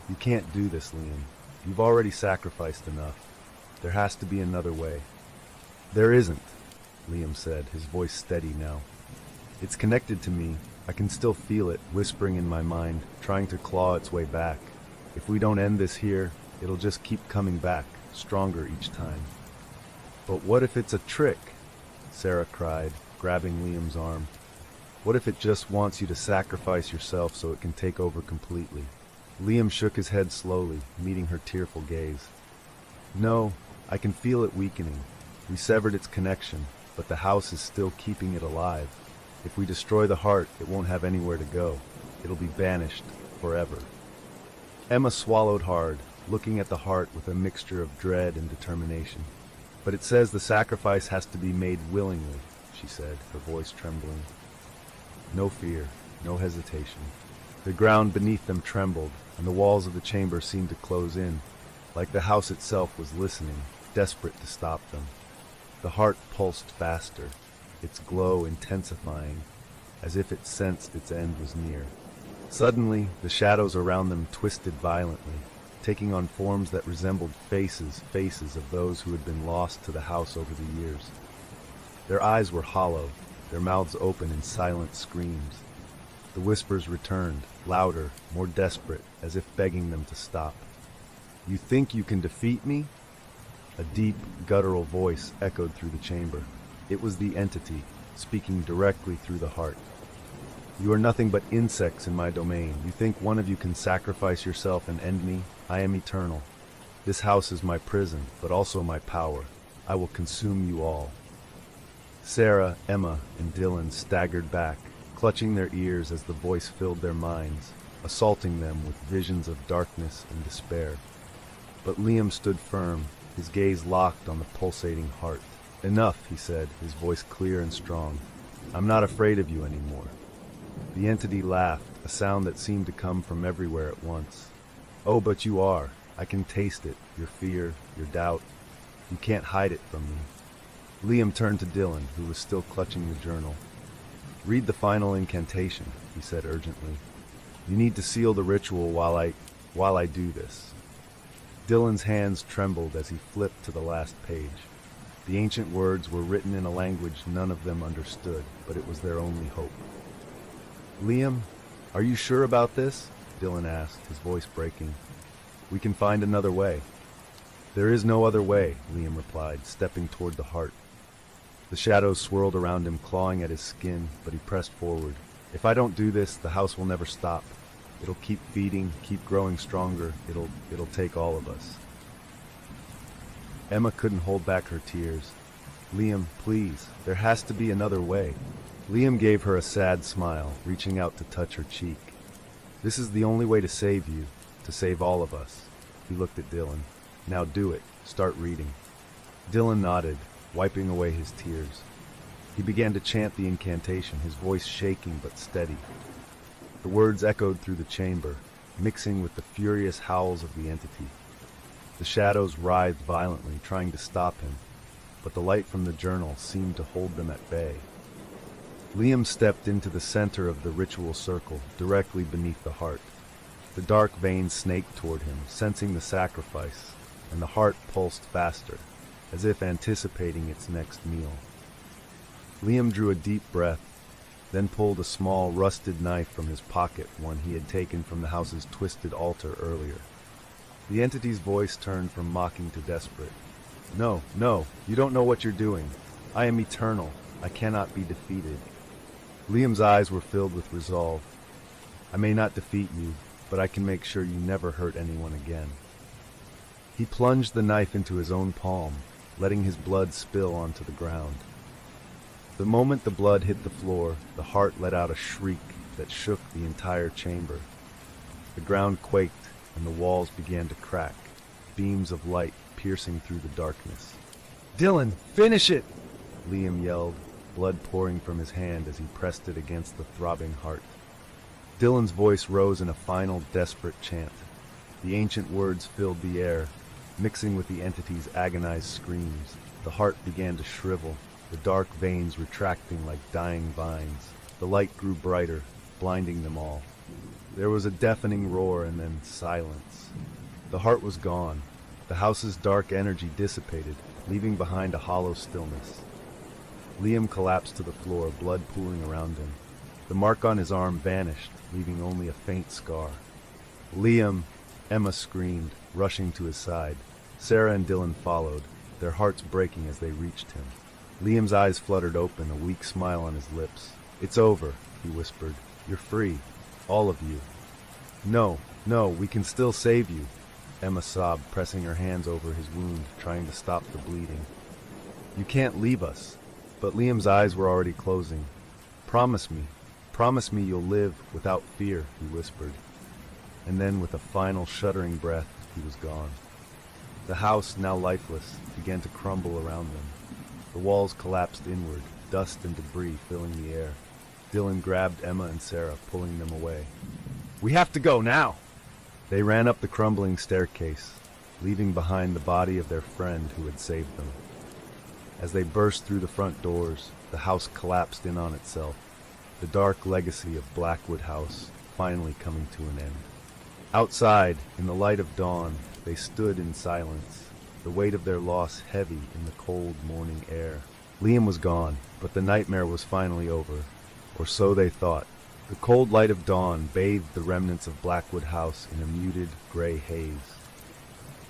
"You can't do this, Liam. You've already sacrificed enough. There has to be another way." "There isn't," Liam said, his voice steady now. "It's connected to me. I can still feel it, whispering in my mind, trying to claw its way back. If we don't end this here, it'll just keep coming back, stronger each time." "But what if it's a trick?" Sarah cried, grabbing Liam's arm. "What if it just wants you to sacrifice yourself so it can take over completely?" Liam shook his head slowly, meeting her tearful gaze. "No, I can feel it weakening. We severed its connection, but the house is still keeping it alive. If we destroy the heart, it won't have anywhere to go. It'll be banished forever." Emma swallowed hard, looking at the heart with a mixture of dread and determination. "But it says the sacrifice has to be made willingly," she said, her voice trembling. No fear, no hesitation. The ground beneath them trembled, and the walls of the chamber seemed to close in, like the house itself was listening, desperate to stop them. The heart pulsed faster, its glow intensifying, as if it sensed its end was near. Suddenly, the shadows around them twisted violently, taking on forms that resembled faces of those who had been lost to the house over the years. Their eyes were hollow, their mouths open in silent screams. The whispers returned, louder, more desperate, as if begging them to stop. "You think you can defeat me?" A deep, guttural voice echoed through the chamber. It was the entity, speaking directly through the heart. "You are nothing but insects in my domain. You think one of you can sacrifice yourself and end me? I am eternal. This house is my prison, but also my power. I will consume you all." Sarah, Emma, and Dylan staggered back, clutching their ears as the voice filled their minds, assaulting them with visions of darkness and despair. But Liam stood firm, his gaze locked on the pulsating heart. "Enough," he said, his voice clear and strong. "I'm not afraid of you anymore." The entity laughed, a sound that seemed to come from everywhere at once. "Oh, but you are. I can taste it, your fear, your doubt. You can't hide it from me." Liam turned to Dylan, who was still clutching the journal. "Read the final incantation," he said urgently. "You need to seal the ritual while I do this." Dylan's hands trembled as he flipped to the last page. The ancient words were written in a language none of them understood, but it was their only hope. "Liam, are you sure about this?" Dylan asked, his voice breaking. "We can find another way." "There is no other way," Liam replied, stepping toward the heart. The shadows swirled around him, clawing at his skin, but he pressed forward. "If I don't do this, the house will never stop. It'll keep feeding, keep growing stronger. It'll take all of us." Emma couldn't hold back her tears. "Liam, please, there has to be another way." Liam gave her a sad smile, reaching out to touch her cheek. "This is the only way to save you, to save all of us." He looked at Dylan. "Now do it. Start reading." Dylan nodded, wiping away his tears. He began to chant the incantation, his voice shaking but steady. The words echoed through the chamber, mixing with the furious howls of the entity. The shadows writhed violently, trying to stop him, but the light from the journal seemed to hold them at bay. Liam stepped into the center of the ritual circle, directly beneath the heart. The dark veins snaked toward him, sensing the sacrifice, and the heart pulsed faster, as if anticipating its next meal. Liam drew a deep breath, then pulled a small, rusted knife from his pocket, one he had taken from the house's twisted altar earlier. The entity's voice turned from mocking to desperate. "No, no, you don't know what you're doing. I am eternal. I cannot be defeated." Liam's eyes were filled with resolve. I may not defeat you, but I can make sure you never hurt anyone again." He plunged the knife into his own palm, letting his blood spill onto the ground. The moment the blood hit the floor, the heart let out a shriek that shook the entire chamber. The ground quaked, and the walls began to crack, beams of light piercing through the darkness. "Dylan, finish it!" Liam yelled, blood pouring from his hand as he pressed it against the throbbing heart. Dylan's voice rose in a final, desperate chant. The ancient words filled the air, mixing with the entity's agonized screams. The heart began to shrivel, the dark veins retracting like dying vines. The light grew brighter, blinding them all. There was a deafening roar and then silence. The heart was gone. The house's dark energy dissipated, leaving behind a hollow stillness. Liam collapsed to the floor, blood pooling around him. The mark on his arm vanished, leaving only a faint scar. "Liam!" Emma screamed, rushing to his side. Sarah and Dylan followed, their hearts breaking as they reached him. Liam's eyes fluttered open, a weak smile on his lips. "It's over," he whispered. "You're free. All of you." No, we can still save you," Emma sobbed, pressing her hands over his wound, trying to stop the bleeding. "You can't leave us." But Liam's eyes were already closing. Promise me you'll live without fear," he whispered. And then with a final shuddering breath, he was gone. The house, now lifeless, began to crumble around them. The walls collapsed inward, dust and debris filling the air. Dylan grabbed Emma and Sarah, pulling them away. "We have to go now!" They ran up the crumbling staircase, leaving behind the body of their friend who had saved them. As they burst through the front doors, the house collapsed in on itself, the dark legacy of Blackwood House finally coming to an end. Outside, in the light of dawn, they stood in silence, the weight of their loss heavy in the cold morning air. Liam was gone, but the nightmare was finally over, or so they thought. The cold light of dawn bathed the remnants of Blackwood House in a muted, gray haze.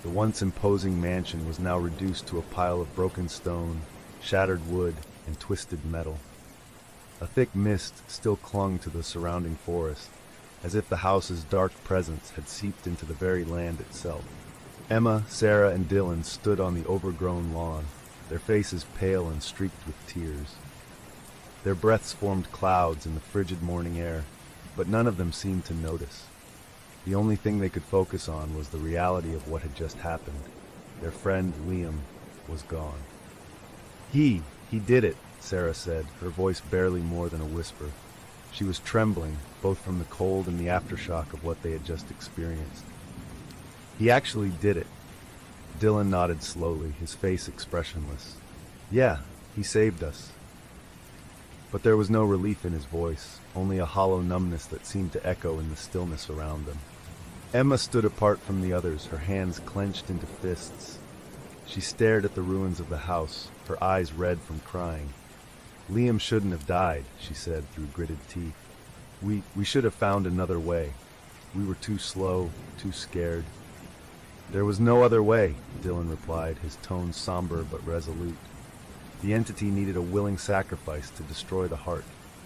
The once imposing mansion was now reduced to a pile of broken stone, shattered wood, and twisted metal. A thick mist still clung to the surrounding forest, as if the house's dark presence had seeped into the very land itself. Emma, Sarah, and Dylan stood on the overgrown lawn, their faces pale and streaked with tears. Their breaths formed clouds in the frigid morning air, but none of them seemed to notice. The only thing they could focus on was the reality of what had just happened. Their friend, Liam, was gone. He did it," Sarah said, her voice barely more than a whisper. She was trembling, both from the cold and the aftershock of what they had just experienced. "He actually did it." Dylan nodded slowly, his face expressionless. "Yeah, he saved us." But there was no relief in his voice, only a hollow numbness that seemed to echo in the stillness around them. Emma stood apart from the others, her hands clenched into fists. She stared at the ruins of the house, her eyes red from crying. "Liam shouldn't have died," she said through gritted teeth. We should have found another way. We were too slow, too scared." "There was no other way," Dylan replied, his tone somber but resolute. The entity needed a willing sacrifice to destroy the heart.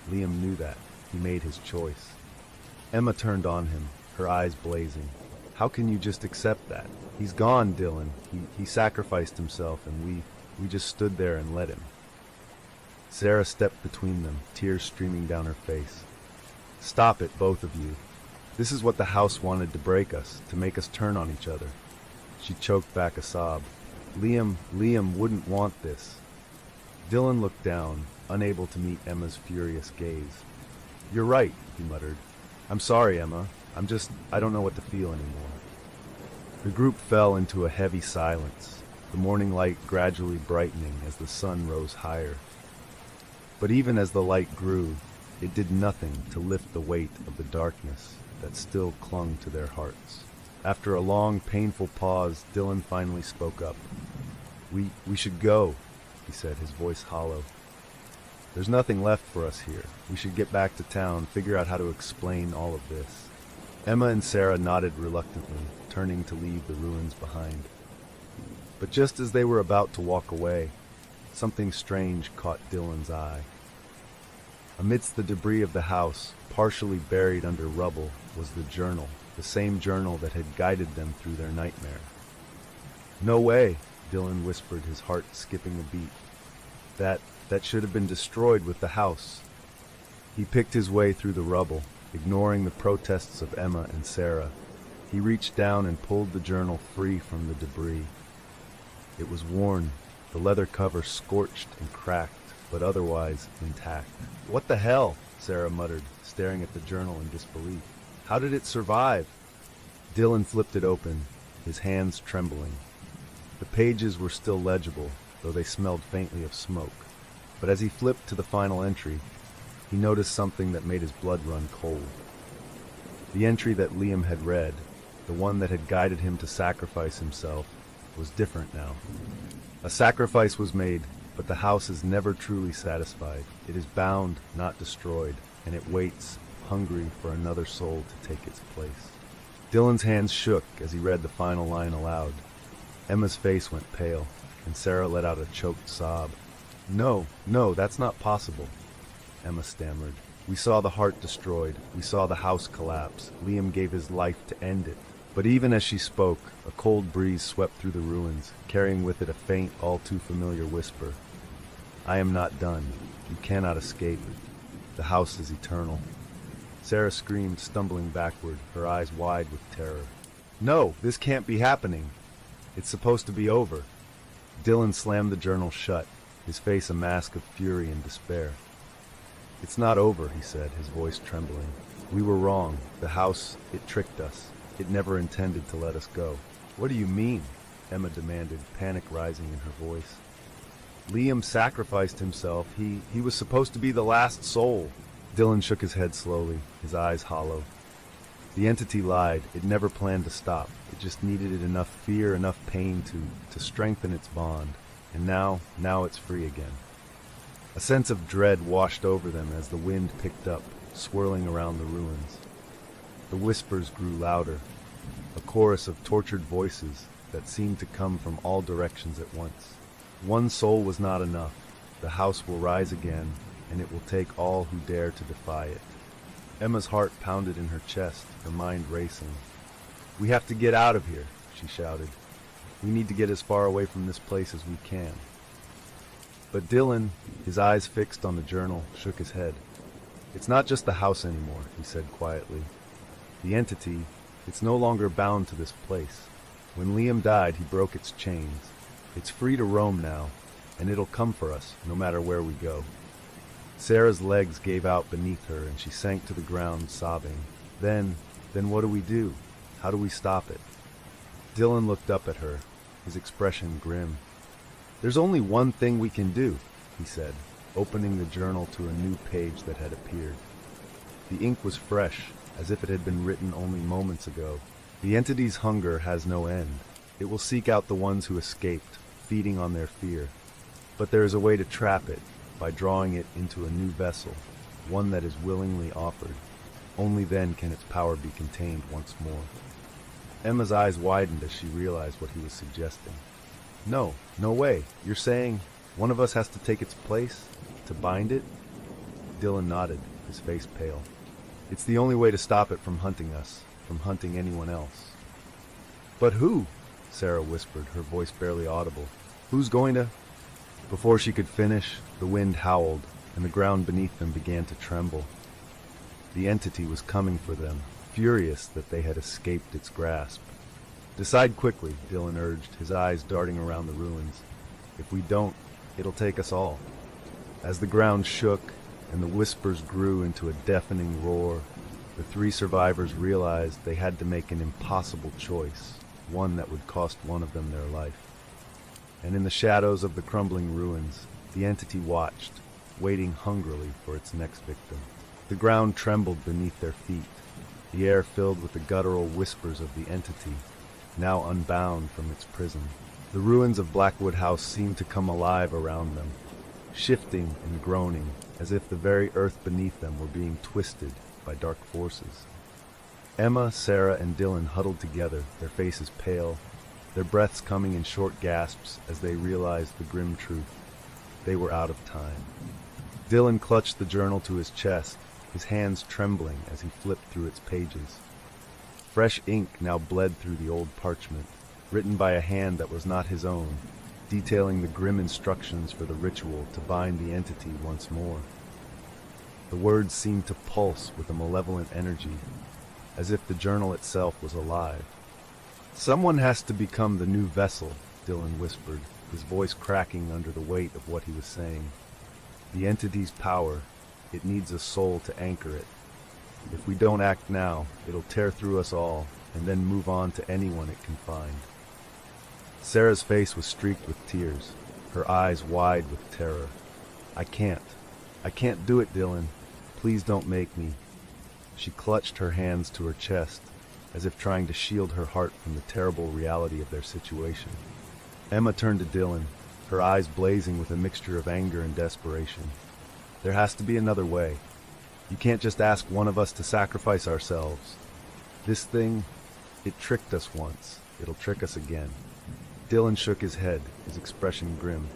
Liam knew that. He made his choice. Emma turned on him, her eyes blazing. "How can you just accept that? He's gone, Dylan. He sacrificed himself, and we just stood there and let him." Sarah stepped between them, tears streaming down her face. "Stop it, both of you. This is what the house wanted to break us, to make us turn on each other." She choked back a sob. Liam wouldn't want this." Dylan looked down, unable to meet Emma's furious gaze. "You're right," he muttered. "I'm sorry, Emma. I don't know what to feel anymore." The group fell into a heavy silence, the morning light gradually brightening as the sun rose higher. But even as the light grew, it did nothing to lift the weight of the darkness that still clung to their hearts. After a long, painful pause, Dylan finally spoke up. We should go," he said, his voice hollow. "There's nothing left for us here. We should get back to town, figure out how to explain all of this." Emma and Sarah nodded reluctantly, turning to leave the ruins behind. But just as they were about to walk away, something strange caught Dylan's eye. Amidst the debris of the house, partially buried under rubble, was the journal, the same journal that had guided them through their nightmare. "No way," Dylan whispered, his heart skipping a beat. That should have been destroyed with the house." He picked his way through the rubble, ignoring the protests of Emma and Sarah. He reached down and pulled the journal free from the debris. It was worn, the leather cover scorched and cracked, but otherwise intact. "What the hell?" Sarah muttered, staring at the journal in disbelief. "How did it survive?" Dylan flipped it open, his hands trembling. The pages were still legible, though they smelled faintly of smoke. But as he flipped to the final entry, he noticed something that made his blood run cold. The entry that Liam had read, the one that had guided him to sacrifice himself, was different now. A sacrifice was made, but the house is never truly satisfied. It is bound, not destroyed, and it waits, hungry for another soul to take its place. Dylan's hands shook as he read the final line aloud. Emma's face went pale, and Sarah let out a choked sob. No, that's not possible," Emma stammered. "We saw the heart destroyed. We saw the house collapse. Liam gave his life to end it." But even as she spoke, a cold breeze swept through the ruins, carrying with it a faint, all too familiar whisper. "I am not done. You cannot escape. The house is eternal." Sarah screamed, stumbling backward, her eyes wide with terror. "No, this can't be happening. It's supposed to be over." Dylan slammed the journal shut, his face a mask of fury and despair. "It's not over," he said, his voice trembling. "We were wrong. The house, it tricked us. It never intended to let us go." "What do you mean?" Emma demanded, panic rising in her voice. "Liam sacrificed himself. He was supposed to be the last soul." Dylan shook his head slowly, his eyes hollow. "The entity lied. It never planned to stop. It just needed enough fear, enough pain to strengthen its bond. And now it's free again." A sense of dread washed over them as the wind picked up, swirling around the ruins. The whispers grew louder, a chorus of tortured voices that seemed to come from all directions at once. One soul was not enough. The house will rise again, and it will take all who dare to defy it. Emma's heart pounded in her chest, her mind racing. "We have to get out of here," she shouted. "We need to get as far away from this place as we can." But Dylan, his eyes fixed on the journal, shook his head. "It's not just the house anymore," he said quietly. "The entity, it's no longer bound to this place. When Liam died, he broke its chains. It's free to roam now, and it'll come for us, no matter where we go." Sarah's legs gave out beneath her, and she sank to the ground, sobbing. Then what do we do? How do we stop it?" Dylan looked up at her, his expression grim. "There's only one thing we can do," he said, opening the journal to a new page that had appeared. The ink was fresh, as if it had been written only moments ago. "The entity's hunger has no end. It will seek out the ones who escaped, feeding on their fear. But there is a way to trap it, by drawing it into a new vessel, one that is willingly offered. Only then can its power be contained once more." Emma's eyes widened as she realized what he was suggesting. No way. You're saying one of us has to take its place? To bind it?" Dylan nodded, his face pale. "It's the only way to stop it from hunting us, from hunting anyone else." "But who?" Sarah whispered, her voice barely audible. "Who's going to—" Before she could finish, the wind howled, and the ground beneath them began to tremble. The entity was coming for them, furious that they had escaped its grasp. "Decide quickly," Dylan urged, his eyes darting around the ruins. "If we don't, it'll take us all." As the ground shook and the whispers grew into a deafening roar, the three survivors realized they had to make an impossible choice, one that would cost one of them their life. And in the shadows of the crumbling ruins, the entity watched, waiting hungrily for its next victim. The ground trembled beneath their feet, the air filled with the guttural whispers of the entity, now unbound from its prison. The ruins of Blackwood House seemed to come alive around them, shifting and groaning, as if the very earth beneath them were being twisted by dark forces. Emma, Sarah, and Dylan huddled together, their faces pale, their breaths coming in short gasps as they realized the grim truth. They were out of time. Dylan clutched the journal to his chest, his hands trembling as he flipped through its pages. Fresh ink now bled through the old parchment, written by a hand that was not his own, detailing the grim instructions for the ritual to bind the entity once more. The words seemed to pulse with a malevolent energy, as if the journal itself was alive. "Someone has to become the new vessel," Dylan whispered, his voice cracking under the weight of what he was saying. "The entity's power, it needs a soul to anchor it. If we don't act now, it'll tear through us all, and then move on to anyone it can find." Sarah's face was streaked with tears, her eyes wide with terror. I can't do it, Dylan. Please don't make me." She clutched her hands to her chest, as if trying to shield her heart from the terrible reality of their situation. Emma turned to Dylan, her eyes blazing with a mixture of anger and desperation. "There has to be another way. You can't just ask one of us to sacrifice ourselves. This thing, it tricked us once. It'll trick us again." Dylan shook his head, his expression grim.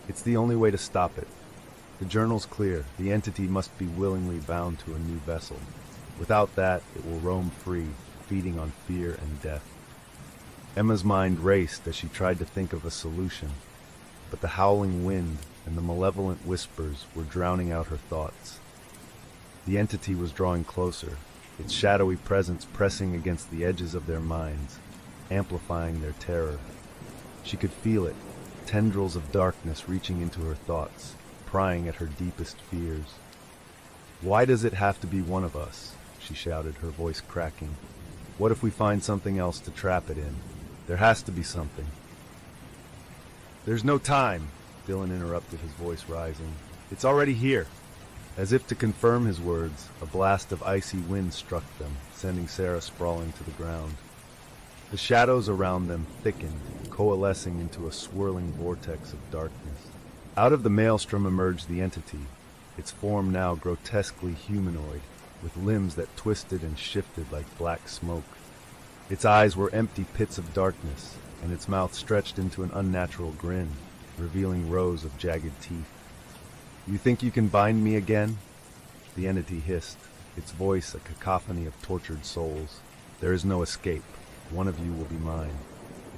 "It's the only way to stop it. The journal's clear. The entity must be willingly bound to a new vessel. Without that, it will roam free, feeding on fear and death." Emma's mind raced as she tried to think of a solution, but the howling wind and the malevolent whispers were drowning out her thoughts. The entity was drawing closer, its shadowy presence pressing against the edges of their minds, amplifying their terror. She could feel it, tendrils of darkness reaching into her thoughts, prying at her deepest fears. "Why does it have to be one of us?" she shouted, her voice cracking. "What if we find something else to trap it in? There has to be something." "There's no time," Dylan interrupted, his voice rising. "It's already here." As if to confirm his words, a blast of icy wind struck them, sending Sarah sprawling to the ground. The shadows around them thickened, coalescing into a swirling vortex of darkness. Out of the maelstrom emerged the entity, its form now grotesquely humanoid, with limbs that twisted and shifted like black smoke. Its eyes were empty pits of darkness, and its mouth stretched into an unnatural grin, revealing rows of jagged teeth. "You think you can bind me again?" The entity hissed, its voice a cacophony of tortured souls. "There is no escape. One of you will be mine."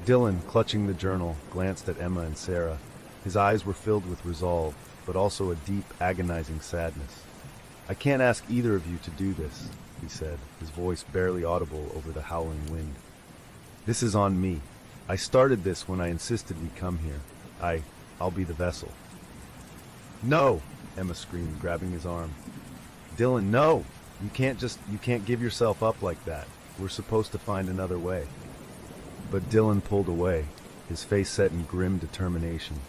Dylan, clutching the journal, glanced at Emma and Sarah. His eyes were filled with resolve, but also a deep, agonizing sadness. "I can't ask either of you to do this," he said, his voice barely audible over the howling wind. "This is on me. I started this when I insisted we come here. I'll be the vessel." "No!" Emma screamed, grabbing his arm. "Dylan, no! You can't give yourself up like that. We're supposed to find another way." But Dylan pulled away, his face set in grim determination.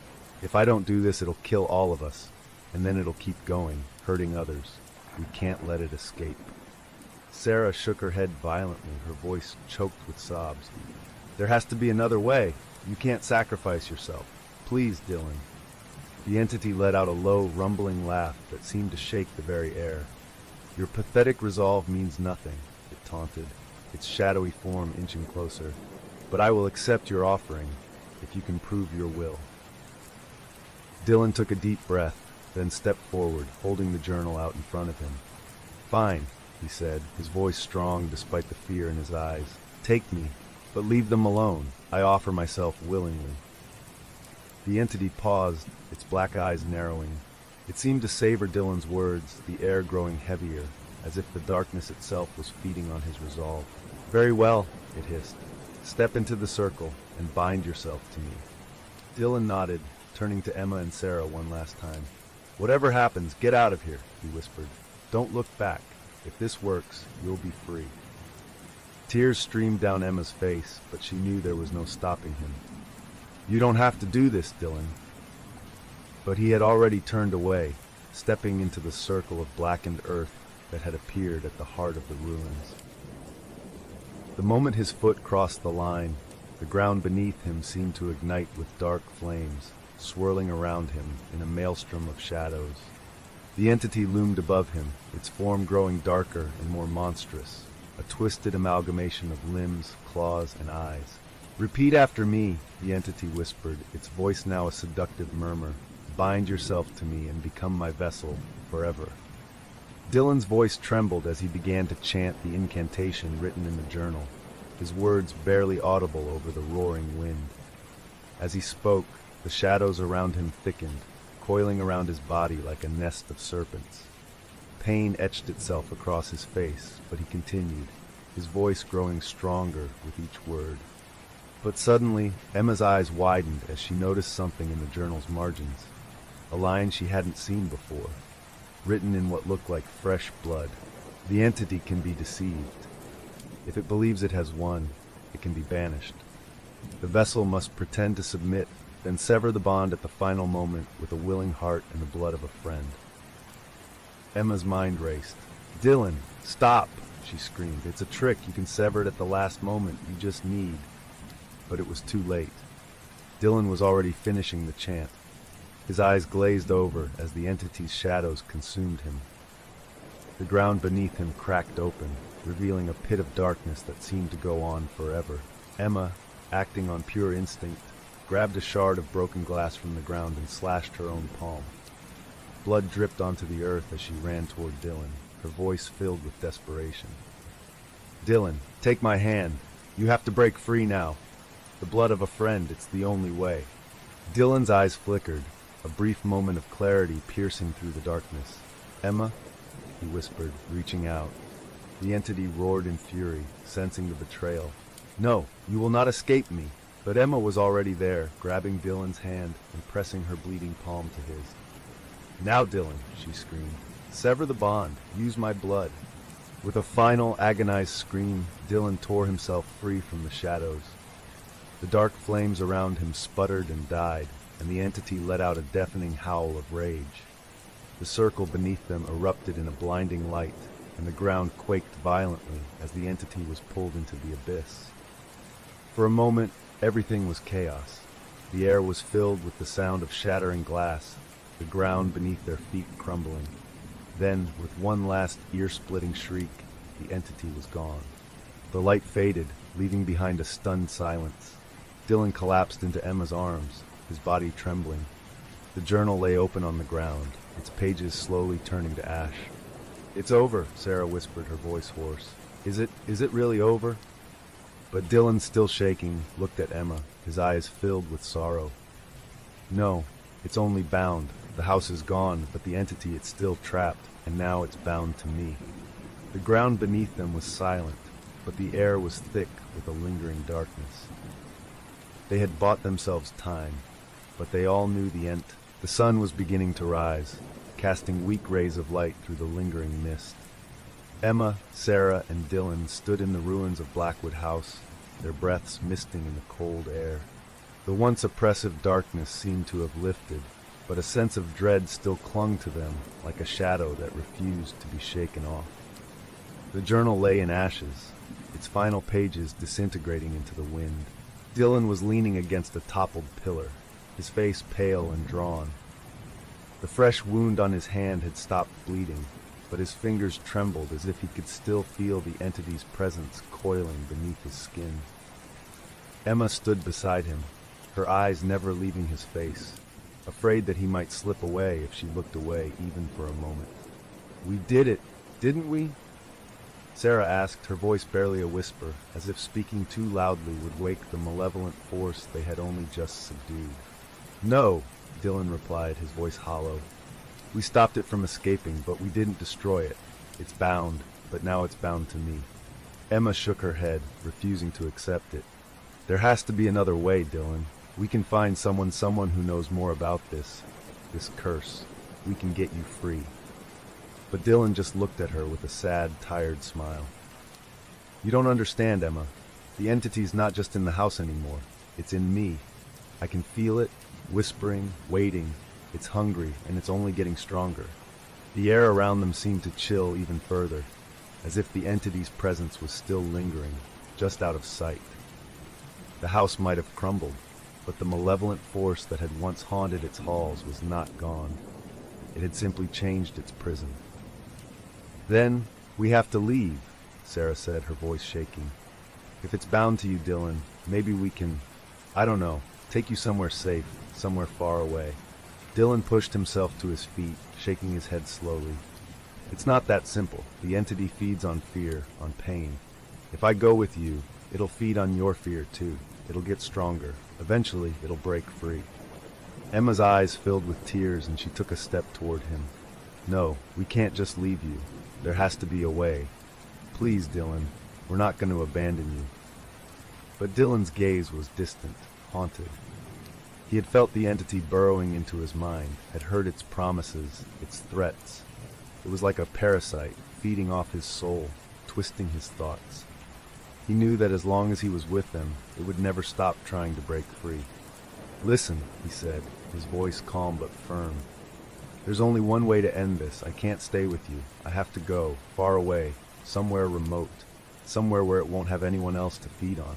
"If I don't do this, it'll kill all of us, and then it'll keep going, hurting others. We can't let it escape." Sarah shook her head violently, her voice choked with sobs. "There has to be another way. You can't sacrifice yourself. Please, Dylan." The entity let out a low, rumbling laugh that seemed to shake the very air. "Your pathetic resolve means nothing," it taunted, its shadowy form inching closer. "But I will accept your offering, if you can prove your will." Dylan took a deep breath, then stepped forward, holding the journal out in front of him. "Fine," he said, his voice strong despite the fear in his eyes. "Take me, but leave them alone. I offer myself willingly." The entity paused, its black eyes narrowing. It seemed to savor Dylan's words, the air growing heavier, as if the darkness itself was feeding on his resolve. "Very well," it hissed. "Step into the circle and bind yourself to me." Dylan nodded, turning to Emma and Sarah one last time. "Whatever happens, get out of here," he whispered. "Don't look back. If this works, you'll be free." Tears streamed down Emma's face, but she knew there was no stopping him. "You don't have to do this, Dylan." But he had already turned away, stepping into the circle of blackened earth that had appeared at the heart of the ruins. The moment his foot crossed the line, the ground beneath him seemed to ignite with dark flames, swirling around him in a maelstrom of shadows. The entity loomed above him, its form growing darker and more monstrous, a twisted amalgamation of limbs, claws, and eyes. "Repeat after me," the entity whispered, its voice now a seductive murmur. bind yourself to me and become my vessel forever. Dylan's voice trembled as he began to chant the incantation written in the journal, his words barely audible over the roaring wind. As he spoke, the shadows around him thickened, coiling around his body like a nest of serpents. Pain etched itself across his face, but he continued, his voice growing stronger with each word. But suddenly, Emma's eyes widened as she noticed something in the journal's margins, a line she hadn't seen before, written in what looked like fresh blood. The entity can be deceived. If it believes it has won, it can be banished. The vessel must pretend to submit, then sever the bond at the final moment with a willing heart and the blood of a friend. Emma's mind raced. "Dylan, stop!" she screamed. "It's a trick. You can sever it at the last moment. You just need..." But it was too late. Dylan was already finishing the chant. His eyes glazed over as the entity's shadows consumed him. The ground beneath him cracked open, revealing a pit of darkness that seemed to go on forever. Emma, acting on pure instinct, grabbed a shard of broken glass from the ground and slashed her own palm. Blood dripped onto the earth as she ran toward Dylan, her voice filled with desperation. "Dylan, take my hand. You have to break free now. The blood of a friend, it's the only way." Dylan's eyes flickered, a brief moment of clarity piercing through the darkness. "Emma," he whispered, reaching out. The entity roared in fury, sensing the betrayal. "No, you will not escape me." But Emma was already there, grabbing Dylan's hand and pressing her bleeding palm to his. "Now, Dylan," she screamed. "Sever the bond. Use my blood." With a final, agonized scream, Dylan tore himself free from the shadows. The dark flames around him sputtered and died, and the entity let out a deafening howl of rage. The circle beneath them erupted in a blinding light, and the ground quaked violently as the entity was pulled into the abyss. For a moment, everything was chaos. The air was filled with the sound of shattering glass, the ground beneath their feet crumbling. Then, with one last ear-splitting shriek, the entity was gone. The light faded, leaving behind a stunned silence. Dylan collapsed into Emma's arms, his body trembling. The journal lay open on the ground, its pages slowly turning to ash. "It's over," Sarah whispered, her voice hoarse. Is it really over?" But Dylan, still shaking, looked at Emma, his eyes filled with sorrow. "No, it's only bound. The house is gone, but the entity, it's still trapped, and now it's bound to me." The ground beneath them was silent, but the air was thick with a lingering darkness. They had bought themselves time, but they all knew the end. The sun was beginning to rise, casting weak rays of light through the lingering mist. Emma, Sarah, and Dylan stood in the ruins of Blackwood House, their breaths misting in the cold air. The once oppressive darkness seemed to have lifted, but a sense of dread still clung to them like a shadow that refused to be shaken off. The journal lay in ashes, its final pages disintegrating into the wind. Dylan was leaning against a toppled pillar, his face pale and drawn. The fresh wound on his hand had stopped bleeding, but his fingers trembled as if he could still feel the entity's presence coiling beneath his skin. Emma stood beside him, her eyes never leaving his face, afraid that he might slip away if she looked away even for a moment. "We did it, didn't we?" Sarah asked, her voice barely a whisper, as if speaking too loudly would wake the malevolent force they had only just subdued. "No," Dylan replied, his voice hollow. "We stopped it from escaping, but we didn't destroy it. It's bound, but now it's bound to me." Emma shook her head, refusing to accept it. "There has to be another way, Dylan. We can find someone who knows more about this curse. We can get you free." But Dylan just looked at her with a sad, tired smile. "You don't understand, Emma. The entity's not just in the house anymore. It's in me. I can feel it, whispering, waiting. It's hungry, and it's only getting stronger." The air around them seemed to chill even further, as if the entity's presence was still lingering, just out of sight. The house might have crumbled, but the malevolent force that had once haunted its halls was not gone. It had simply changed its prison. "Then, we have to leave," Sarah said, her voice shaking. "If it's bound to you, Dylan, maybe we can, I don't know, take you somewhere safe, somewhere far away." Dylan pushed himself to his feet, shaking his head slowly. It's not that simple. The entity feeds on fear, on pain. If I go with you, it'll feed on your fear too. It'll get stronger. Eventually, it'll break free. Emma's eyes filled with tears and she took a step toward him. No, we can't just leave you. There has to be a way. Please, Dylan, we're not going to abandon you. But Dylan's gaze was distant, haunted. He had felt the entity burrowing into his mind, had heard its promises, its threats. It was like a parasite, feeding off his soul, twisting his thoughts. He knew that as long as he was with them, it would never stop trying to break free. Listen, he said, his voice calm but firm. There's only one way to end this. I can't stay with you. I have to go, far away, somewhere remote, somewhere where it won't have anyone else to feed on.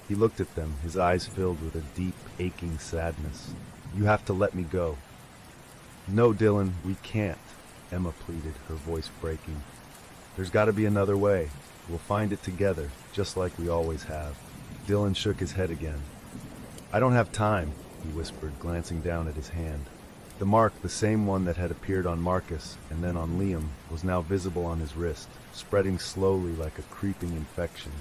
He looked at them, his eyes filled with a deep, aching sadness. You have to let me go. No, Dylan, we can't, Emma pleaded, her voice breaking. There's got to be another way. We'll find it together, just like we always have. Dylan shook his head again. I don't have time, he whispered, glancing down at his hand. The mark, the same one that had appeared on Marcus and then on Liam, was now visible on his wrist, spreading slowly like a creeping infection.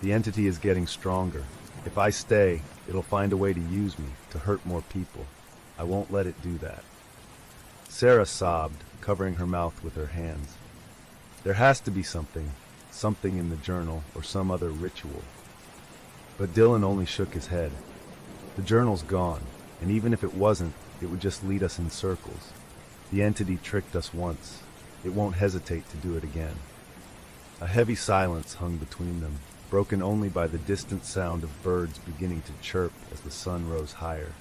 The entity is getting stronger. If I stay, it'll find a way to use me, to hurt more people. I won't let it do that. Sarah sobbed, covering her mouth with her hands. There has to be something in the journal or some other ritual. But Dylan only shook his head. The journal's gone, and even if it wasn't, it would just lead us in circles. The entity tricked us once. It won't hesitate to do it again. A heavy silence hung between them, broken only by the distant sound of birds beginning to chirp as the sun rose higher.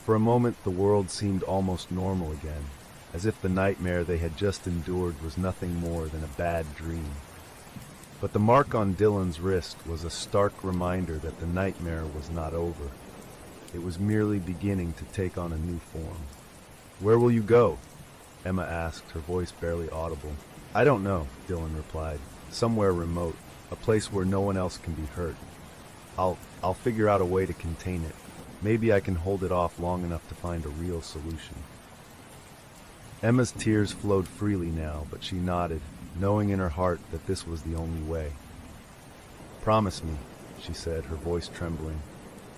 For a moment the world seemed almost normal again, as if the nightmare they had just endured was nothing more than a bad dream. But the mark on Dylan's wrist was a stark reminder that the nightmare was not over. It was merely beginning to take on a new form. Where will you go? Emma asked, her voice barely audible. I don't know, Dylan replied. Somewhere remote, a place where no one else can be hurt. I'll figure out a way to contain it. Maybe I can hold it off long enough to find a real solution. Emma's tears flowed freely now, but she nodded, knowing in her heart that this was the only way. Promise me, she said, her voice trembling.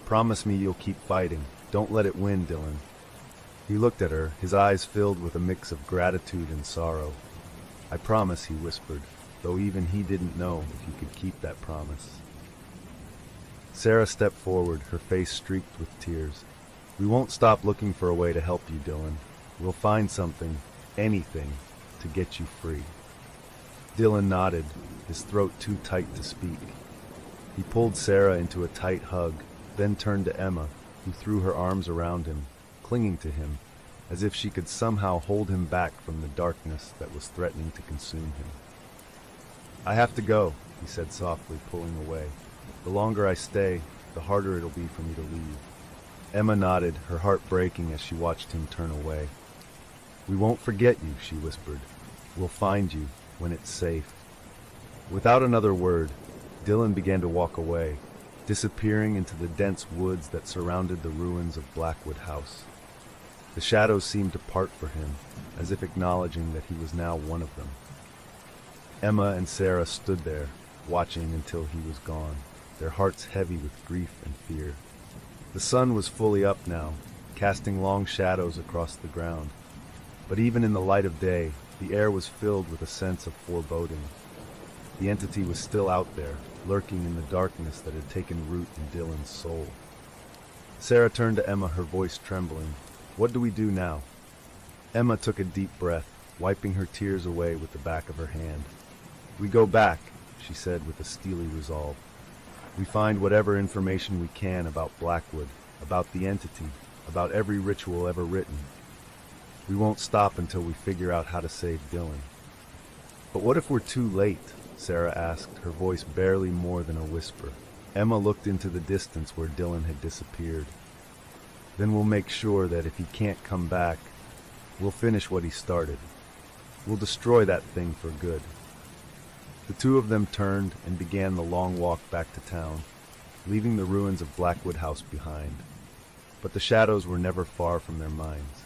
Promise me you'll keep fighting. Don't let it win, Dylan. He looked at her, his eyes filled with a mix of gratitude and sorrow. I promise, he whispered, though even he didn't know if he could keep that promise. Sarah stepped forward, her face streaked with tears. We won't stop looking for a way to help you, Dylan. We'll find something, anything, to get you free. Dylan nodded, his throat too tight to speak. He pulled Sarah into a tight hug, then turned to Emma, who threw her arms around him, clinging to him, as if she could somehow hold him back from the darkness that was threatening to consume him. I have to go, he said softly, pulling away. The longer I stay, the harder it'll be for me to leave. Emma nodded, her heart breaking as she watched him turn away. We won't forget you, she whispered. We'll find you when it's safe. Without another word, Dylan began to walk away, disappearing into the dense woods that surrounded the ruins of Blackwood House. The shadows seemed to part for him, as if acknowledging that he was now one of them. Emma and Sarah stood there, watching until he was gone, their hearts heavy with grief and fear. The sun was fully up now, casting long shadows across the ground. But even in the light of day, the air was filled with a sense of foreboding. The entity was still out there, lurking in the darkness that had taken root in Dylan's soul. Sarah turned to Emma, her voice trembling. What do we do now? Emma took a deep breath, wiping her tears away with the back of her hand. We go back, she said with a steely resolve. We find whatever information we can about Blackwood, about the entity, about every ritual ever written. We won't stop until we figure out how to save Dylan. But what if we're too late? Sarah asked, her voice barely more than a whisper. Emma looked into the distance where Dylan had disappeared. Then we'll make sure that if he can't come back, we'll finish what he started. We'll destroy that thing for good. The two of them turned and began the long walk back to town, leaving the ruins of Blackwood House behind. but the shadows were never far from their minds.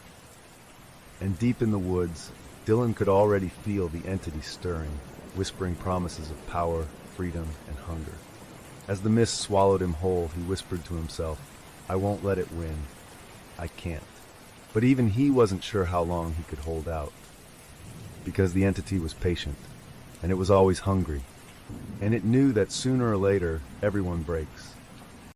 And deep in the woods, Dylan could already feel the entity stirring, whispering promises of power, freedom, and hunger. As the mist swallowed him whole, he whispered to himself, "I won't let it win. I can't." But even he wasn't sure how long he could hold out, because the entity was patient, and it was always hungry, and it knew that sooner or later everyone breaks.